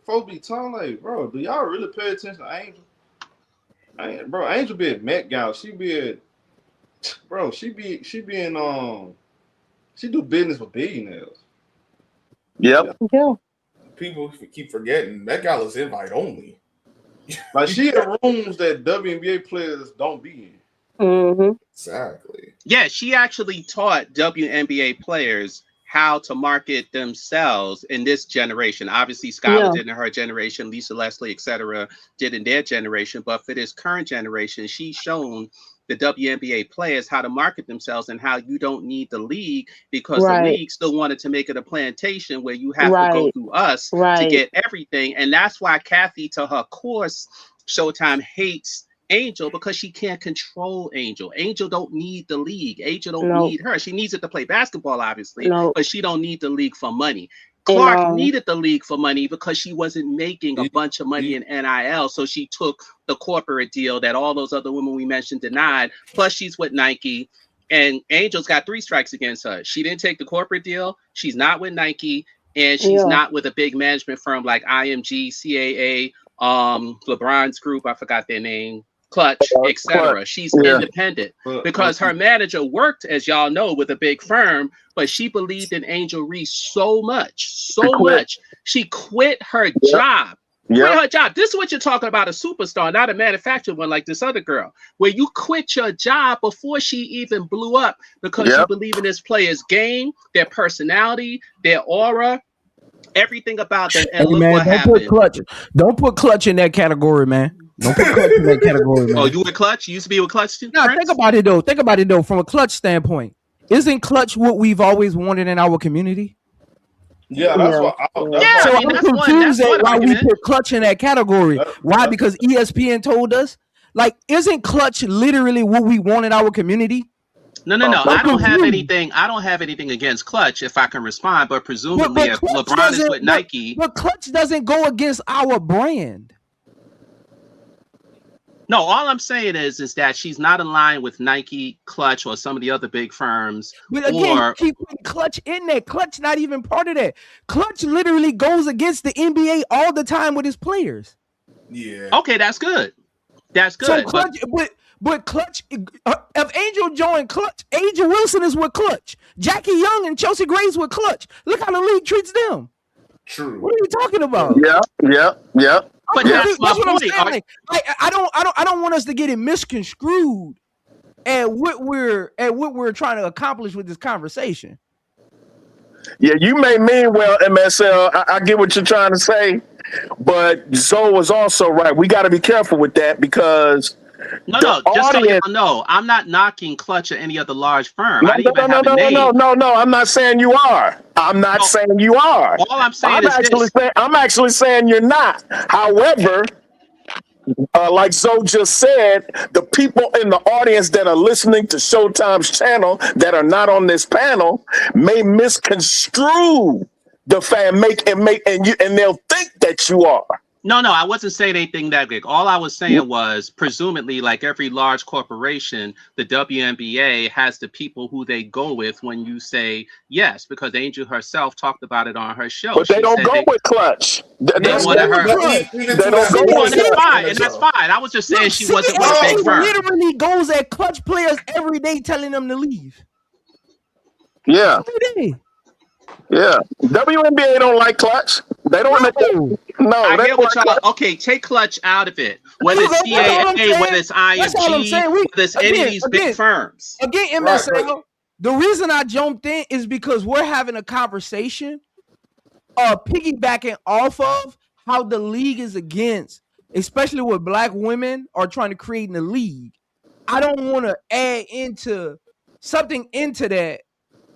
Folks be talking like, bro, do y'all really pay attention to Angel? Bro, Angel be at Met Gala. She be at, bro, she be in she do business with billionaires. Yep. Yeah. People keep forgetting Met Gala's invite only. Like, she in rooms that WNBA players don't be in. Mm-hmm. Exactly. Yeah, she actually taught WNBA players how to market themselves in this generation. Obviously, Skylar did in her generation, Lisa Leslie, etc., did in their generation. But for this current generation, she's shown the WNBA players how to market themselves and how you don't need the league because the league still wanted to make it a plantation where you have to go through us to get everything. And that's why Kathy, to her course, Showtime hates Angel because she can't control Angel. Angel don't need the league. Angel don't need her. She needs it to play basketball, obviously, but she don't need the league for money. Clark needed the league for money because she wasn't making a bunch of money in NIL. So she took the corporate deal that all those other women we mentioned denied. Plus, she's with Nike, and Angel's got 3 strikes against her. She didn't take the corporate deal. She's not with Nike, and she's not with a big management firm like IMG, CAA, LeBron's group. I forgot their name. Clutch, etc. She's independent because her manager worked, as y'all know, with a big firm, but she believed in Angel Reese so much. She quit her job. Quit her job. This is what you're talking about, a superstar, not a manufactured one like this other girl, where you quit your job before she even blew up because you believe in this player's game, their personality, their aura, everything about them. And look what happened. Don't put Clutch in that category, man. Don't put Clutch in that category, man. Oh, you with Clutch? You used to be with Clutch too? No, think about it though. From a Clutch standpoint, isn't Clutch what we've always wanted in our community? Yeah, that's what. So I'm confused at why we put Clutch in that category. Why? Because ESPN told us. Like, isn't Clutch literally what we want in our community? No. I don't have anything against Clutch, if I can respond. But presumably, if LeBron is with Nike, but Clutch doesn't go against our brand. No, all I'm saying is that she's not in line with Nike, Clutch, or some of the other big firms. But again, keep putting Clutch in there. Clutch not even part of that. Clutch literally goes against the NBA all the time with his players. Yeah. Okay, that's good. That's good. So Clutch, but Clutch, if Angel joined Clutch, Ajawilson is with Clutch. Jackie Young and Chelsea Gray's with Clutch. Look how the league treats them. True. What are you talking about? Yeah. But that's what I'm saying. Like, I don't want us to get it misconstrued at what we're trying to accomplish with this conversation. Yeah, you may mean well, MSL. I get what you're trying to say, but Zoe was also right. We got to be careful with that because No, I'm not knocking Clutch or any other large firm. No, I'm not saying you are. Saying you are. All I'm saying I'm actually saying you're not. However, like Zoe just said, the people in the audience that are listening to Showtime's channel that are not on this panel may misconstrue the fan and they'll think that you are. No, I wasn't saying anything that big. All I was saying was, presumably, like every large corporation, the WNBA has the people who they go with when you say yes, because Angel herself talked about it on her show. But they don't go with Clutch. That's fine, and that's fine. I was just saying she wasn't with a big firm. Literally goes at Clutch players every day, telling them to leave. Yeah. Every day. Yeah, WNBA don't like Clutch. They don't. I get what y'all. Okay, take Clutch out of it. Whether it's CAA, whether it's IMG, whether it's any of these big firms. Again, MSL. The reason I jumped in is because we're having a conversation, piggybacking off of how the league is against, especially what Black women are trying to create in the league. I don't want to add into something into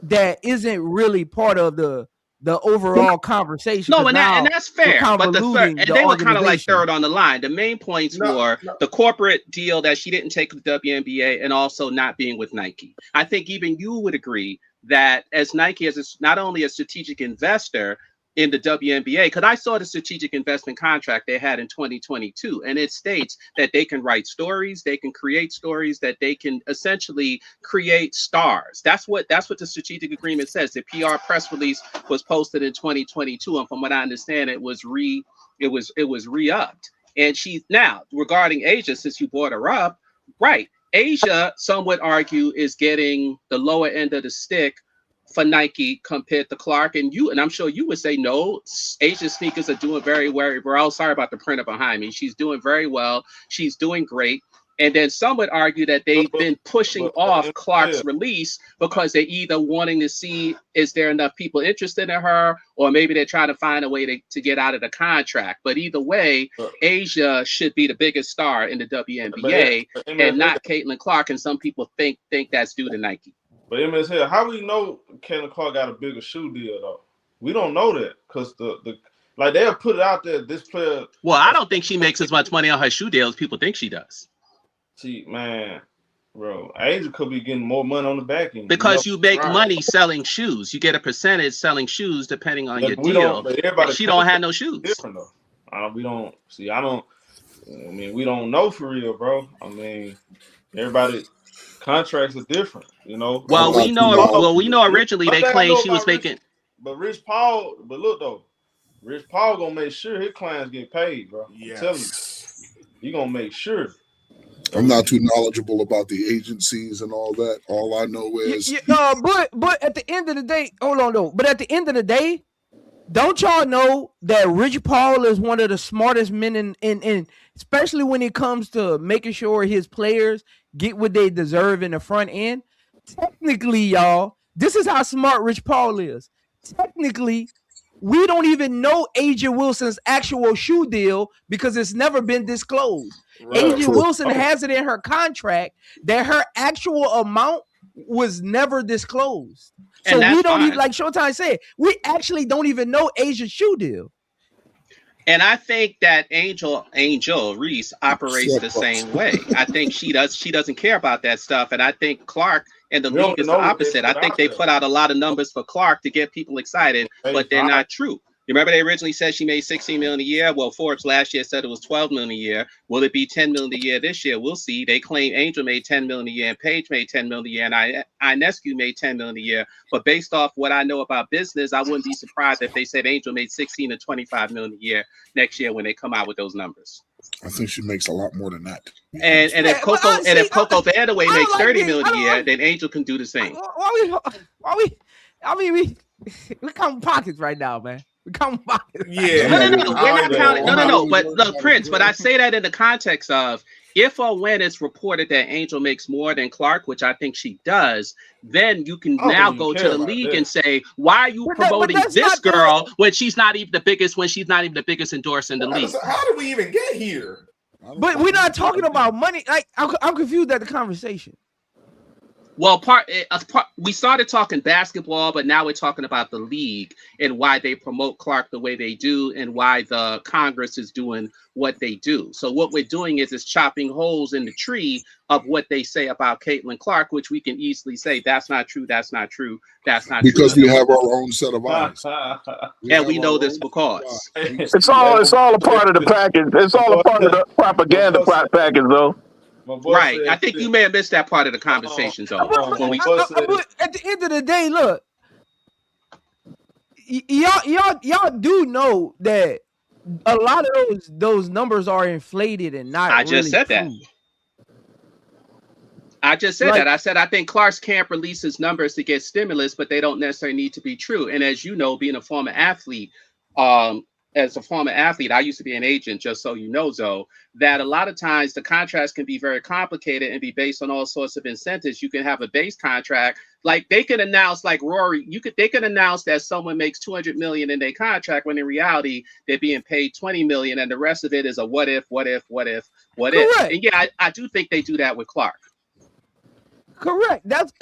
that isn't really part of the overall conversation. No, and that's fair. But and they were kind of like third on the line. The main points were the corporate deal that she didn't take with the WNBA, and also not being with Nike. I think even you would agree that as Nike is not only a strategic investor in the WNBA, because I saw the strategic investment contract they had in 2022, and it states that they can write stories, they can create stories, that they can essentially create stars. That's what the strategic agreement says. The PR press release was posted in 2022, and from what I understand, it was re-upped. And she's now, regarding Asia, since you brought her up, right? Asia, some would argue, is getting the lower end of the stick for Nike compared to Clark, and I'm sure you would say no. Asian sneakers are doing very, very well. Sorry about the printer behind me. She's doing very well. She's doing great. And then some would argue that they've been pushing off Clark's release because they're either wanting to see, is there enough people interested in her, or maybe they're trying to find a way to get out of the contract. But either way, Asia should be the biggest star in the WNBA and not Caitlinclark. And some people think that's due to Nike. But MSL, how we know Caitlinclark got a bigger shoe deal though? We don't know that because like they'll put it out there. This player. Well, I don't think she makes as much money on her shoe deal as people think she does. See, man, bro, Asia could be getting more money on the back end because you make money selling shoes. You get a percentage selling shoes depending on your deal. But she don't have no shoes. Different though. We don't see. I mean, we don't know for real, bro. I mean, everybody. Contracts are different, you know. Well, we know originally they claimed she was making. But Rich Paul, look though, Rich Paul gonna make sure his clients get paid, bro. I'm telling you, he gonna make sure. I'm not too knowledgeable about the agencies and all that. All I know is, but at the end of the day, hold on though. But at the end of the day, don't y'all know that Rich Paul is one of the smartest men in especially when it comes to making sure his players get what they deserve in the front end? Technically, y'all, this is how smart Rich Paul is. Technically, we don't even know Ajawilson's actual shoe deal because it's never been disclosed. Right. Ajawilson has it in her contract that her actual amount was never disclosed. So we don't even, like Showtime said, we actually don't even know Asia's shoe deal. And I think that Angel Reese operates the same way. I think she doesn't care about that stuff. And I think Clark and the league is the opposite. I think they put out a lot of numbers for Clark to get people excited, but they're not true. You remember they originally said she made $16 million a year? Well, Forbes last year said it was $12 million a year. Will it be $10 million a year this year? We'll see. They claim Angel made $10 million a year and Paige made $10 million a year and Ionescu made $10 million a year. But based off what I know about business, I wouldn't be surprised if they said Angel made $16 to $25 million a year next year when they come out with those numbers. I think she makes a lot more than that. And if Coco Vandaway makes $30 million a year, then Angel can do the same. We counting pockets right now, man. Yeah. No, we're not counting. No. But look, Prince, but I say that in the context of if or when it's reported that Angel makes more than Clark, which I think she does, then you can now go to the league and say, why are you promoting this girl when she's not even the biggest endorser in the league? How did we even get here? But we're not talking about money. Like I'm confused at the conversation. Well, we started talking basketball, but now we're talking about the league and why they promote Clark the way they do and why the Congress is doing what they do. So what we're doing is chopping holes in the tree of what they say about Clark, which we can easily say that's not true, that's not true, that's not because true. we have our own set of eyes. We know this because it's all a part of the package. It's all a part of the propaganda package, though. Right. I think you may have missed that part of the conversation, though. At the end of the day, look, y'all do know that a lot of those numbers are inflated and not. I just said that. I just said that. I said I think Clark's camp releases numbers to get stimulus, but they don't necessarily need to be true. And as you know, being a former athlete, I used to be an agent, just so you know, Zoe, that a lot of times the contracts can be very complicated and be based on all sorts of incentives. You can have a base contract, like they can announce, like Rory, they can announce that someone makes $200 million in their contract when in reality they're being paid $20 million, and the rest of it is a what if. And yeah, I do think they do that with Clark. Correct. That's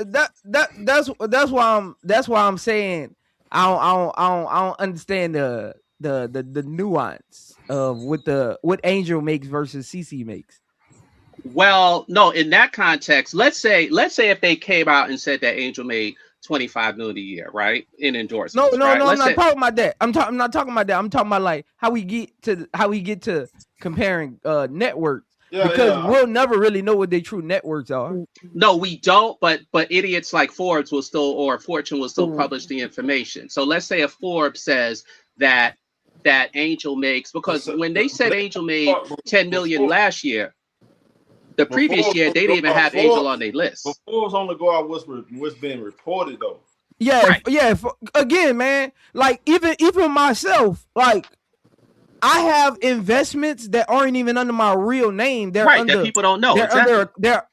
why I'm saying I don't understand the nuance of what Angel makes versus CC makes. Well, no, in that context, let's say if they came out and said that Angel made $25 million a year, right, in endorsements. No, I'm not talking about that. I'm not talking about that. I'm talking about like how we get to comparing networks. Because we'll never really know what their true networks are. No, we don't. But idiots like Forbes will still, or Fortune will still publish the information. So let's say if Forbes says that Angel makes, because when they said Angel made $10 million last year, the previous year they didn't even have Angel on their list. But Forbes only go out what's being reported though. Yeah, right. Yeah. Again, man, like even myself, like. I have investments that aren't even under my real name. They're under, that people don't know. They're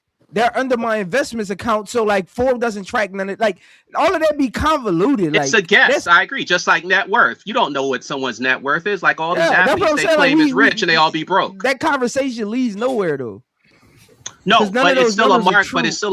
under my investments account. So like Forbes doesn't track none of it. Like all of that be convoluted. It's a guess. I agree. Just like net worth. You don't know what someone's net worth is. Like all these athletes, they claim is rich and they all be broke. That conversation leads nowhere though. No, but it's still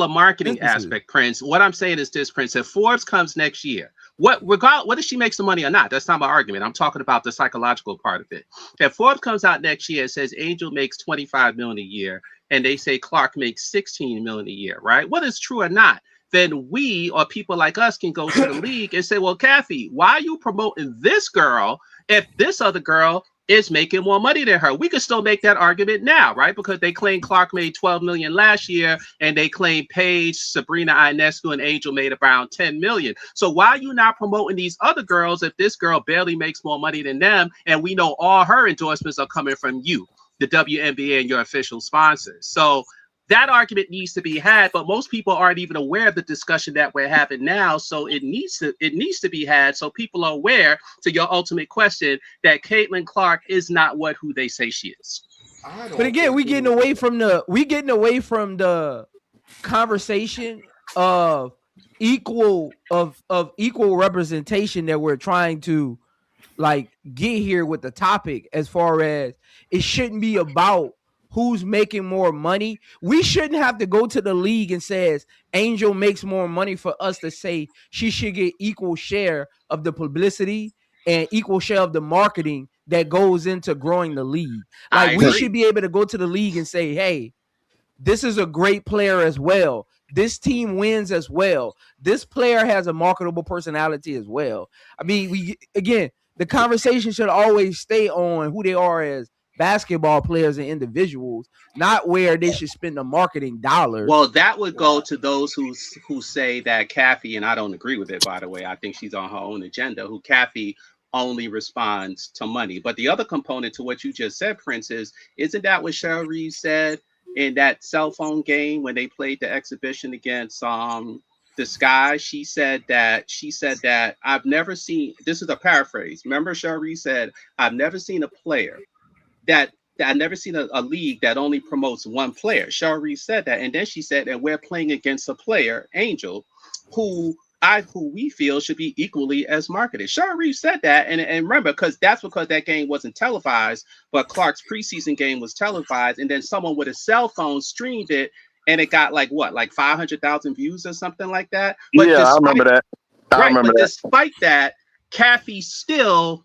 a marketing aspect, Prince. What I'm saying is this, Prince. If Forbes comes next year, whether she makes the money or not, that's not my argument. I'm talking about the psychological part of it. If Forbes comes out next year and says Angel makes $25 million a year, and they say Clark makes $16 million a year, right? Whether it's true or not, then we or people like us can go to the league and say, well, Kathy, why are you promoting this girl if this other girl is making more money than her? We could still make that argument now, right? Because they claim Clark made $12 million last year, and they claim Paige, Sabrina Ionescu, and Angel made around $10 million. So why are you not promoting these other girls if this girl barely makes more money than them, and we know all her endorsements are coming from you, the WNBA, and your official sponsors? So that argument needs to be had, but most people aren't even aware of the discussion that we're having now. So it needs to be had so people are aware, to your ultimate question, that Caitlin Clark is not who they say she is. But again, we getting away from the conversation of equal representation that we're trying to like get here with the topic, as far as it shouldn't be about who's making more money. We shouldn't have to go to the league and says Angel makes more money for us to say she should get equal share of the publicity and equal share of the marketing that goes into growing the league. Like we should be able to go to the league and say, hey, this is a great player as well. This team wins as well. This player has a marketable personality as well. I mean, the conversation should always stay on who they are as basketball players and individuals, not where they should spend the marketing dollars. Well, that would go to those who say that Kathy, and I don't agree with it, by the way. I think she's on her own agenda, who Kathy only responds to money. But the other component to what you just said, Prince, isn't that what Cheryl Reese said in that cell phone game when they played the exhibition against the Sky? She said that I've never seen, this is a paraphrase. Remember, Cheryl Reese said, I've never seen a player that I've never seen a league that only promotes one player. Cheryl Reese said that. And then she said, and we're playing against a player, Angel, who we feel should be equally as marketed. Cheryl Reese said that. And remember, because that game wasn't televised, but Clark's preseason game was televised. And then someone with a cell phone streamed it and it got like 500,000 views or something like that. But I remember that. Despite that, Kathy still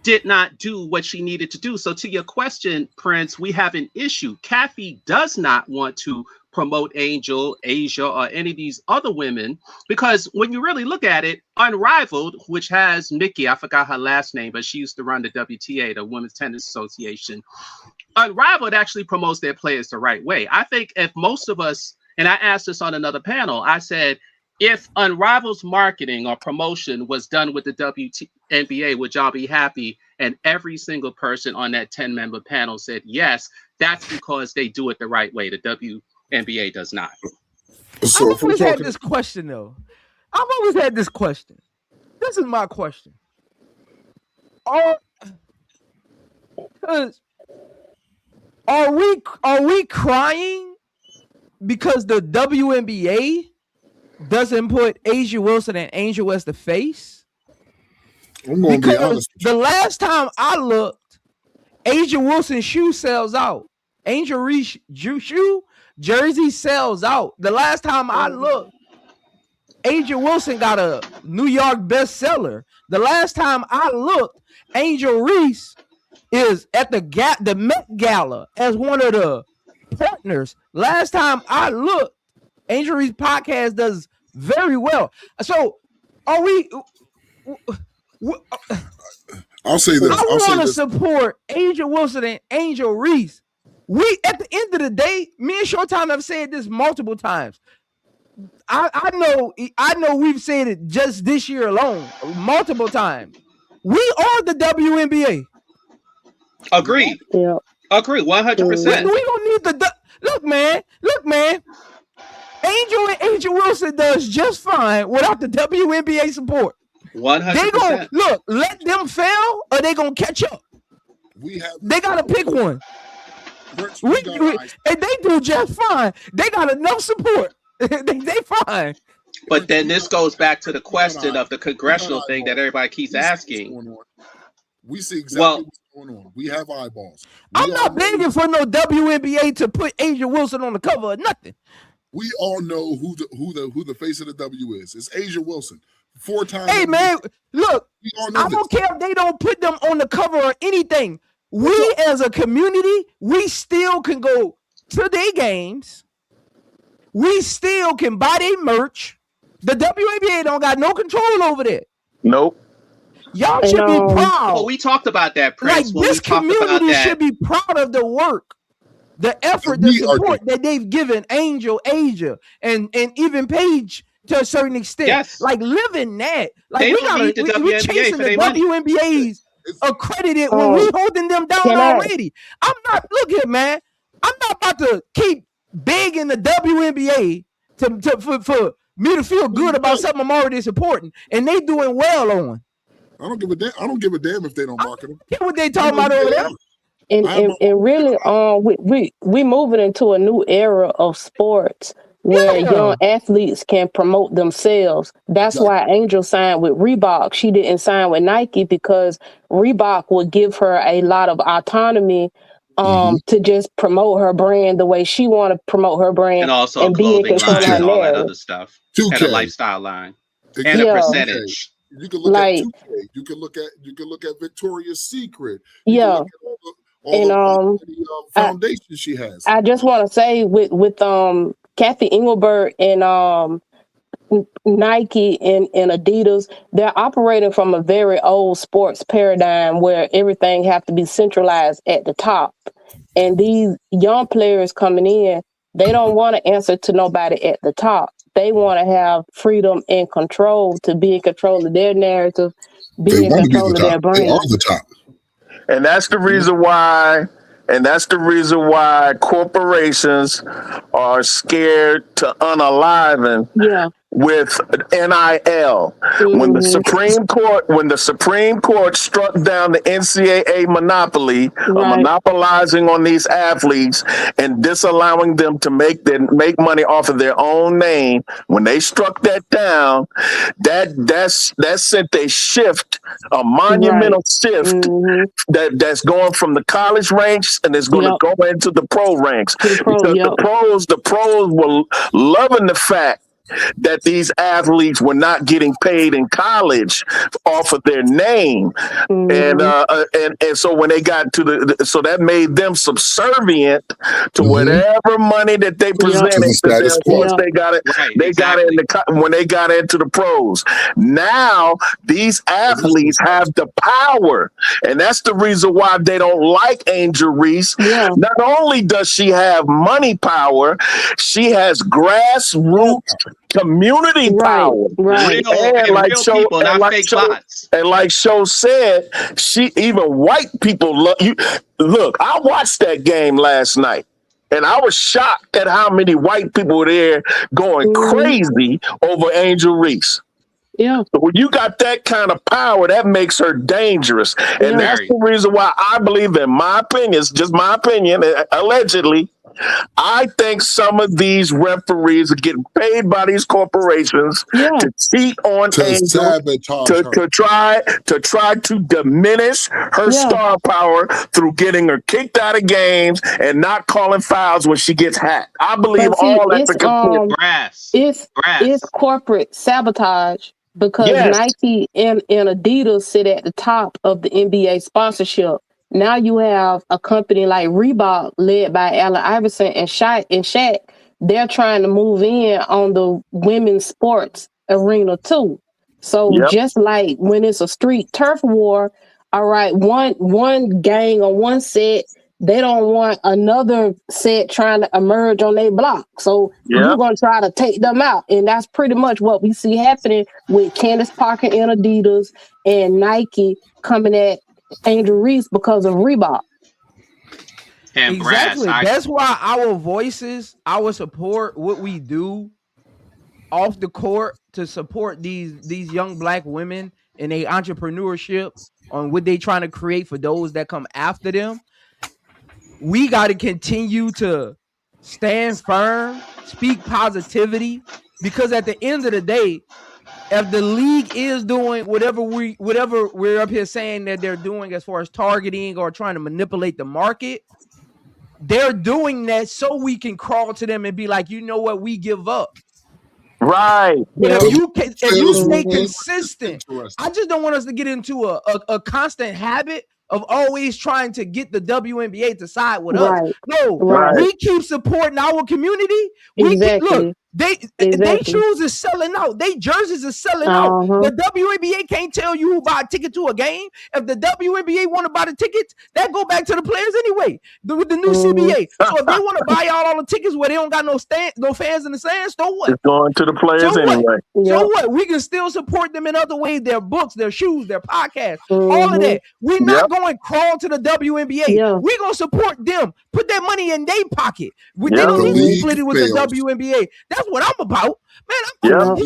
did not do what she needed to do. So to your question, Prince, we have an issue. Kathy does not want to promote Angel, Asia, or any of these other women, because when you really look at it, Unrivaled, which has Mickey, I forgot her last name, but she used to run the WTA, the Women's Tennis Association. Unrivaled actually promotes their players the right way. I think if most of us, and I asked this on another panel, I said, if Unrivaled's marketing or promotion was done with the WNBA, would y'all be happy? And every single person on that 10-member panel said yes. That's because they do it the right way. The WNBA does not. So I've always had this question, though. I've always had this question. This is my question. Are we crying because the WNBA doesn't put Ajawilson and Angel as the face? I'm going to be honest. The last time I looked, Ajawilson's shoe sells out. Angel Reese shoe jersey sells out. The last time I looked, Ajawilson got a New York bestseller. The last time I looked, Angel Reese is at the Met Gala as one of the partners. Last time I looked, Angel Reese podcast does very well. So, are we? I'll say this. I want to support Ajawilson and Angel Reese. We, at the end of the day, me and Showtime have said this multiple times. I know we've said it just this year alone, multiple times. We are the WNBA. Agreed. Yeah. Agree, 100%. We don't need the look, man. Angel and Ajawilson does just fine without the WNBA support. 100%. They gonna let them fail or they gonna catch up. They gotta pick one. And they do just fine. They got enough support. they fine. But then this goes back to the question of the congressional thing that everybody keeps asking. We see exactly what's going on. We have eyeballs. I'm not begging for no WNBA to put Ajawilson on the cover or nothing. We all know who the face of the W is. It's Ajawilson. 4 times. Hey man, look, I don't care if they don't put them on the cover or anything. We as a community, we still can go to their games. We still can buy their merch. The WNBA don't got no control over that. Nope. Y'all should be proud. Well, we talked about that, Prince. Like this community should be proud of the work, the effort, the support that they've given Angel, Asia, and even Paige to a certain extent. Yes. Like living that. Like they we're chasing the WNBA's accredited when we holding them down already. I'm not, look here, man. I'm not about to keep begging the WNBA for me to feel good about something I'm already supporting, and they doing well on. I don't give a damn. I don't give a damn if they don't market them. Get what they talking about over there. And really, we moving into a new era of sports where young athletes can promote themselves. That's why Angel signed with Reebok. She didn't sign with Nike because Reebok would give her a lot of autonomy to just promote her brand the way she want to promote her brand, and also and clothing line and all that other stuff, and a lifestyle line, and a percentage. You can look at 2K. You can look at Victoria's Secret. All the foundations she has. I just want to say with Kathy Engelbert and Nike and Adidas, they're operating from a very old sports paradigm where everything have to be centralized at the top. And these young players coming in, they don't want to answer to nobody at the top. They want to have freedom and control to be in control of their narrative, be in control of their brand. They are the top. And that's the reason why. And that's the reason why corporations are scared to unaliven with NIL. When the Supreme Court struck down the NCAA monopoly of monopolizing on these athletes and disallowing them to make money off of their own name, when they struck that down, that sent a shift, a monumental shift that's going from the college ranks and it's going to go into the pro ranks. Because the pros were loving the fact that these athletes were not getting paid in college off of their name, and so when they got to so that made them subservient to whatever money that they presented to them once they got it. When they got into the pros. Now these athletes have the power, and that's the reason why they don't like Angel Reese. Not only does she have money power, she has grassroots community power, and like Show said, even white people love you. Look, I watched that game last night, and I was shocked at how many white people were there going crazy over Angel Reese. So when you got that kind of power, that makes her dangerous, and that's the reason why I believe, in my opinion, it's just my opinion, allegedly, I think some of these referees are getting paid by these corporations to cheat on Angel, to try to diminish her star power through getting her kicked out of games and not calling fouls when she gets hacked. I believe that's a complete it's corporate sabotage, because Nike and Adidas sit at the top of the NBA sponsorship. Now you have a company like Reebok, led by Allen Iverson and Shaq. They're trying to move in on the women's sports arena too. So just like when it's a street turf war, all right, one gang or one set, they don't want another set trying to emerge on their block. So you're going to try to take them out. And that's pretty much what we see happening with Candace Parker and Adidas and Nike coming at Angel Reese because of Reebok. And exactly. That's why our voices, our support, what we do off the court to support these young black women in their entrepreneurship on what they trying to create for those that come after them. We got to continue to stand firm, speak positivity, because at the end of the day, if the league is doing whatever we're up here saying that they're doing as far as targeting or trying to manipulate the market, they're doing that so we can crawl to them and be like, you know what, we give up. Right. But if you stay consistent, I just don't want us to get into a constant habit of always trying to get the WNBA to side with us. No, we keep supporting our community. Look, they shoes is selling out. They jerseys is selling out. The WNBA can't tell you who buy a ticket to a game. If the WNBA want to buy the tickets, that go back to the players anyway. With the new CBA. So if they want to buy out all the tickets where they don't got no fans in the stands, so what? It's going to the players anyway. So what? We can still support them in other ways. Their books, their shoes, their podcasts, all of that. We're not going to crawl to the WNBA. We're going to support them. Put that money in their pocket. They don't need to split it with the WNBA. That's what I'm about. Man, look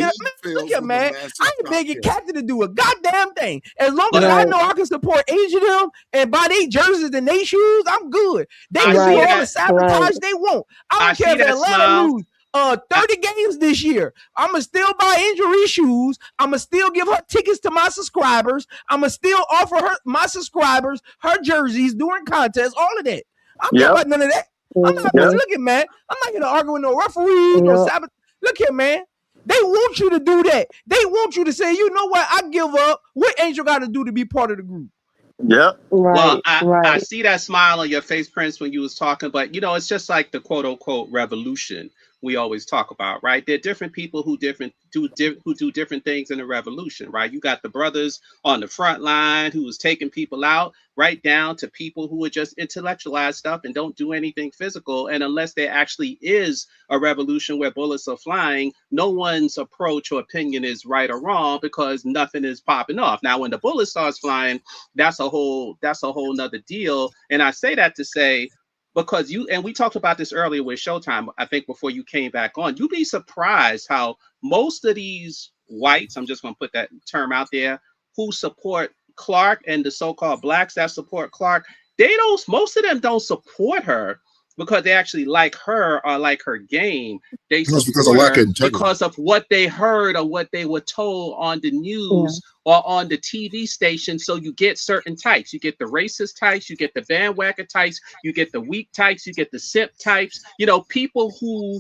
here, man. I ain't begging Captain to do a goddamn thing. As long as I know I can support Asia them and buy their jerseys and their shoes, I'm good. They can do all the sabotage they want. I don't care if Atlanta lose 30 games this year. I'ma still buy Angel Reese shoes. I'ma still give her tickets to my subscribers. I'ma still offer my subscribers her jerseys during contests, all of that. I'm not about none of that. I'm not look at, man. I'm not gonna argue with no referees, no sabotage. Look here, man. They want you to do that. They want you to say, you know what? I give up. What Angel got to do to be part of the group? Well, I see that smile on your face, Prince, when you was talking, but it's just like the quote unquote revolution we always talk about, right? There are different people who do different things in the revolution, right? You got the brothers on the front line who was taking people out, right down to people who would just intellectualize stuff and don't do anything physical. And unless there actually is a revolution where bullets are flying, no one's approach or opinion is right or wrong because nothing is popping off. Now, when the bullet starts flying, that's a whole nother deal. And I say that to say, because we talked about this earlier with Showtime, I think before you came back on, you'd be surprised how most of these whites, I'm just going to put that term out there, who support Clark and the so-called blacks that support Clark, most of them don't support her because they actually like her or like her game. They support her because of what they heard or what they were told on the news or on the TV station. So you get certain types. You get the racist types, you get the bandwagon types, you get the weak types, you get the simp types, people who,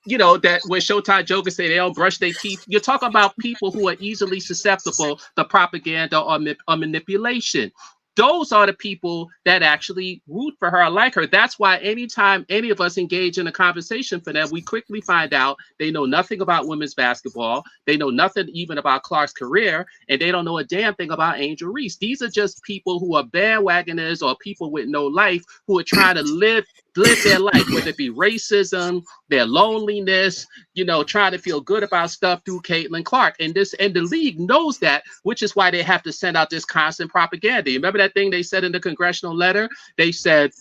that when Showtime jokers say they don't brush their teeth, you're talking about people who are easily susceptible to propaganda or manipulation. Those are the people that actually root for her or like her. That's why anytime any of us engage in a conversation for them, we quickly find out they know nothing about women's basketball. They know nothing even about Clark's career, and they don't know a damn thing about Angel Reese. These are just people who are bandwagoners or people with no life who are trying to live their life, whether it be racism, their loneliness, trying to feel good about stuff through Clark. And the league knows that, which is why they have to send out this constant propaganda. You remember that thing they said in the congressional letter? They said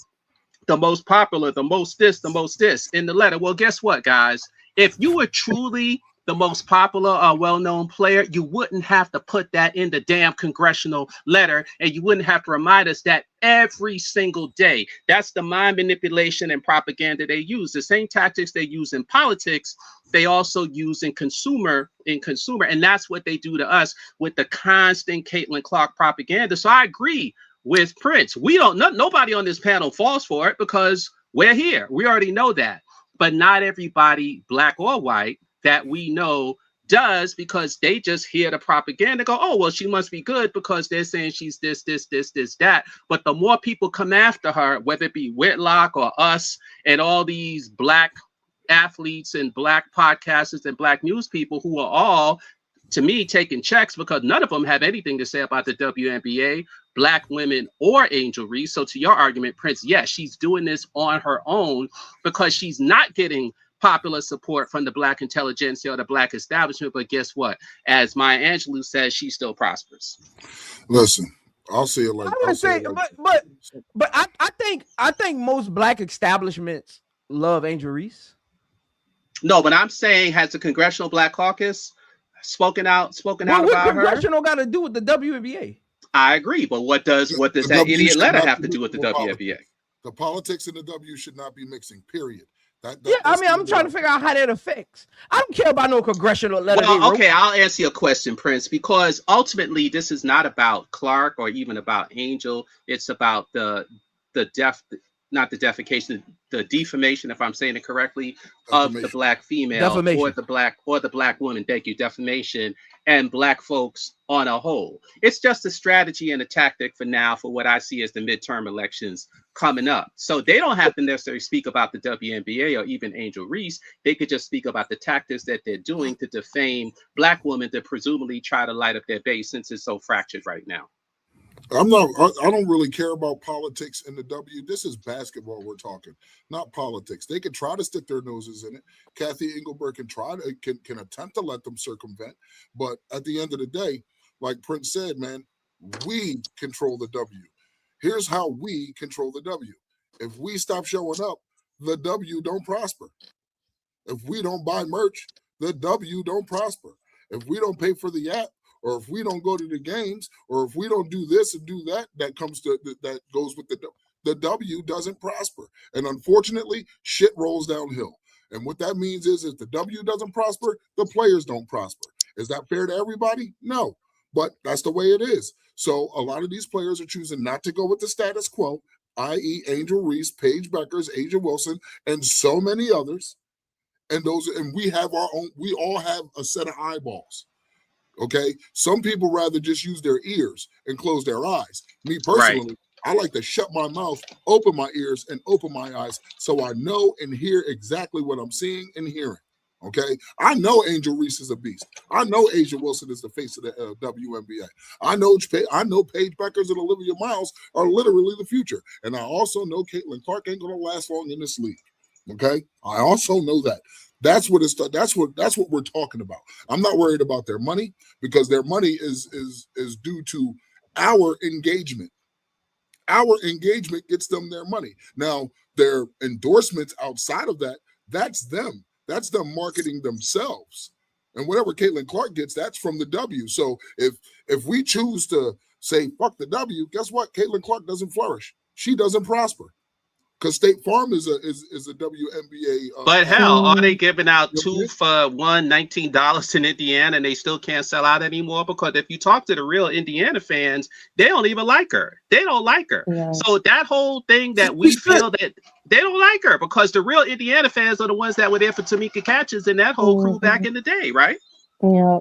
the most popular, the most this in the letter. Well, guess what, guys? If you were truly the most popular or well-known player, you wouldn't have to put that in the damn congressional letter, and you wouldn't have to remind us that every single day. That's the mind manipulation and propaganda they use. The same tactics they use in politics, they also use in consumer, and that's what they do to us with the constant Clark propaganda. So I agree with Prince. Nobody on this panel falls for it because we're here. We already know that. But not everybody, black or white, that we know does, because they just hear the propaganda, go, oh, well, she must be good because they're saying she's this, that. But the more people come after her, whether it be Whitlock or us and all these black athletes and black podcasters and black news people who are all, to me, taking checks because none of them have anything to say about the WNBA, black women, or Angel Reese. So to your argument, Prince, yes, she's doing this on her own because she's not getting popular support from the black intelligentsia or the black establishment. But guess what? As Maya Angelou says, she still prospers. Listen, I'll say it like I would say, but I think most black establishments love Angel Reese. No, but I'm saying, has the Congressional Black Caucus spoken out about her? What congressional got to do with the WNBA? I agree, but what does that idiot letter have to do with the WNBA? The politics in the W should not be mixing, period. I'm trying to figure out how that affects. I don't care about no congressional letter. Well, okay, I'll answer your question, Prince, because ultimately this is not about Clark or even about Angel. It's about the defamation, if I'm saying it correctly, of the black female or the black woman. Thank you, defamation, and black folks on a whole. It's just a strategy and a tactic for now for what I see as the midterm elections coming up. So they don't have to necessarily speak about the WNBA or even Angel Reese. They could just speak about the tactics that they're doing to defame black women to presumably try to light up their base, since it's so fractured right now. I don't really care about politics in the W. This is basketball we're talking, not politics. They could try to stick their noses in it. Kathy Engelberg can attempt to let them circumvent. But at the end of the day, like Prince said, man, we control the W. Here's how we control the W. If we stop showing up, the W don't prosper. If we don't buy merch, the W don't prosper. If we don't pay for the app, or if we don't go to the games, or if we don't do this and do that, that goes with the W doesn't prosper. And unfortunately, shit rolls downhill. And what that means is if the W doesn't prosper, the players don't prosper. Is that fair to everybody? No, but that's the way it is. So a lot of these players are choosing not to go with the status quo, i.e. Angel Reese, paigebueckers, Ajawilson, and so many others. And we all have a set of eyeballs. Okay, some people rather just use their ears and close their eyes. Me personally, I like to shut my mouth, open my ears, and open my eyes so I know and hear exactly what I'm seeing and hearing. Okay, I know Angel Reese is a beast. I know Ajawilson is the face of the WNBA. I know paigebueckers and Olivia Miles are literally the future, and I also know Clark ain't gonna last long in this league. Okay, I also know that. That's what we're talking about. I'm not worried about their money because their money is due to our engagement. Our engagement gets them their money. Now, their endorsements outside of that, that's them. That's them marketing themselves. And whatever Caitlin Clark gets, that's from the W. So if we choose to say fuck the W, guess what? Caitlin Clark doesn't flourish. She doesn't prosper. Because State Farm is a WNBA. But hell, are they giving out 2 for $1, $19 in Indiana, and they still can't sell out anymore? Because if you talk to the real Indiana fans, they don't even like her. They don't like her. Yeah. So that whole thing that we feel that they don't like her, because the real Indiana fans are the ones that were there for Tamika Catchings and that whole crew back in the day, right? Yeah.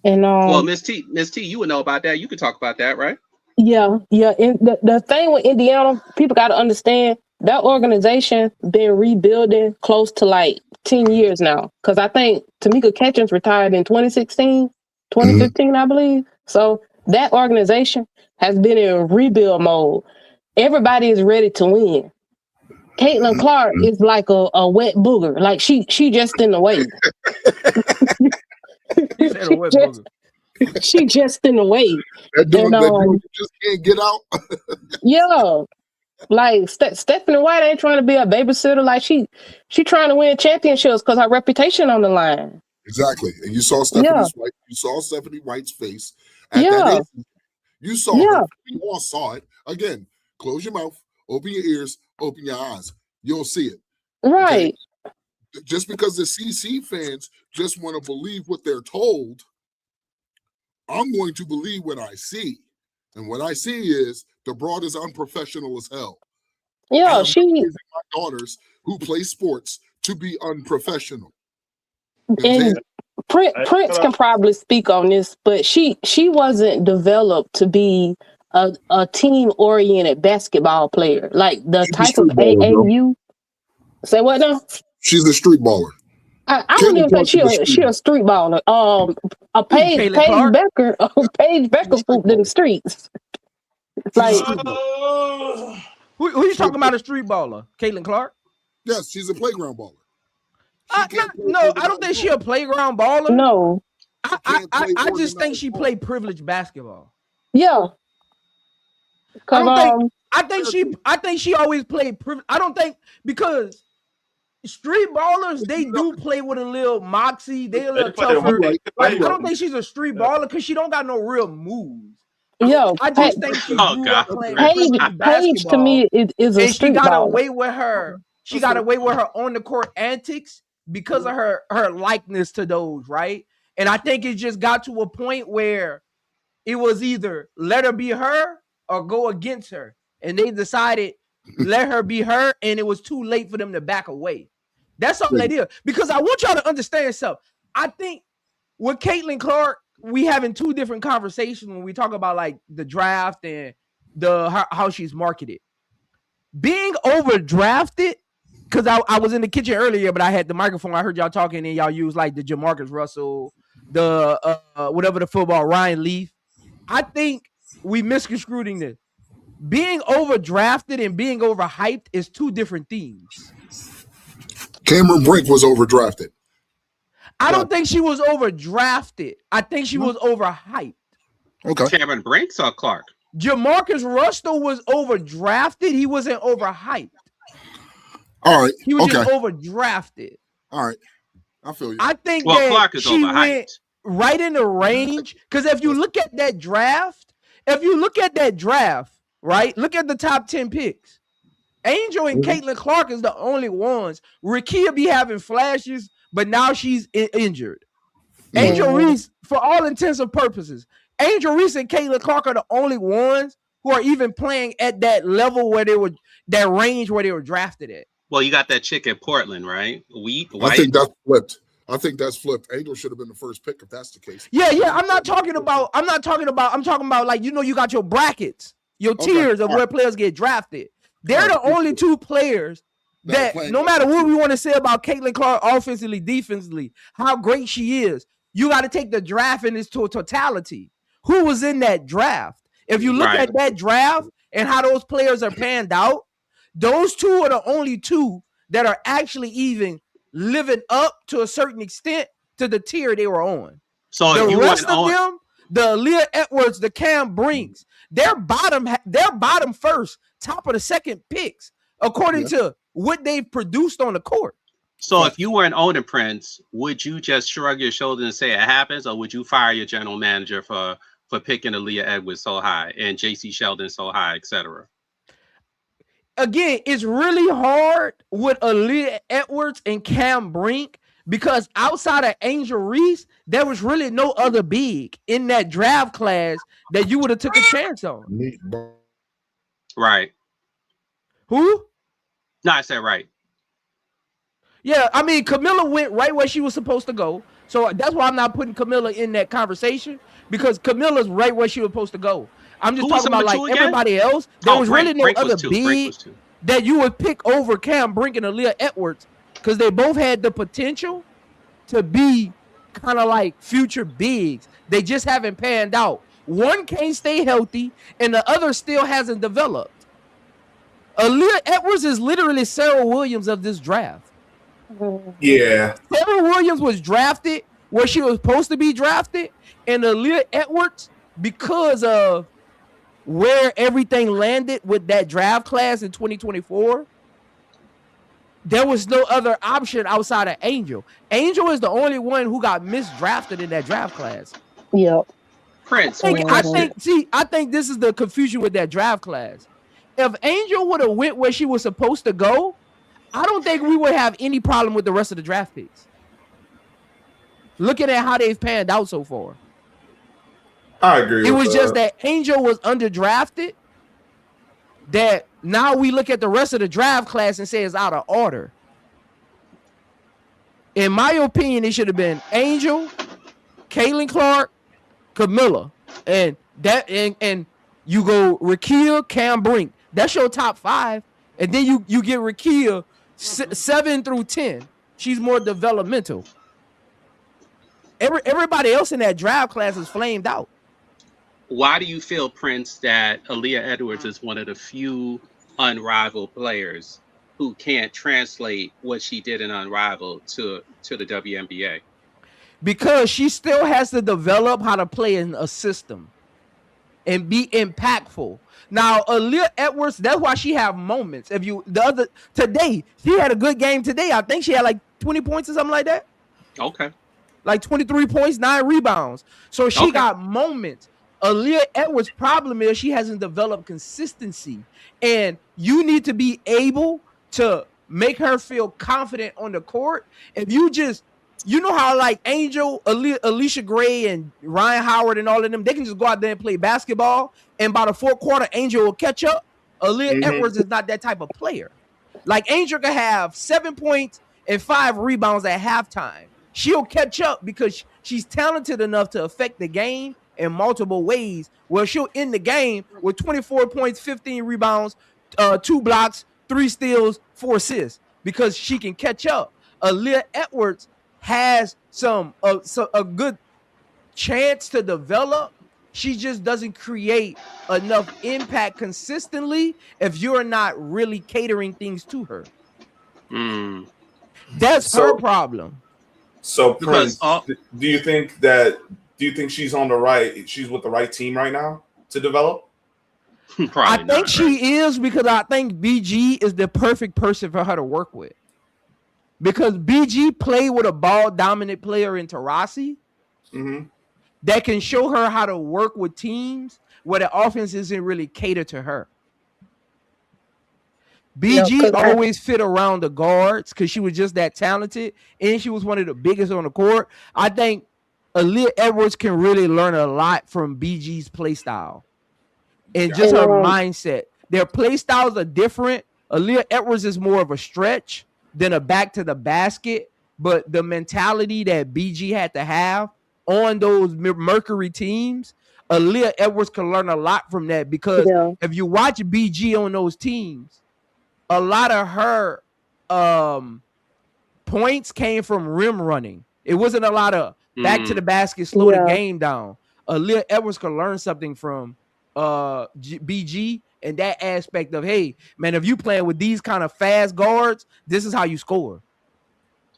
And well, Miss T, you would know about that. You could talk about that, right? Yeah. And the thing with Indiana, people got to understand that organization been rebuilding close to like 10 years now. Because I think Tamika Catchings retired in 2016, 2015, I believe. So that organization has been in rebuild mode. Everybody is ready to win. Caitlin Clark is like a wet booger. Like she just in the way. You said a wet booger. She just in the way. That dude just can't get out. Yeah. Like Stephanie White ain't trying to be a babysitter. Like she trying to win championships because her reputation on the line. Exactly. And you saw Stephanie White's face at that age. You saw her. We all saw it. Again, close your mouth, open your ears, open your eyes. You'll see it. Right. Okay? Just because the CC fans just want to believe what they're told, I'm going to believe what I see. And what I see is the broad is unprofessional as hell. Yeah, she raising my daughters who play sports to be unprofessional. And Prince can probably speak on this, but she wasn't developed to be a team-oriented basketball player. Like the type of AAU. Say what now? She's a street baller. I don't even think she a street baller. A Paige Becker hooped in the streets. Like who you talking about? A street baller? Caitlin Clark? Yes, she's a playground baller. I don't think she a playground baller. No, I just think she played privileged basketball. Yeah, I think she always played privileged. I don't think because street ballers, they do play with a little moxie. They a little tougher. I don't think she's a street baller because she don't got no real moves. Yo, I just think she grew up playing basketball. Paige to me is a street baller. She got away with her. She got away with her on the court antics because of her likeness to those, right? And I think it just got to a point where it was either let her be her or go against her, and they decided let her be her, and it was too late for them to back away. That's all they did. Because I want y'all to understand something. I think with Caitlin Clark, we having two different conversations when we talk about like the draft and how she's marketed. Being overdrafted, because I was in the kitchen earlier, but I had the microphone. I heard y'all talking, and y'all use like the Jamarcus Russell, the whatever the football, Ryan Leaf. I think we misconstruing this. Being overdrafted and being overhyped is two different things. Cameron Brink was overdrafted. I don't think she was overdrafted. I think she was overhyped. Okay. Cameron Brinks or Clark? Jamarcus Russell was overdrafted. He wasn't overhyped. All right. He was just overdrafted. All right. I feel you. I think that Clark is she went right in the range. Because if you look at that draft, right? Look at the top 10 picks. Angel and Caitlin Clark is the only ones. Rikia be having flashes, but now she's injured. Angel Reese, for all intents and purposes, Angel Reese and Caitlin Clark are the only ones who are even playing at that level where they were, that range where they were drafted at. Well, you got that chick in Portland, right? White. I think that's flipped. Angel should have been the first pick if that's the case. Yeah. I'm talking about like, you got your brackets, your tiers of where players get drafted. They're the only two players that no matter what we want to say about Caitlin Clark offensively, defensively, how great she is, you got to take the draft in its totality. Who was in that draft? If you look at that draft and how those players are panned out, those two are the only two that are actually even living up to a certain extent to the tier they were on. So the rest of them, the Aaliyah Edwards, the Cam Brinks, they're bottom first, top of the second picks. according to what they've produced on the court. So if you were an owner, Prince, would you just shrug your shoulders and say it happens, or would you fire your general manager for picking Aaliyah Edwards so high and JC Sheldon so high, etc.? Again, it's really hard with Aaliyah Edwards and Cam Brink because outside of Angel Reese, there was really no other big in that draft class that you would have took a chance on. Right. Who? No, I said right. Yeah, I mean, Camilla went right where she was supposed to go. So that's why I'm not putting Camilla in that conversation, because Camilla's right where she was supposed to go. I'm just talking about like everybody else. There was really no other big that you would pick over Cam Brink and Aaliyah Edwards, because they both had the potential to be kind of like future bigs. They just haven't panned out. One can't stay healthy, and the other still hasn't developed. Aaliyah Edwards is literally Sarah Williams of this draft. Yeah. Sarah Williams was drafted where she was supposed to be drafted, and Aaliyah Edwards, because of where everything landed with that draft class in 2024, there was no other option outside of Angel. Angel is the only one who got misdrafted in that draft class. Yep. Prince. I think this is the confusion with that draft class. If Angel would have went where she was supposed to go, I don't think we would have any problem with the rest of the draft picks. Looking at how they've panned out so far. I agree. It was just that Angel was underdrafted, that now we look at the rest of the draft class and say it's out of order. In my opinion, it should have been Angel, Caitlinclark, Camilla, and you go Rakia, Cam Brink. That's your top 5, and then you get Rakia 7 through 10. She's more developmental. Everybody else in that draft class is flamed out. Why do you feel, Prince, that Aaliyah Edwards is one of the few unrivaled players who can't translate what she did in Unrivaled to the WNBA? Because she still has to develop how to play in a system and be impactful. Now, Aaliyah Edwards, that's why she have moments. Today, she had a good game today. I think she had like 20 points or something like that. Okay. Like 23 points, 9 rebounds. So she got moments. Aaliyah Edwards' problem is she hasn't developed consistency. And you need to be able to make her feel confident on the court. If you just, you know how like Angel, alishagray, and Rhynehoward and all of them, they can just go out there and play basketball, and by the fourth quarter, Angel will catch up. Aaliyah Edwards is not that type of player. Like Angel can have 7 points and 5 rebounds at halftime. She'll catch up because she's talented enough to affect the game in multiple ways, where she'll end the game with 24 points, 15 rebounds, 2 blocks, 3 steals, 4 assists, because she can catch up. Aaliyah Edwards has a good chance to develop. She just doesn't create enough impact consistently if you're not really catering things to her. That's her problem. So, Prince, do you think she's on the right? She's with the right team right now to develop? I think she is, because I think BG is the perfect person for her to work with. Because BG played with a ball dominant player in Taurasi that can show her how to work with teams where the offense isn't really catered to her. BG always fit around the guards because she was just that talented, and she was one of the biggest on the court. I think Aaliyah Edwards can really learn a lot from BG's play style and just her mindset. Their play styles are different. Aaliyah Edwards is more of a stretch than a back to the basket, but the mentality that BG had to have on those Mercury teams, Aaliyah Edwards can learn a lot from that, because if you watch BG on those teams, a lot of her points came from rim running. It wasn't a lot of back to the basket, slow the game down. Aaliyah Edwards can learn something from BG and that aspect of, hey, man, if you playing with these kind of fast guards, this is how you score.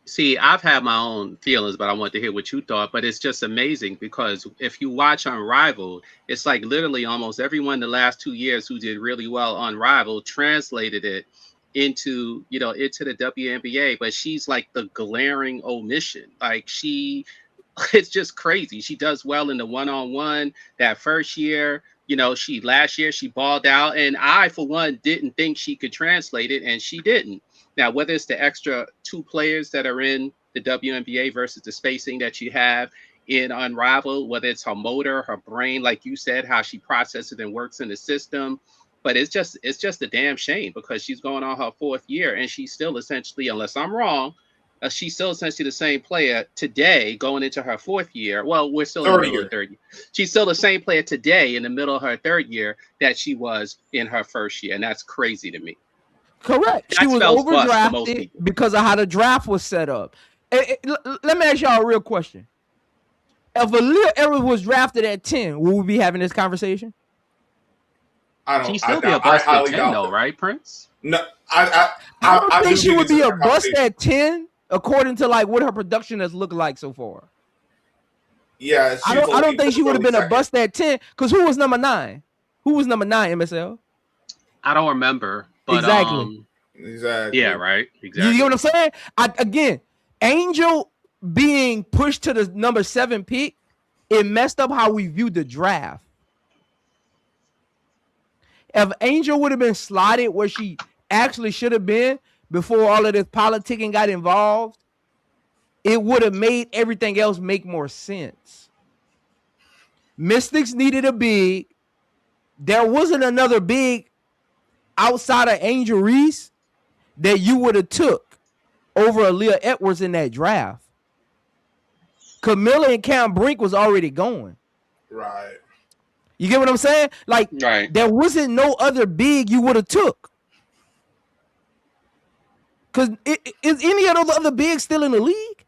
See, I've had my own feelings, but I want to hear what you thought. But it's just amazing, because if you watch Unrivaled, it's like literally almost everyone the last 2 years who did really well Unrivaled translated it into the WNBA, but she's like the glaring omission. Like it's just crazy. She does well in the one-on-one that first year. Last year she balled out, and I, for one, didn't think she could translate it, and she didn't. Now, whether it's the extra 2 players that are in the WNBA versus the spacing that you have in Unraveled, whether it's her motor, her brain, like you said, how she processes and works in the system. But it's just a damn shame because she's going on her 4th year, and she's still essentially, unless I'm wrong, she's still essentially the same player today going into her 4th year. Well, we're still in the middle of 3rd year. She's still the same player today in the middle of her 3rd year that she was in her 1st year, and that's crazy to me. Correct. She was overdrafted because of how the draft was set up. Let me ask y'all a real question. If Aaliyah Edwards was drafted at 10, would we be having this conversation? She'd still be a bust at 10, though, right, Prince? No, I don't think she would be a bust at 10, according to like what her production has looked like so far. Yeah, I don't think she would have been a bust at 10 because who was number 9? Who was number 9, MSL? I don't remember. But, exactly. Yeah, right. Exactly. You know what I'm saying? Again, Angel being pushed to the number 7 pick, it messed up how we viewed the draft. If Angel would have been slotted where she actually should have been before all of this politicking got involved, it would have made everything else make more sense. Mystics needed a big. There wasn't another big outside of Angel Reese that you would have took over Aaliyah Edwards in that draft. Camilla and Cam Brink was already going. Right. You get what I'm saying? Like, there wasn't no other big you would have took. Because is any of those other bigs still in the league?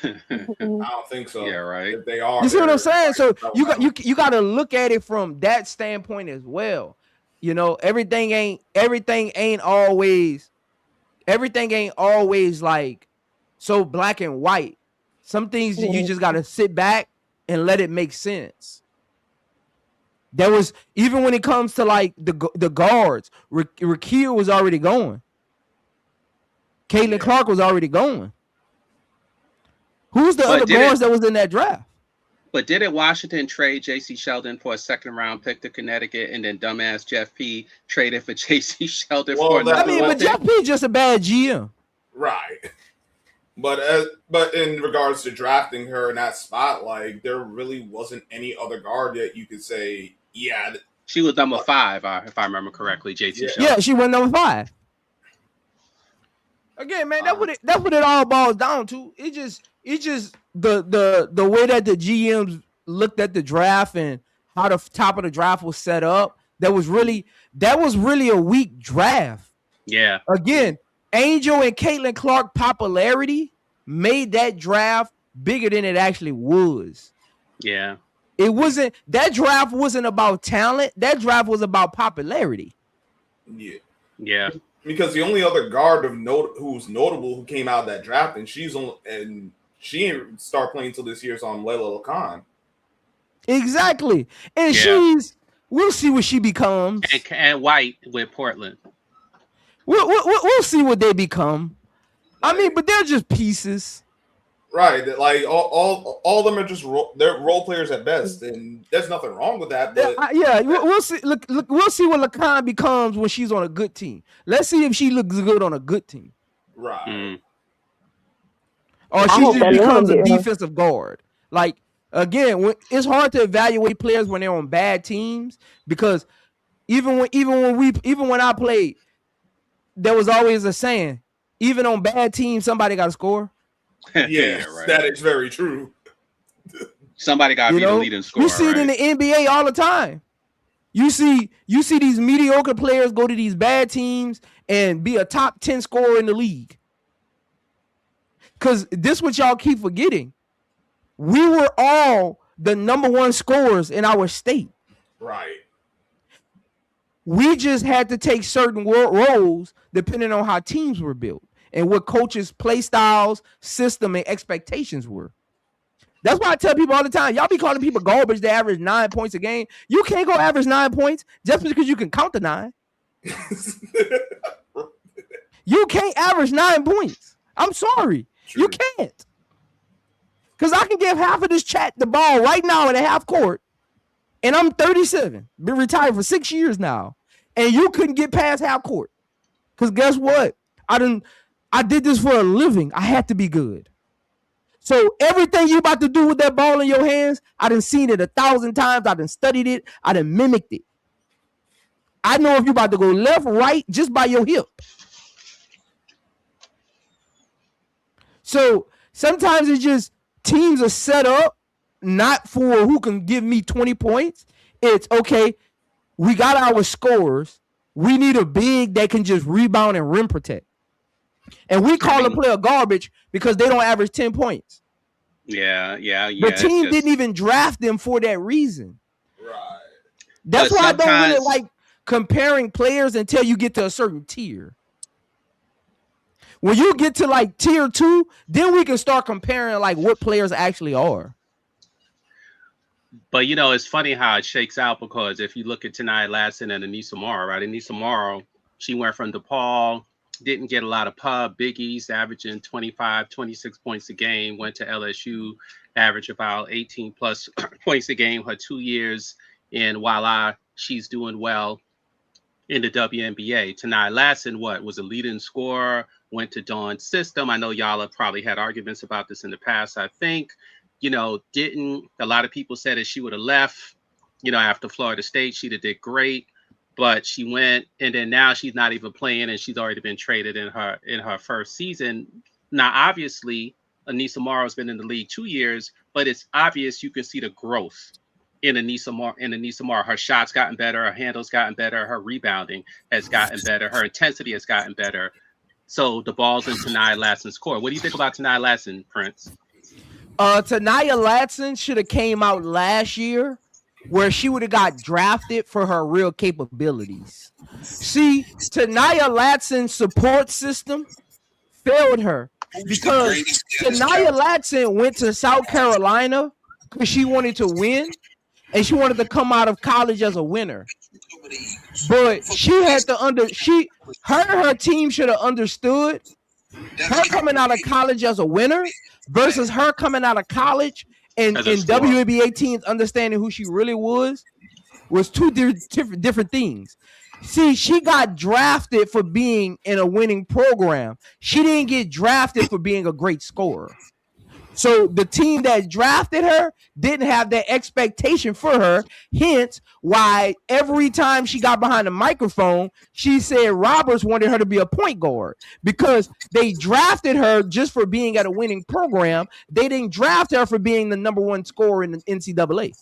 I don't think so. Yeah, right. If they are, you see what I'm saying? So you got to look at it from that standpoint as well. Everything ain't always like so black and white. Some things you just got to sit back and let it make sense. There was, even when it comes to like the guards, Rakia was already going. Caitlinclark was already going. Who's the other guards that was in that draft? But didn't Washington trade J.C. Sheldon for a 2nd-round pick to Connecticut, and then dumbass Jeff P. traded for J.C. Sheldon for another one? But Jeff P. just a bad GM. Right. But in regards to drafting her in that spot, like, there really wasn't any other guard that you could say, yeah. She was number 5, if I remember correctly, J.C. Sheldon. Yeah, she went number 5. Again, man, that's what it all boils down to. It's just the way that the GMs looked at the draft and how the top of the draft was set up. That was really a weak draft. Yeah. Again, Angel and Caitlinclark popularity made that draft bigger than it actually was. Yeah. That draft wasn't about talent. That draft was about popularity. Yeah. Yeah. Because the only other guard of note who's notable who came out of that draft, and she didn't start playing until this year's on Layla Khan. Exactly. And we'll see what she becomes. And White with Portland. We'll see what they become. I mean, but they're just pieces. Right. Like all of them are just they're role players at best, and there's nothing wrong with that. But we'll see. Look, we'll see what Lacan becomes when she's on a good team. Let's see if she looks good on a good team. Right. Mm. Or she just becomes a defensive guard. Like, again, it's hard to evaluate players when they're on bad teams, because even when I played, there was always a saying, even on bad teams, somebody got to score. Yes, right. That is very true. Somebody got to be the leading scorer. You see it in the NBA all the time. You see these mediocre players go to these bad teams and be a top 10 scorer in the league. Because this is what y'all keep forgetting. We were all the number 1 scorers in our state. Right. We just had to take certain roles depending on how teams were built and what coaches' play styles, system, and expectations were. That's why I tell people all the time, y'all be calling people garbage that average 9 points a game. You can't go average 9 points just because you can count to 9. You can't average 9 points. I'm sorry. True. You can't. Because I can give half of this chat the ball right now at a half court, and I'm 37. Been retired for 6 years now. And you couldn't get past half court. Because guess what? I did this for a living. I had to be good. So everything you about to do with that ball in your hands, I done seen it 1,000 times. I done studied it. I done mimicked it. I know if you about to go left, right, just by your hip. So sometimes it's just teams are set up not for who can give me 20 points. It's okay, we got our scores. We need a big that can just rebound and rim protect. And we call a player garbage because they don't average 10 points. Yeah. The team didn't even draft them for that reason. Right. That's why I don't really like comparing players until you get to a certain tier. When you get to like tier 2, then we can start comparing like what players actually are. But, you know, it's funny how it shakes out because if you look at Tania Latson and Anissa Morrow, right? Anissa Morrow, she went from DePaul, didn't get a lot of pub, Big East, averaging 25, 26 points a game, went to LSU, averaged about 18 plus points a game her 2 years. And voila, she's doing well in the WNBA. Tania Latson, was a leading scorer, went to Dawn's system. I know y'all have probably had arguments about this in the past, I think. You know, a lot of people said that she would have left, you know, after Florida State, she'd have did great, but she went, and then now she's not even playing, and she's already been traded in her first season. Now, obviously, Anissa Morrow's been in the league 2 years, but it's obvious you can see the growth in Anissa Morrow. Her shots gotten better, her handles gotten better, her rebounding has gotten better, her intensity has gotten better. So the ball's in Tania Latson's court. What do you think about Tania Latson, Prince? Tania Latson should have came out last year where she would have got drafted for her real capabilities. See, Tania Latson's support system failed her because Tania Latson went to South Carolina because she wanted to win and she wanted to come out of college as a winner. But she had to her team should have understood her coming out of college as a winner versus her coming out of college and WNBA teams understanding who she really was two different things. See, she got drafted for being in a winning program. She didn't get drafted for being a great scorer. So the team that drafted her didn't have that expectation for her. Hence why every time she got behind the microphone, she said Roberts wanted her to be a point guard because they drafted her just for being at a winning program. They didn't draft her for being the number one scorer in the NCAA.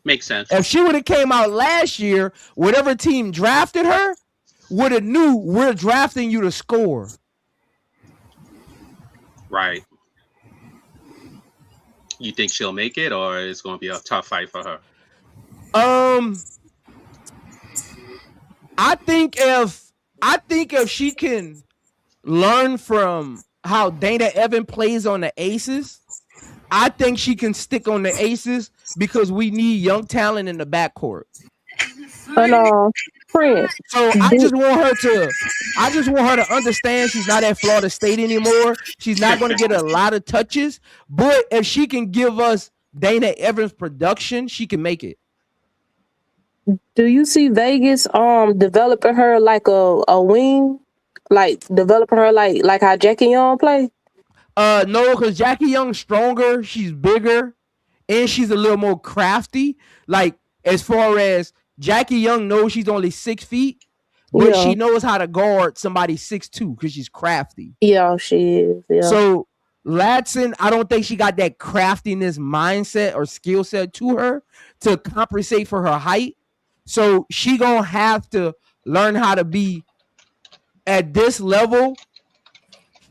Makes sense. If she would have came out last year, whatever team drafted her would have knew we're drafting you to score. Right. You think she'll make it, or it's going to be a tough fight for her? I think if she can learn from how Dana Evan plays on the Aces, I think she can stick on the Aces because we need young talent in the backcourt. Prince. So I just want her to understand she's not at Florida State anymore. She's not going to get a lot of touches, but if she can give us Dana Evans production, she can make it. Do you see Vegas developing her like a wing? Like developing her like how Jackie Young play? No, because Jackie Young's stronger, she's bigger, and she's a little more crafty. Like as far as Jackie Young knows she's only 6 feet, but she knows how to guard somebody 6'2" because she's crafty. Yeah, she is. Yeah. So Latson, I don't think she got that craftiness mindset or skill set to her to compensate for her height. So she gonna have to learn how to be at this level.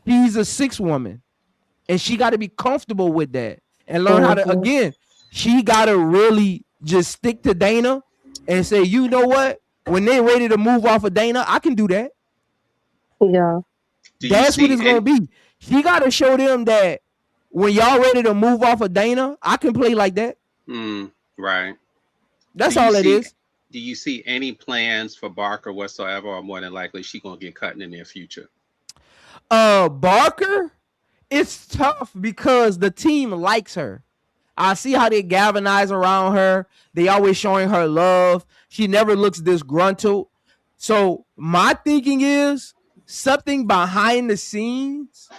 She's a 6 woman, and she got to be comfortable with that and learn how to. Again, she got to really just stick to Dana. And say, you know what? When they're ready to move off of Dana, I can do that. Yeah. That's what it's going to be. She got to show them that when y'all ready to move off of Dana, I can play like that. Right. That's all it is. Do you see any plans for Barker whatsoever, or more than likely she gonna get cut in the near future? Barker, it's tough because the team likes her. I see how they galvanize around her. They always showing her love. She never looks disgruntled. So my thinking is something behind the scenes.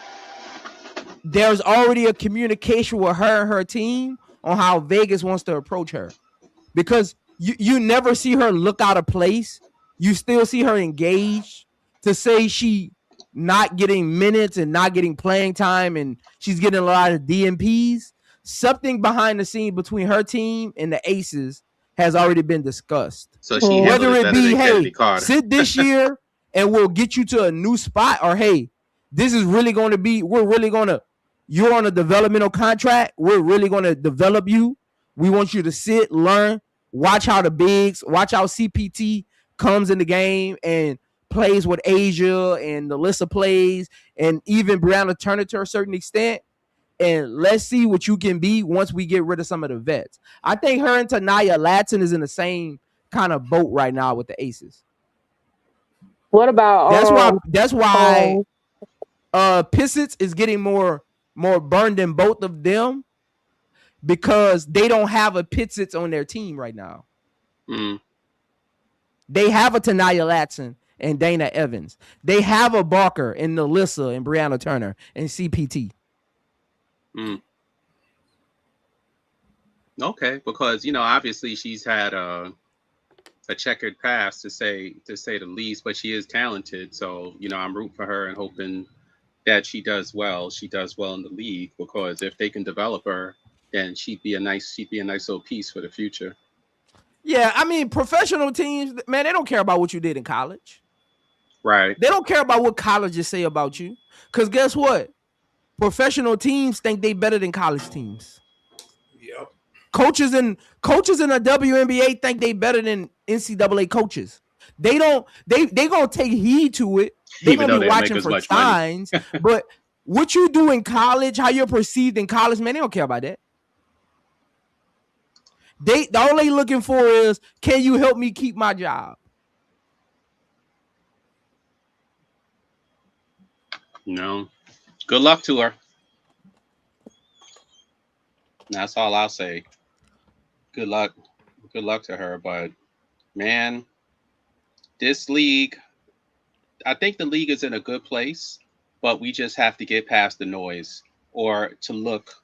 There's already a communication with her and her team on how Vegas wants to approach her, because you never see her look out of place. You still see her engaged. To say she not getting minutes and not getting playing time and she's getting a lot of DMPs, something behind the scene between her team and the Aces has already been discussed. So she whether it be, hey, Carter. sit this year and we'll get you to a new spot, or hey, this is really going to be, you're on a developmental contract. We're really going to develop you. We want you to sit, learn, watch how the bigs, watch how CPT comes in the game and plays with Asia and Alyssa plays, and even Brianna Turner to a certain extent. And let's see what you can be once we get rid of some of the vets. I think her and Tanaya Latson is in the same kind of boat right now with the Aces. What about that's why Pissets is getting more burned than both of them, because they don't have a Pissets on their team right now. They have a Tanaya Latson and Dana Evans. They have a Barker and Alyssa and Brianna Turner and CPT. Okay, because obviously she's had a checkered past, to say the least, but she is talented. So I'm rooting for her and hoping that she does well. She does well in the league, because if they can develop her, then she'd be a nice little piece for the future. Yeah, I mean, professional teams, man, they don't care about what you did in college. Right. They don't care about what colleges say about you. Because guess what? Professional teams think they better than college teams. Yep. Coaches in the WNBA think they better than NCAA coaches. They don't. They gonna take heed to it. They're gonna be watching for signs. But what you do in college, how you're perceived in college, man, they don't care about that. All they looking for is, can you help me keep my job? No. Good luck to her. That's all I'll say. Good luck to her. But man, this league, I think the league is in a good place, but we just have to get past the noise, or to look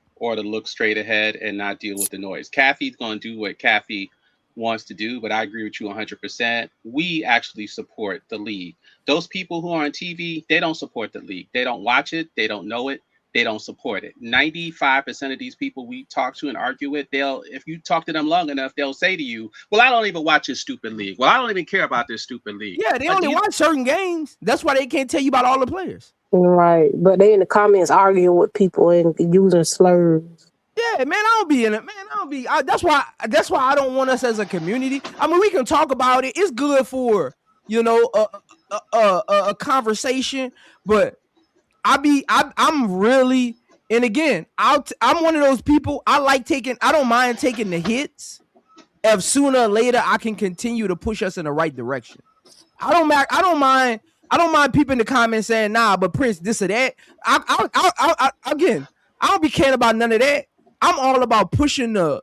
straight ahead and not deal with the noise. Kathy's going to do what Kathy wants to do, but I agree with you 100%. We actually support the league. Those people who are on TV, they don't support the league. They don't watch it. They don't know it. They don't support it. 95% of these people we talk to and argue with, if you talk to them long enough, they'll say to you, well, I don't even watch this stupid league. Well, I don't even care about this stupid league. Yeah, they only watch certain games. That's why they can't tell you about all the players. Right, but they in the comments arguing with people and using slurs. Yeah, man, I don't be in it, man. That's why I don't want us as a community. I mean, we can talk about it. It's good for a conversation, but I'm really, and again, I'm one of those people. I don't mind taking the hits, if sooner or later I can continue to push us in the right direction. I don't mind people in the comments saying, nah, but Prince, this or that. Again, I don't be caring about none of that. I'm all about pushing the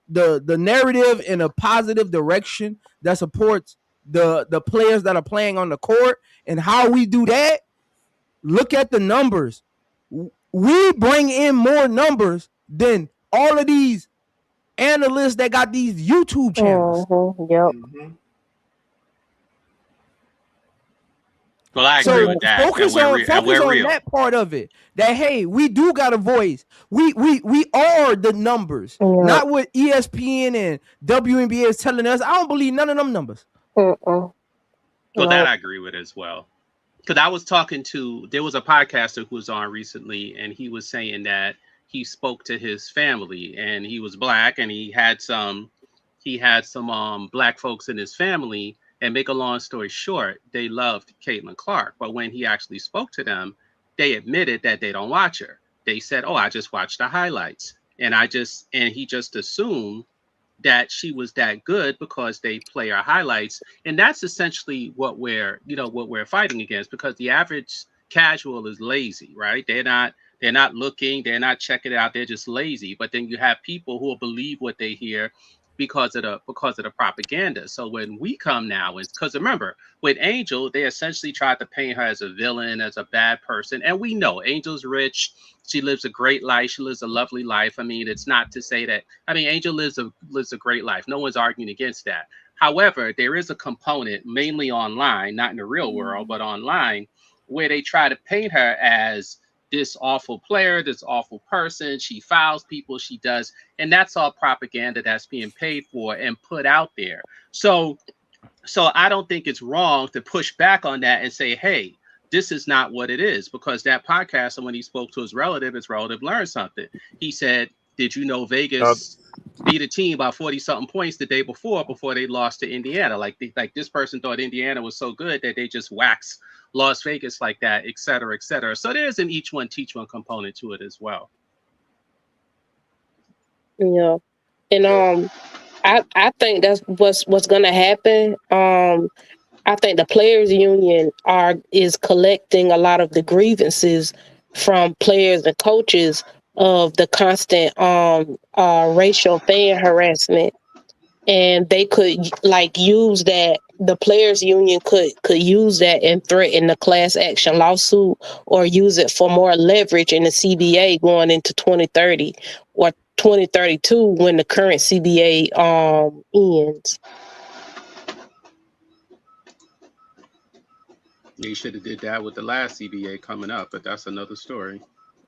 narrative in a positive direction that supports the players that are playing on the court. And how we do that, look at the numbers. We bring in more numbers than all of these analysts that got these YouTube channels. Yep. Well, I agree with that. Focus on that part of it. That, hey, we do got a voice. We are the numbers, not what ESPN and WNBA is telling us. I don't believe none of them numbers. Well, that I agree with as well. Because I was there was a podcaster who was on recently, and he was saying that he spoke to his family, and he was Black, and he had some Black folks in his family. And make a long story short, they loved Caitlinclark. But when he actually spoke to them, they admitted that they don't watch her. They said, oh, I just watched the highlights. And he just assumed that she was that good because they play our highlights. And that's essentially what we're fighting against, because the average casual is lazy, right? They're not looking, they're not checking it out, they're just lazy. But then you have people who will believe what they hear because of the propaganda. So when we come now, because remember, with Angel, they essentially tried to paint her as a villain, as a bad person. And we know Angel's rich. She lives a great life. She lives a lovely life. I mean, it's not to say that, I mean, Angel lives a great life. No one's arguing against that. However, there is a component, mainly online, not in the real world, but online, where they try to paint her as this awful player, this awful person. She fouls people, she does. And that's all propaganda that's being paid for and put out there. So I don't think it's wrong to push back on that and say, hey, this is not what it is. Because that podcaster, when he spoke to his relative learned something. He said, did you know Vegas beat a team by 40-something points the day before they lost to Indiana? Like this person thought Indiana was so good that they just waxed Las Vegas like that, et cetera, et cetera. So there's an each one teach one component to it as well. Yeah. And I think that's what's gonna happen. I think the players union is collecting a lot of the grievances from players and coaches of the constant racial fan harassment, and they could use that. The players union could use that and threaten the class action lawsuit, or use it for more leverage in the CBA going into 2030 or 2032 when the current CBA ends. They should have did that with the last CBA coming up, but that's another story.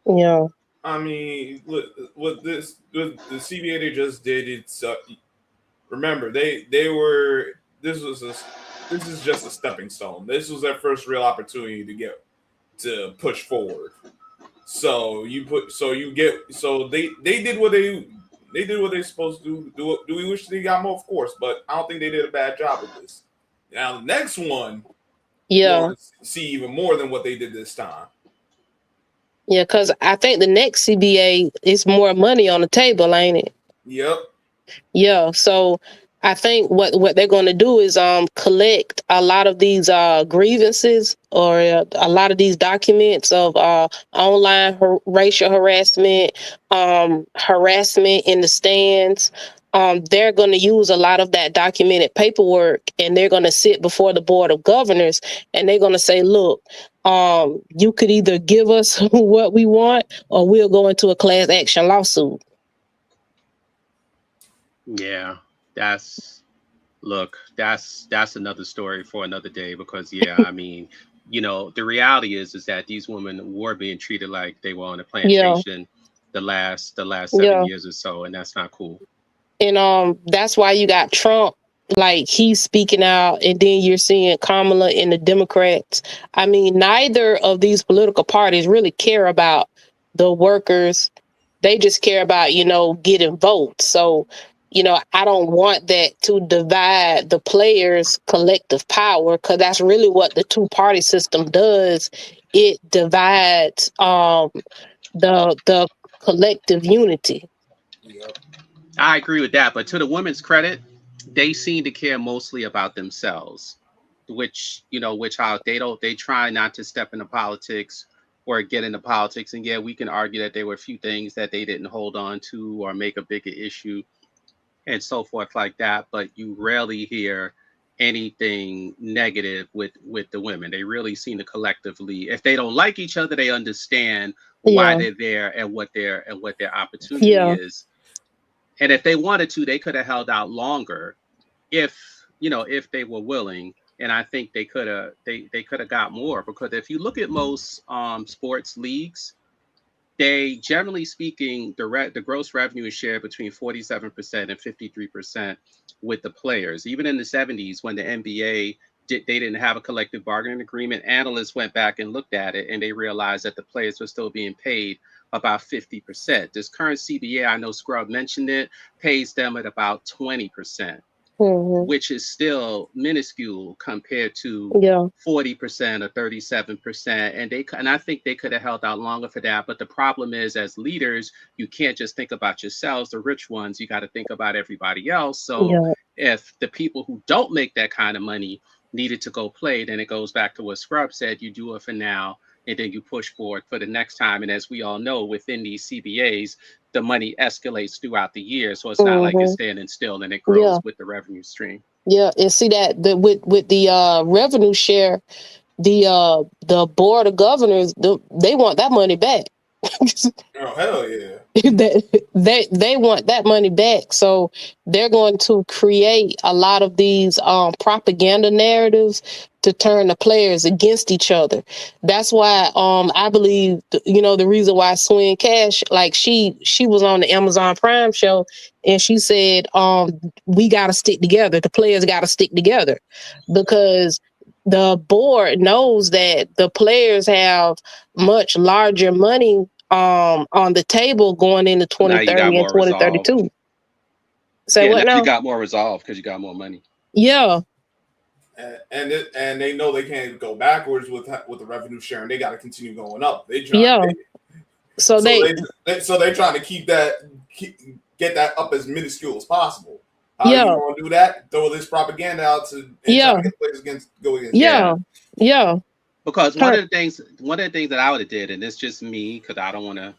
Yeah. I mean, look, with the CBA they just did, it's remember this is just a stepping stone. This was their first real opportunity to push forward. So they did what they're supposed to do. Do we wish they got more? Of course, but I don't think they did a bad job of this. Now the next one, see even more than what they did this time. Yeah, because I think the next CBA is more money on the table, ain't it? Yep. Yeah, so I think what they're going to do is collect a lot of these grievances, or a lot of these documents of online racial harassment, harassment in the stands. They're going to use a lot of that documented paperwork, and they're going to sit before the board of governors, and they're going to say, look, you could either give us what we want, or we'll go into a class action lawsuit. Yeah, that's another story for another day, because I mean, the reality is that these women were being treated like they were on a plantation the last 7 years or so, and that's not cool. And that's why you got Trump, like, he's speaking out, and then you're seeing Kamala and the Democrats. I mean, neither of these political parties really care about the workers. They just care about, getting votes. So, I don't want that to divide the players' collective power, because that's really what the two-party system does. It divides the collective unity. Yep. I agree with that, but to the women's credit, they seem to care mostly about themselves, which they try not to step into politics or get into politics. And we can argue that there were a few things that they didn't hold on to or make a bigger issue and so forth like that, but you rarely hear anything negative with the women. They really seem to collectively, if they don't like each other, they understand why they're there and what their opportunity is. And if they wanted to, they could have held out longer if they were willing. And I think they could have got more, because if you look at most sports leagues, they, generally speaking, the gross revenue is shared between 47% and 53% with the players. Even in the 70s, when the NBA they didn't have a collective bargaining agreement, analysts went back and looked at it, and they realized that the players were still being paid about 50%. This current CBA, I know Scrub mentioned it, pays them at about 20%. which is still minuscule compared to 40% or 37%. And I think they could have held out longer for that. But the problem is, as leaders, you can't just think about yourselves, the rich ones. You got to think about everybody else. So if the people who don't make that kind of money needed to go play, then it goes back to what Scrub said. You do it for now, and then you push forward for the next time. And as we all know, within these CBAs, the money escalates throughout the year. So it's not like it's standing still, and it grows with the revenue stream. Yeah, and see that with the revenue share, the board of governors, they want that money back. Oh, hell yeah. they want that money back. So they're going to create a lot of these propaganda narratives to turn the players against each other. That's why I believe, the reason why Swing Cash, like she was on the Amazon Prime show, and she said, we got to stick together. The players got to stick together, because the board knows that the players have much larger money on the table going into 2030 and 2032. Say what now? You got more resolve because you got more money. Yeah. And they know they can't go backwards with the revenue sharing. They got to continue going up. So they're trying to get that up as minuscule as possible. How you gonna do that? Throw this propaganda out to try to get players go against. Yeah. Because one of the things that I would have did, and it's just me, because I don't want to,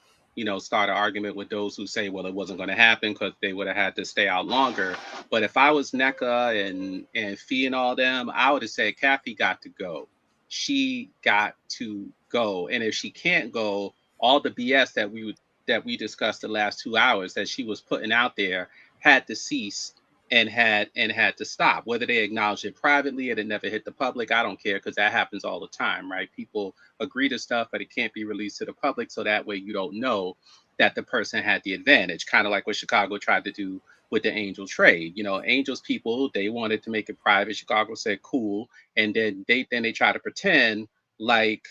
start an argument with those who say, well, it wasn't going to happen because they would have had to stay out longer. But if I was NECA and Fee and all them, I would have said, Kathy got to go. She got to go. And if she can't go, all the BS that we discussed the last 2 hours that she was putting out there had to cease and had to stop. Whether they acknowledge it privately or it never hit the public, I don't care, because that happens all the time, right? People agree to stuff, but it can't be released to the public, so that way you don't know that the person had the advantage. Kind of like what Chicago tried to do with the Angel trade. Angels people, they wanted to make it private. Chicago said cool, and then they try to pretend like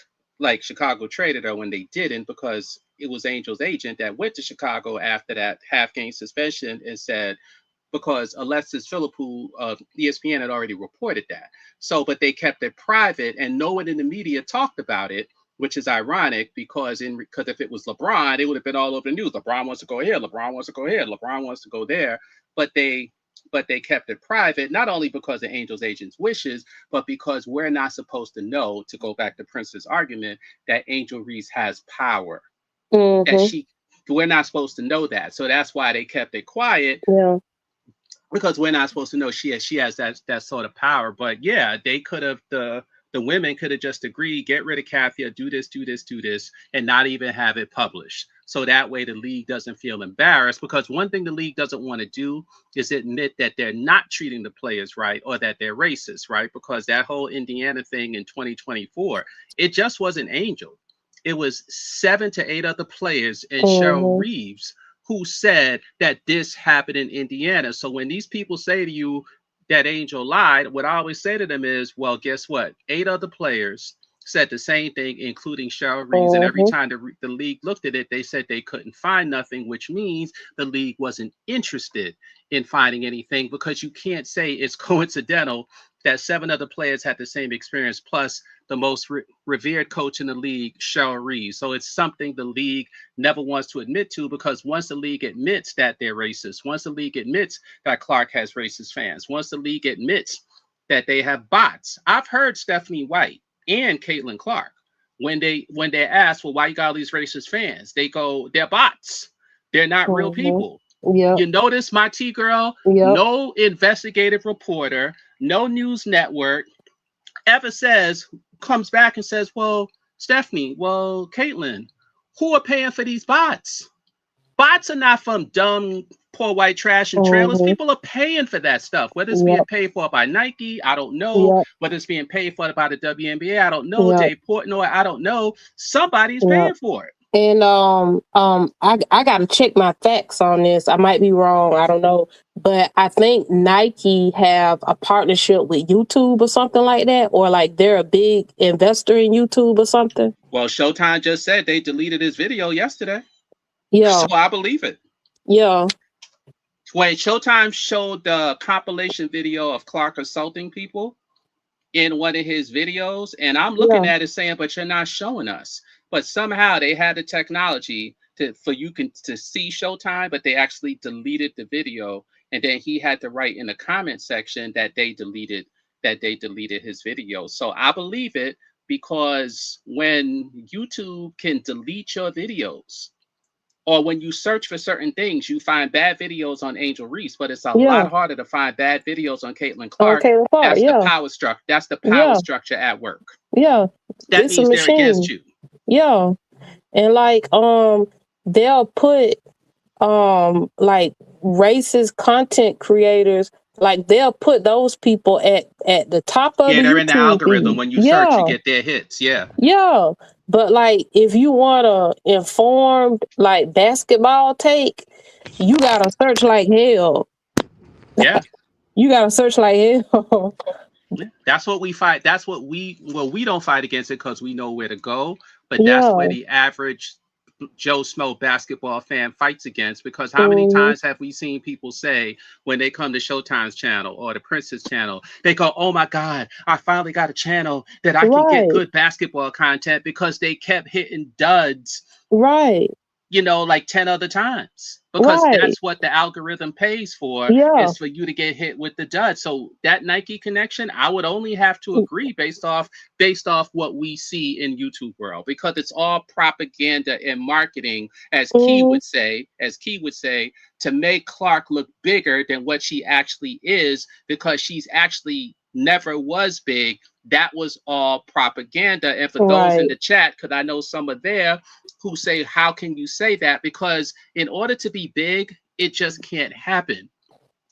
Chicago traded her when they didn't, because it was Angel's agent that went to Chicago after that half-game suspension and said, because Alexis Philippou of ESPN had already reported that. So, but they kept it private, and no one in the media talked about it, which is ironic, because if it was LeBron, it would have been all over the news. LeBron wants to go here, LeBron wants to go here, LeBron wants to go there. But they kept it private, not only because of Angel's agent's wishes, but because we're not supposed to know, to go back to Prince's argument, that Angel Reese has power. We're not supposed to know that. So that's why they kept it quiet. Yeah. Because we're not supposed to know she has that sort of power. But yeah, they could have, the women could have just agreed, get rid of Kathy, do this, and not even have it published. So that way the league doesn't feel embarrassed, because one thing the league doesn't want to do is admit that they're not treating the players right, or that they're racist, right? Because that whole Indiana thing in 2024, it just wasn't Angel. It was 7 to 8 other players and Cheryl Reeves who said that this happened in Indiana. So when these people say to you that Angel lied, what I always say to them is, well, guess what? 8 other players said the same thing, including Cheryl Reeves. And every time the league looked at it, they said they couldn't find nothing, which means the league wasn't interested in finding anything, because you can't say it's coincidental that 7 other players had the same experience, plus the most revered coach in the league, Cheryl Reeves. So it's something the league never wants to admit to, because once the league admits that they're racist, once the league admits that Clark has racist fans, once the league admits that they have bots. I've heard Stephanie White and Caitlinclark, when they're asked, well, why you got all these racist fans? They go, they're bots. They're not real people. Yeah. You notice, my T-girl, no investigative reporter, no news network ever comes back and says, well, Stephanie, well, Caitlin, who are paying for these bots? Bots are not from dumb, poor white trash and trailers. People are paying for that stuff. Whether it's being paid for by Nike, I don't know. Whether it's being paid for by the WNBA, I don't know. Dave Portnoy, I don't know. Somebody's paying for it. And I gotta check my facts on this. I might be wrong, I don't know. But I think Nike have a partnership with YouTube or something like that, or like they're a big investor in YouTube or something. Well, Showtime just said they deleted his video yesterday. Yeah. So I believe it. Yeah. When Showtime showed the compilation video of Clark assaulting people in one of his videos, and I'm looking at it saying, but you're not showing us. But somehow they had the technology for you to see Showtime, but they actually deleted the video, and then he had to write in the comment section that they deleted his video. So I believe it, because when YouTube can delete your videos, or when you search for certain things, you find bad videos on Angel Reese, but it's a lot harder to find bad videos on Caitlin Clark. That's the power structure. That's the power structure at work. Yeah. That It's means a they're machine. against you. Yeah. And like they'll put like racist content creators, like they'll put those people at the top of the they're in the YouTube algorithm. feed. When you search, you get their hits. Yeah. But like if you want a informed like basketball take, you gotta search like hell. Yeah. You gotta search like hell. That's what we fight. That's what we don't fight against it because we know where to go. But that's where the average Joe Smo basketball fan fights against, because how many times have we seen people say when they come to Showtime's channel or the Princess channel, they go, oh my God, I finally got a channel that I can get good basketball content, because they kept hitting duds. Right. You know, like 10 other times, because that's what the algorithm pays for, is for you to get hit with the dud. So that Nike connection, I would only have to agree based off what we see in YouTube world, because it's all propaganda and marketing, as Key would say, to make Clark look bigger than what she actually is, because she's actually never was big. That was all propaganda. And for those in the chat, because I know some are there who say, how can you say that? Because in order to be big, it just can't happen.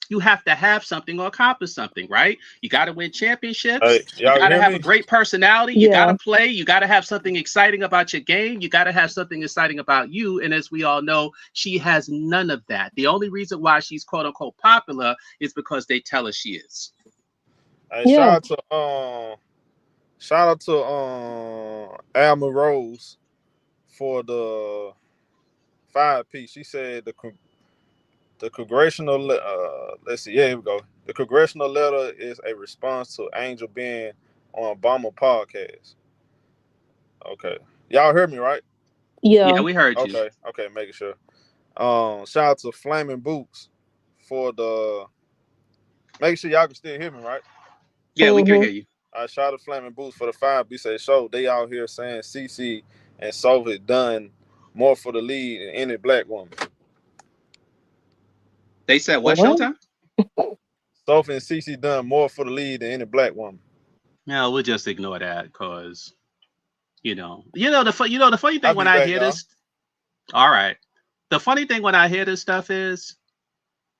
You have to have something or accomplish something, right? You got to win championships. You got to have a great personality. You got to play. You got to have something exciting about your game. You got to have something exciting about you. And as we all know, she has none of that. The only reason why she's quote unquote popular is because they tell her she is. Hey, shout out to Alma Rose for the 5-piece. She said the congressional let's see, here we go. The congressional letter is a response to Angel being on Obama podcast. Okay, y'all heard me right? Yeah, we heard you. Okay, making sure. Shout out to Flaming Boots for the. Make sure y'all can still hear me, right? Yeah, we can hear you. I shot a Flaming Boots for the 5-piece show. They out here saying CC and Soviet done more for the lead than any black woman. They said what, Showtime? Sophie and CC done more for the lead than any black woman. No, we'll just ignore that, because the funny thing when I hear this. All right, the funny thing when I hear this stuff is,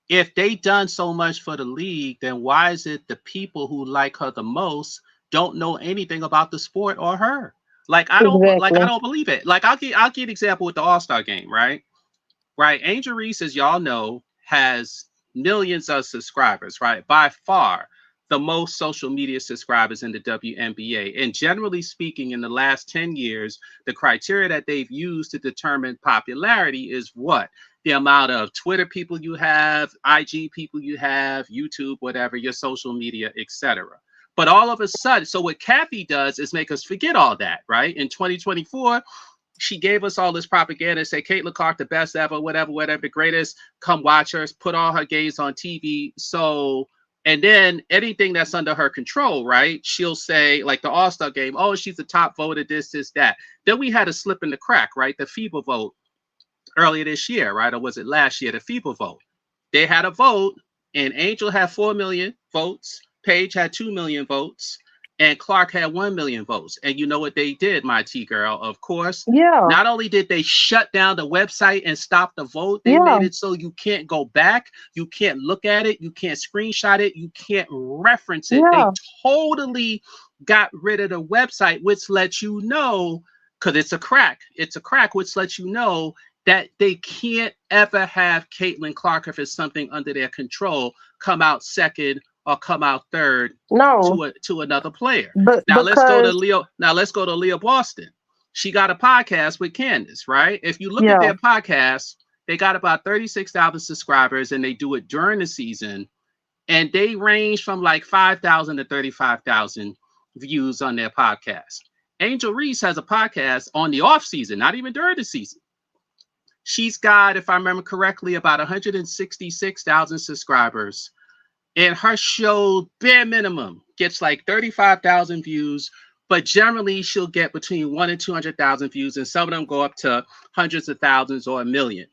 if they done so much for the league, then why is it the people who like her the most don't know anything about the sport or her? Like I don't believe it. Like I'll give an example with the All-Star game, right? Right. Angel Reese, as y'all know, has millions of subscribers, right? By far the most social media subscribers in the WNBA. And generally speaking, in the last 10 years, the criteria that they've used to determine popularity is what? The amount of Twitter people you have, IG people you have, YouTube, whatever, your social media, etc. But all of a sudden, so what Kathy does is make us forget all that, right? In 2024, she gave us all this propaganda, say Caitlin Clark, the best ever, whatever, the greatest, come watch her, put all her games on TV. So, and then anything that's under her control, right? She'll say, like the All-Star game, oh, she's the top voter, this, that. Then we had a slip in the crack, right? The FIBA vote earlier this year, right? Or was it last year, the FIBA vote? They had a vote, and Angel had 4 million votes, Paige had 2 million votes, and Clark had 1 million votes. And you know what they did, my T-girl, of course. Yeah. Not only did they shut down the website and stop the vote, they made it so you can't go back, you can't look at it, you can't screenshot it, you can't reference it. They totally got rid of the website, which lets you know, because it's a crack, which lets you know that they can't ever have Caitlin Clark, if it's something under their control, come out second or come out third to another player. But let's go to Leo. Now let's go to Leah Boston. She got a podcast with Candace, right? If you look at their podcast, They got about 36,000 subscribers, and they do it during the season. And they range from like 5,000 to 35,000 views on their podcast. Angel Reese has a podcast on the off season, not even during the season. She's got, if I remember correctly, about 166,000 subscribers. And her show, bare minimum, gets like 35,000 views. But generally, she'll get between 100,000 and 200,000 views. And some of them go up to hundreds of thousands or 1 million.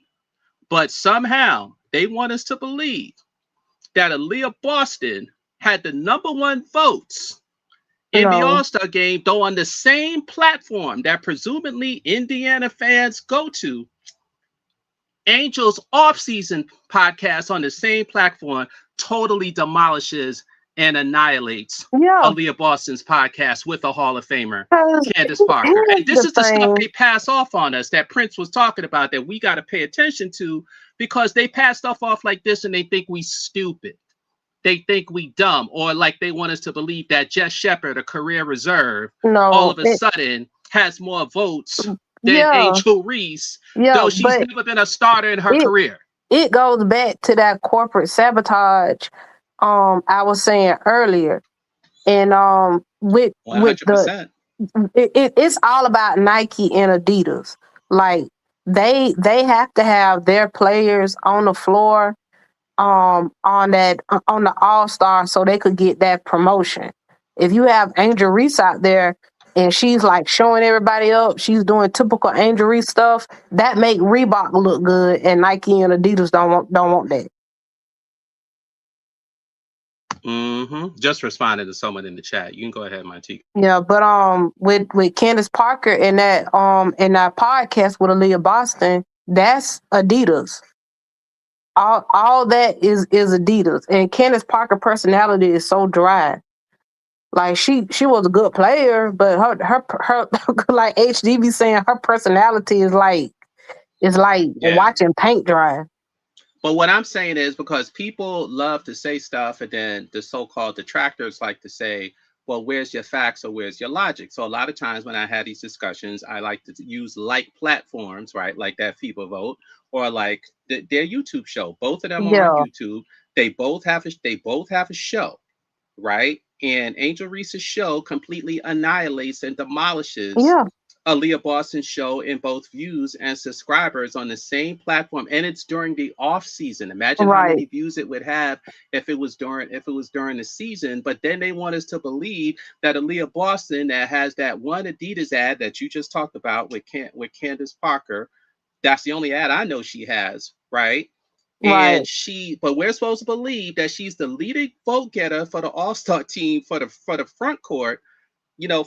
But somehow, they want us to believe that Aaliyah Boston had the #1 votes in the All-Star game, though on the same platform that presumably Indiana fans go to. Angel's off-season podcast on the same platform totally demolishes and annihilates Aaliyah Boston's podcast with a Hall of Famer, Candace Parker. And this is the stuff they pass off on us that Prince was talking about that we got to pay attention to, because they pass stuff off like this and they think we stupid. They think we dumb, or like they want us to believe that Jess Shepard, a career reserve, all of a sudden has more votes than Angel Reese, though she's never been a starter in her career. It goes back to that corporate sabotage I was saying earlier. And with 100%. It's all about Nike and Adidas. Like they have to have their players on the floor on the All-Star so they could get that promotion. If you have Angel Reese out there and she's like showing everybody up, she's doing typical Angel Reese stuff, that make Reebok look good, and Nike and Adidas don't want that. Just responded to someone in the chat. You can go ahead, Monty. Yeah, but with Candace Parker and that podcast with Aaliyah Boston, that's Adidas. All that is Adidas, and Candace Parker personality is so dry. Like she was a good player, but her like HDB saying, her personality is like watching paint dry. But what I'm saying is, because people love to say stuff, and then the so-called detractors like to say, well, where's your facts or where's your logic? So a lot of times when I had these discussions, I like to use like platforms, right? Like that FIBA vote, or like their YouTube show. Both of them are on YouTube. They both have a show, right? And Angel Reese's show completely annihilates and demolishes Aaliyah Boston's show in both views and subscribers on the same platform, and it's during the off season. Imagine how many views it would have if it was during the season. But then they want us to believe that Aaliyah Boston, that has that one Adidas ad that you just talked about with Candace Parker, that's the only ad I know she has, right? And but we're supposed to believe that she's the leading vote getter for the All-Star team for the front court.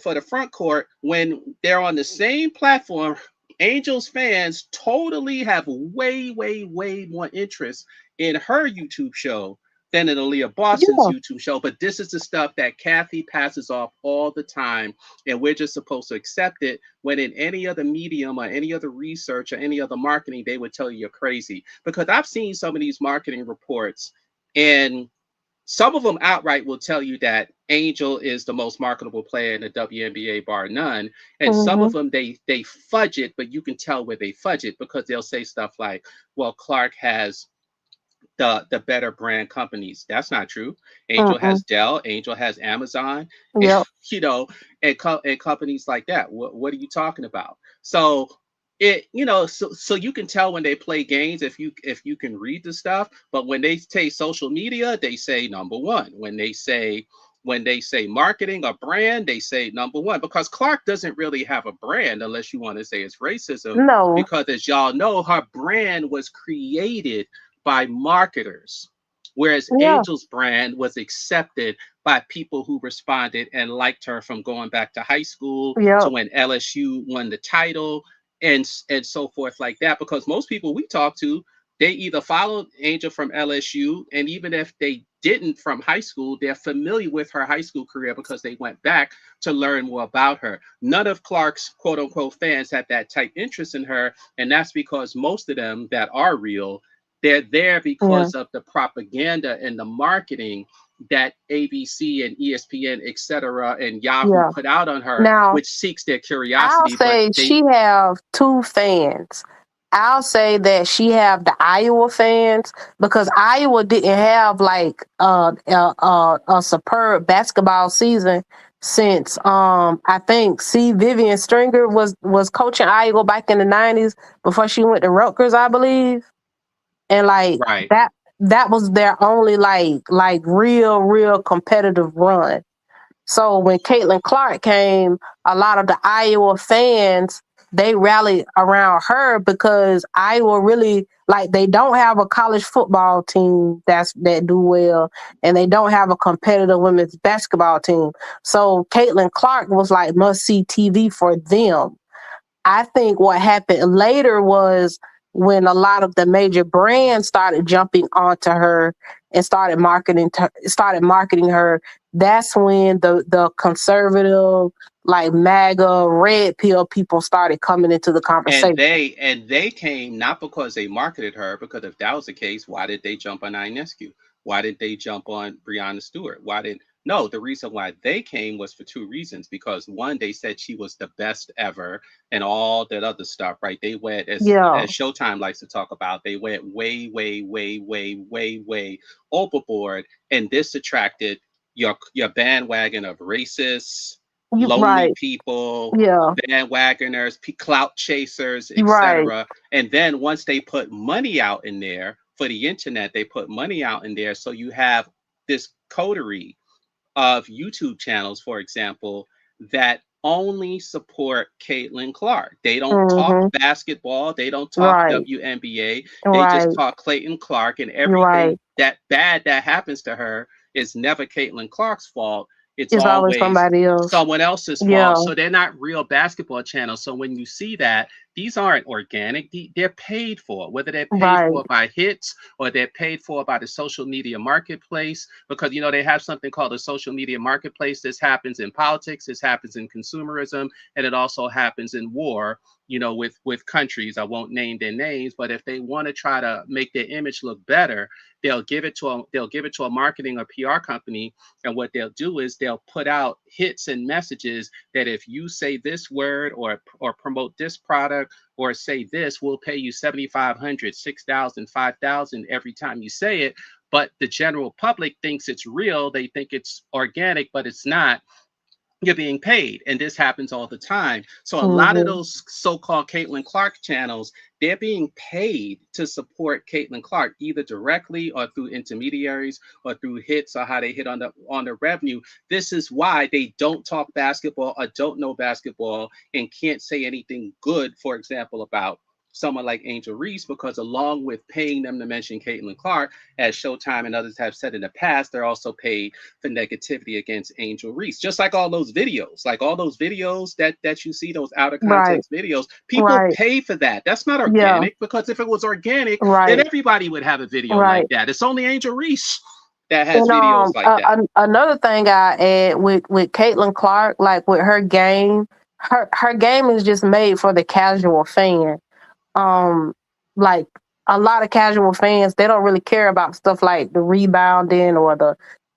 For the front court, when they're on the same platform, Angels fans totally have way, way, way more interest in her YouTube show than in Aaliyah Boston's YouTube show. But this is the stuff that Kathy passes off all the time, and we're just supposed to accept it, when in any other medium or any other research or any other marketing, they would tell you you're crazy. Because I've seen some of these marketing reports, and some of them outright will tell you that Angel is the most marketable player in the WNBA, bar none. And some of them, they fudge it, but you can tell where they fudge it, because they'll say stuff like, well, Clark has the better brand companies. That's not true. Angel has Dell, Angel has Amazon, and companies like that. What are you talking about? So so you can tell when they play games if you can read the stuff. But when they say social media, they say #1. When they say marketing or brand, they say #1, because Clark doesn't really have a brand, unless you want to say it's racism. No, because as y'all know, her brand was created by marketers, whereas Angel's brand was accepted by people who responded and liked her from going back to high school to when LSU won the title. And so forth like that, because most people we talk to, they either followed Angel from LSU, and even if they didn't from high school, they're familiar with her high school career because they went back to learn more about her. None of Clark's quote unquote fans had that type interest in her, and that's because most of them that are real, they're there because of the propaganda and the marketing that ABC and ESPN, etc., and Yahoo put out on her, which seeks their curiosity. I'll say she have two fans. I'll say that she have the Iowa fans because Iowa didn't have like a superb basketball season since I think Vivian Stringer was coaching Iowa back in the 90s before she went to Rutgers, I believe. And like Right. that was their only like real competitive run. So when Caitlin Clark came, a lot of the Iowa fans, they rallied around her because Iowa really, like, they don't have a college football team that do well, and they don't have a competitive women's basketball team. So Caitlin Clark was like must-see TV for them. I think what happened later was when a lot of the major brands started jumping onto her and started marketing her. That's when the conservative, like MAGA, red pill people started coming into the conversation. And they came not because they marketed her, because if that was the case, why did they jump on Ionescu? Why did they jump on Breonna Stewart? No, the reason why they came was for two reasons. Because one, they said she was the best ever and all that other stuff, right? They went, as Showtime likes to talk about, they went way overboard. And this attracted your bandwagon of racists, lonely people, bandwagoners, clout chasers, etc. And then once they put money out in there for the internet, they put money out in there. So you have this coterie of YouTube channels, for example, that only support Caitlin Clark. They don't talk basketball. They don't talk WNBA. They just talk Caitlin Clark, and everything that bad that happens to her is never Caitlin Clark's fault. It's always somebody else. Someone else's fault. So they're not real basketball channels. So when you see that, these aren't organic. They're paid for, whether they're paid for by hits or they're paid for by the social media marketplace, because, you know, they have something called a social media marketplace. This happens in politics, this happens in consumerism, and it also happens in war, you know, with countries. I won't name their names, but if they want to try to make their image look better, they'll give it to a marketing or PR company, and what they'll do is they'll put out hits and messages that if you say this word or promote this product or say this, we'll pay you $7,500, $6,000, $5,000 every time you say it. But the general public thinks it's real. They think it's organic, but it's not. You're being paid, and this happens all the time. So a lot of those so-called Caitlin Clark channels, they're being paid to support Caitlin Clark, either directly or through intermediaries or through hits or how they hit on the revenue. This is why they don't talk basketball or don't know basketball and can't say anything good, for example, about someone like Angel Reese, because along with paying them to mention Caitlin Clark, as Showtime and others have said in the past, they're also paid for negativity against Angel Reese. Just like all those videos, that you see, those out of context videos, people pay for that. That's not organic, because if it was organic, then everybody would have a video like that. It's only Angel Reese that has videos like that. Another thing I add with Caitlin Clark, like with her game, her game is just made for the casual fan. Like a lot of casual fans, they don't really care about stuff like the rebounding or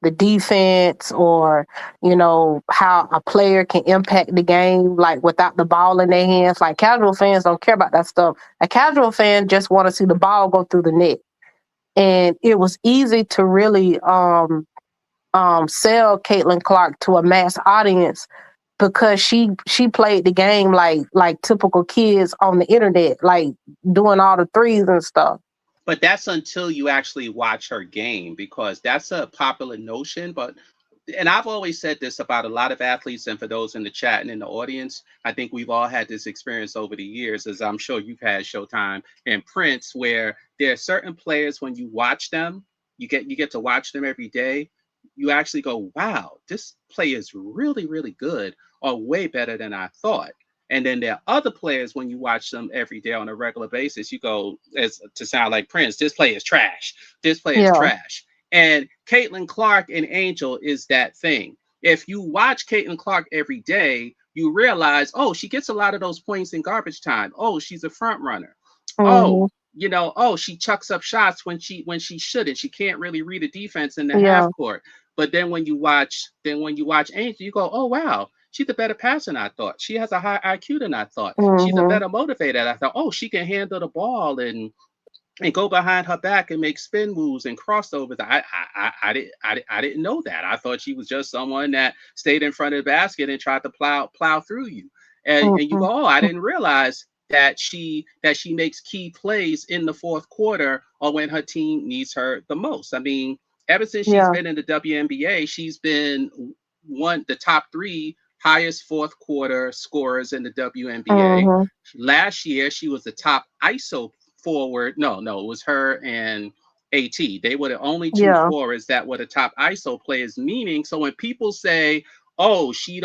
the defense, or, you know, how a player can impact the game like without the ball in their hands. Like casual fans don't care about that stuff. A casual fan just want to see the ball go through the net. And it was easy to really sell Caitlin Clark to a mass audience, because she played the game like typical kids on the internet, like doing all the threes and stuff. But that's until you actually watch her game, because that's a popular notion. And I've always said this about a lot of athletes, and for those in the chat and in the audience, I think we've all had this experience over the years, as I'm sure you've had, Showtime and Prince, where there are certain players, when you watch them, you get to watch them every day, you actually go, wow, this player is really, really good, or way better than I thought. And then there are other players, when you watch them every day on a regular basis, you go, as to sound like Prince, this player is trash. This player is trash. And Caitlin Clark and Angel is that thing. If you watch Caitlin Clark every day, you realize, oh, she gets a lot of those points in garbage time. Oh, she's a front runner. Oh, you know, oh, she chucks up shots when she shouldn't. She can't really read a defense in the half court. But then when you watch Angel, you go, oh wow, She's a better passer than I thought. She has a higher IQ than I thought. She's a Mm-hmm. better motivator than I thought. Oh, she can handle the ball and go behind her back and make spin moves and crossovers. I didn't know that. I thought she was just someone that stayed in front of the basket and tried to plow through you. And you go, oh, I didn't realize that she makes key plays in the fourth quarter or when her team needs her the most. I mean, ever since she's been in the WNBA, she's been the top 3 highest fourth quarter scorers in the WNBA. Mm-hmm. Last year, she was the top ISO forward. No, it was her and AT. They were the only 2 forwards that were the top ISO players, meaning, so when people say, oh, she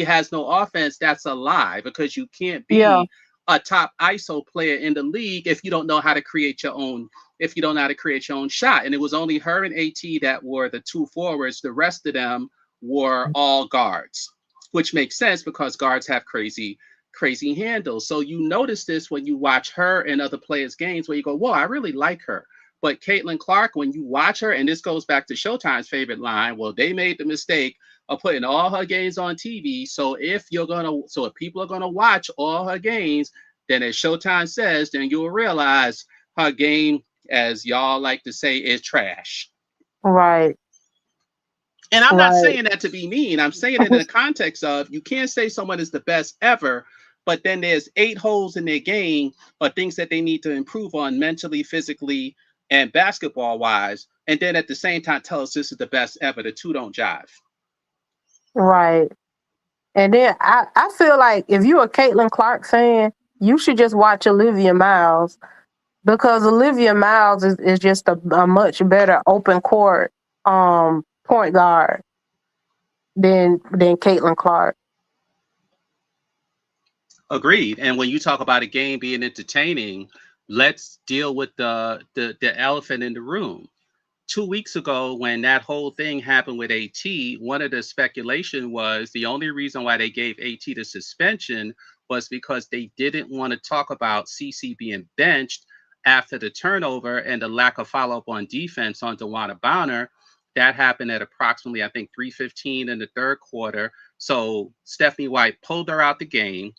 has no offense, that's a lie, because you can't be a top ISO player in the league if you don't know how to create your own shot. And it was only her and AT that were the 2 forwards. The rest of them were all guards, which makes sense because guards have crazy handles. So you notice this when you watch her and other players' games where you go, whoa, I really like her. But Caitlin-Clark, when you watch her, and this goes back to Showtime's favorite line, well, they made the mistake of putting all her games on TV. So if people are gonna watch all her games, then as Showtime says, then you'll realize her game, as y'all like to say, is trash. Right. And I'm not saying that to be mean. I'm saying it in the context of, you can't say someone is the best ever, but then there's 8 holes in their game or things that they need to improve on mentally, physically, and basketball wise. And then at the same time, tell us this is the best ever. The 2 don't jive. Right. And then I feel like if you're a Caitlin-Clark fan, you should just watch Olivia Miles, because Olivia Miles is just a much better open court point guard than Caitlin-Clark. Agreed. And when you talk about a game being entertaining, let's deal with the elephant in the room. 2 weeks ago, when that whole thing happened with AT, one of the speculation was the only reason why they gave AT the suspension was because they didn't want to talk about CC being benched after the turnover and the lack of follow-up on defense on DeWanna Bonner. That happened at approximately, I think, 3:15 in the third quarter. So Stephanie White pulled her out the game.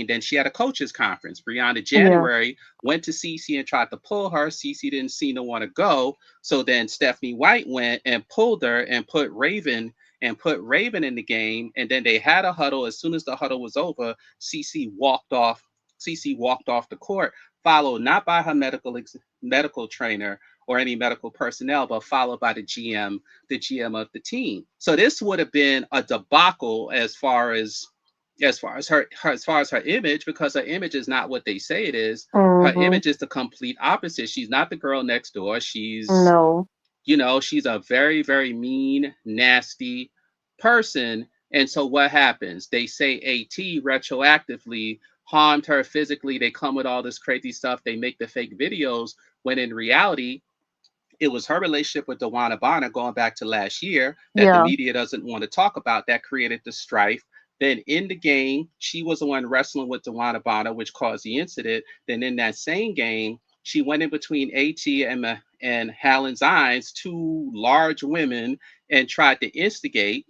Then she had a coaches conference. Brianna January went to CC and tried to pull her. CC didn't seem to want to go. So then Stephanie White went and pulled her and put Raven in the game. And then they had a huddle. As soon as the huddle was over, CC walked off the court, followed not by her medical trainer or any medical personnel, but followed by the GM of the team. So this would have been a debacle as far as her image, because her image is not what they say it is. Her image is the complete opposite. She's not the girl next door. She's she's a very, very mean, nasty person. And so what happens? They say AT retroactively harmed her physically. They come with all this crazy stuff. They make the fake videos, when in reality, it was her relationship with DeWanna Bonner going back to last year that the media doesn't want to talk about, that created the strife. Then in the game, she was the one wrestling with DeWanna Bonner, which caused the incident. Then in that same game, she went in between AT and Helen Zines, 2 large women, and tried to instigate.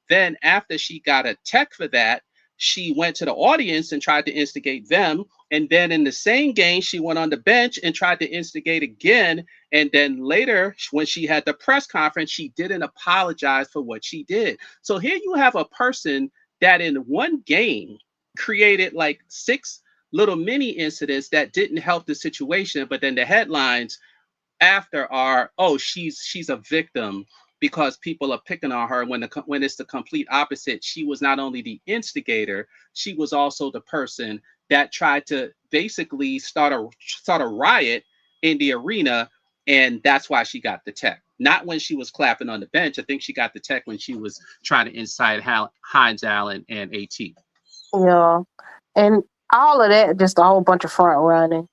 Then after she got a tech for that, she went to the audience and tried to instigate them. And then in the same game, she went on the bench and tried to instigate again. And then later, when she had the press conference, she didn't apologize for what she did. So here you have a person that in one game created like 6 little mini incidents that didn't help the situation. But then the headlines after are, oh, she's a victim because people are picking on her, when it's the complete opposite. She was not only the instigator, she was also the person that tried to basically start a riot in the arena, and that's why she got the tech. Not when she was clapping on the bench. I think she got the tech when she was trying to incite Hines Allen and AT. Yeah, and all of that, just a whole bunch of front running.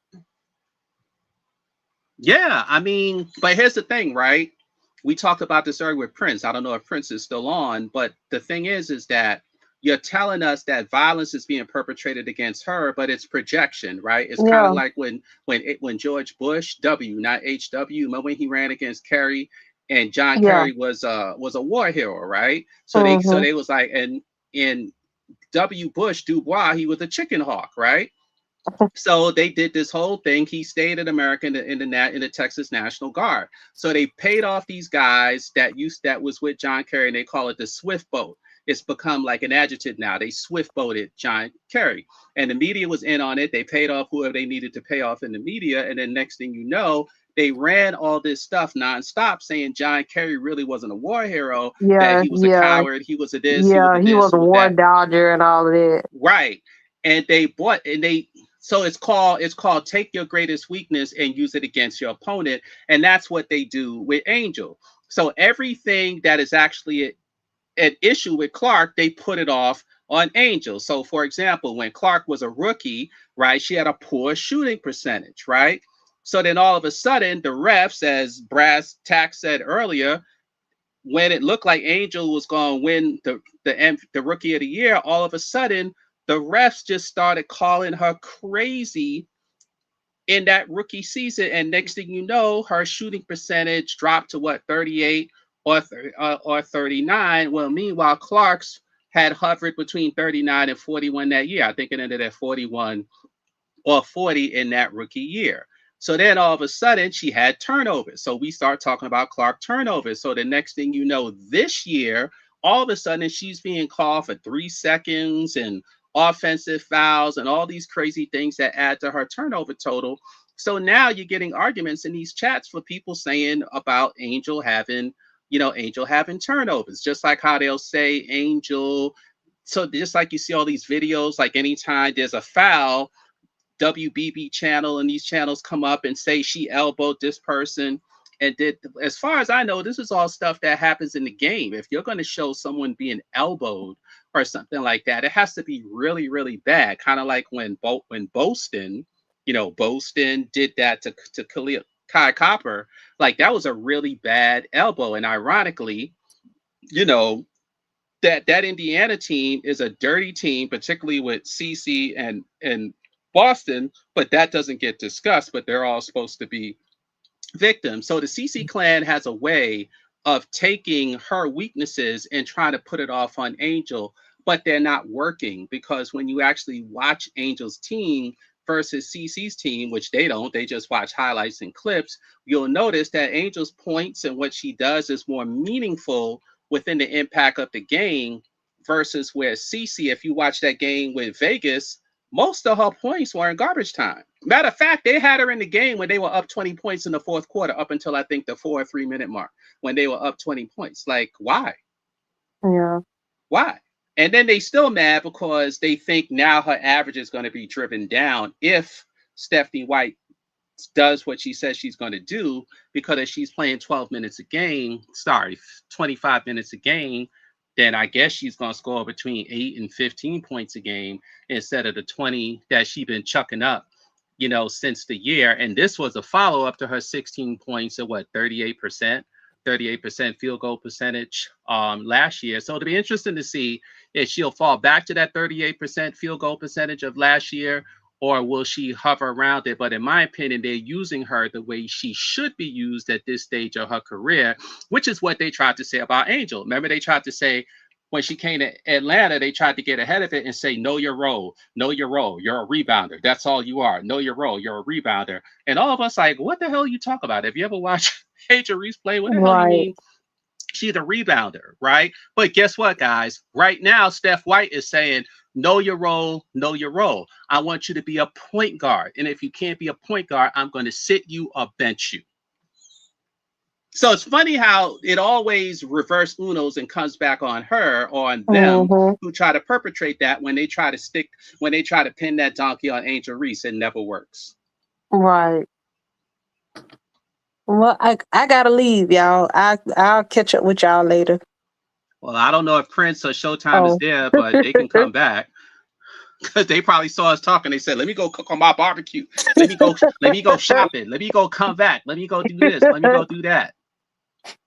Yeah, I mean, but here's the thing, right? We talked about this earlier with Prince. I don't know if Prince is still on, but the thing is that you're telling us that violence is being perpetrated against her, but it's projection, right? It's kind of like when George Bush, W, not HW, remember when he ran against Kerry and John Kerry was a war hero, right? So they was like, and in W. Bush Du Bois, he was a chicken hawk, right? So they did this whole thing. He stayed in America in the Texas National Guard. So they paid off these guys that was with John Kerry, and they call it the Swift Boat. It's become like an adjective now. They swift boated John Kerry, and the media was in on it. They paid off whoever they needed to pay off in the media, and then next thing you know, they ran all this stuff nonstop saying John Kerry really wasn't a war hero, that he was a coward, he was a this, he was a war dodger and all of that. Right. And so it's called take your greatest weakness and use it against your opponent. And that's what they do with Angel. So everything that is actually an issue with Clark, they put it off on Angel. So for example, when Clark was a rookie, right, she had a poor shooting percentage, right? So then all of a sudden, the refs, as Brass Tack said earlier, when it looked like Angel was going to win the Rookie of the Year, all of a sudden, the refs just started calling her crazy in that rookie season. And next thing you know, her shooting percentage dropped to what, 38 or 39. Well, meanwhile, Clark's had hovered between 39 and 41 that year. I think it ended at 41 or 40 in that rookie year. So then all of a sudden she had turnovers. So we start talking about Clark turnovers. So the next thing you know, this year, all of a sudden she's being called for 3 seconds and offensive fouls and all these crazy things that add to her turnover total. So now you're getting arguments in these chats for people saying about Angel having turnovers, just like how they'll say Angel. So just like you see all these videos, like anytime there's a foul, WBB channel and these channels come up and say she elbowed this person and did. As far as I know, this is all stuff that happens in the game. If you're going to show someone being elbowed or something like that, it has to be really, really bad. Kind of like when Boston did that to Kai Copper. Like that was a really bad elbow. And ironically, that Indiana team is a dirty team, particularly with CC and Boston, but that doesn't get discussed, but they're all supposed to be victims. So the CC clan has a way of taking her weaknesses and trying to put it off on Angel, but they're not working, because when you actually watch Angel's team versus CC's team, which they just watch highlights and clips, you'll notice that Angel's points and what she does is more meaningful within the impact of the game versus where CC, if you watch that game with Vegas, most of her points were in garbage time. Matter of fact, they had her in the game when they were up 20 points in the fourth quarter, up until I think the 4 or 3 minute mark, when they were up 20 points. Like, why? Yeah. Why? And then they still mad because they think now her average is going to be driven down if Stephanie White does what she says she's going to do, because if she's playing 25 minutes a game, then I guess she's going to score between 8 and 15 points a game instead of the 20 that she's been chucking up, since the year. And this was a follow-up to her 16 points at 38% field goal percentage last year. So it'll be interesting to see if she'll fall back to that 38% field goal percentage of last year, or will she hover around it? But in my opinion, they're using her the way she should be used at this stage of her career, which is what they tried to say about Angel. Remember, they tried to say when she came to Atlanta, they tried to get ahead of it and say, know your role, you're a rebounder. That's all you are. Know your role, you're a rebounder. And all of us like, what the hell you talk about? Have you ever watched Reese play? What the hell you mean? She's a rebounder, right? But guess what, guys? Right now, Steph White is saying, know your role, know your role. I want you to be a point guard. And if you can't be a point guard, I'm going to sit you or bench you. So it's funny how it always reverse unos and comes back on her or on them who try to perpetrate that when they try to pin that donkey on Angel Reese. It never works. Right. Well, I gotta leave, y'all. I'll catch up with y'all later. Well, I don't know if Prince or Showtime is there, but they can come back. Because they probably saw us talking. They said, let me go cook on my barbecue. Let me go shopping. Let me go come back. Let me go do this. Let me go do that.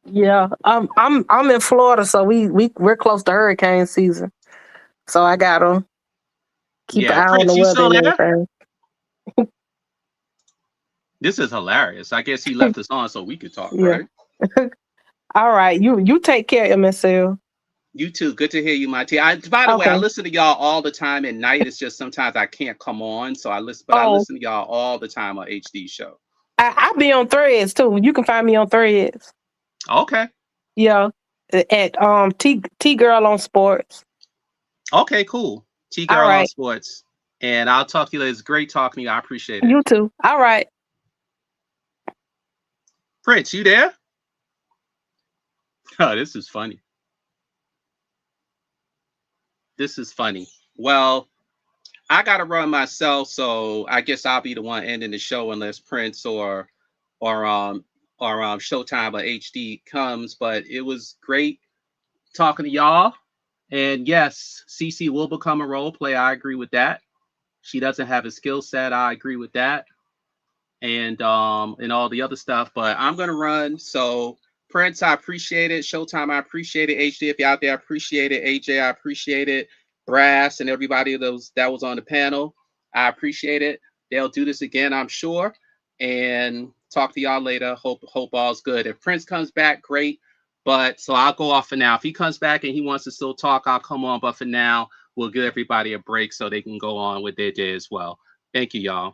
Yeah. I'm in Florida, so we're close to hurricane season. So I gotta keep an eye on the weather and everything. This is hilarious. I guess he left us on so we could talk, right? All right. You take care, MSL. You too. Good to hear you, my T. By the way, I listen to y'all all the time at night. It's just sometimes I can't come on, so I listen. But I listen to y'all all the time on HD show. I be on Threads too. You can find me on Threads. Okay. Yeah, at T Girl on Sports. Okay, cool. T Girl on Sports, and I'll talk to you later. It's great talking to you. I appreciate it. You too. All right. Prince, you there? Oh, this is funny. This is funny. Well, I gotta run myself, so I guess I'll be the one ending the show unless Prince or Showtime or HD comes. But it was great talking to y'all. And yes, CC will become a role player. I agree with that. She doesn't have a skill set. I agree with that. And all the other stuff. But I'm gonna run. So Prince, I appreciate it. Showtime, I appreciate it. HD, if you're out there, I appreciate it. AJ, I appreciate it. Brass and everybody that was on the panel, I appreciate it. They'll do this again, I'm sure. And talk to y'all later. Hope all's good. If Prince comes back, great. But so I'll go off for now. If he comes back and he wants to still talk, I'll come on. But for now, we'll give everybody a break so they can go on with their day as well. Thank you, y'all.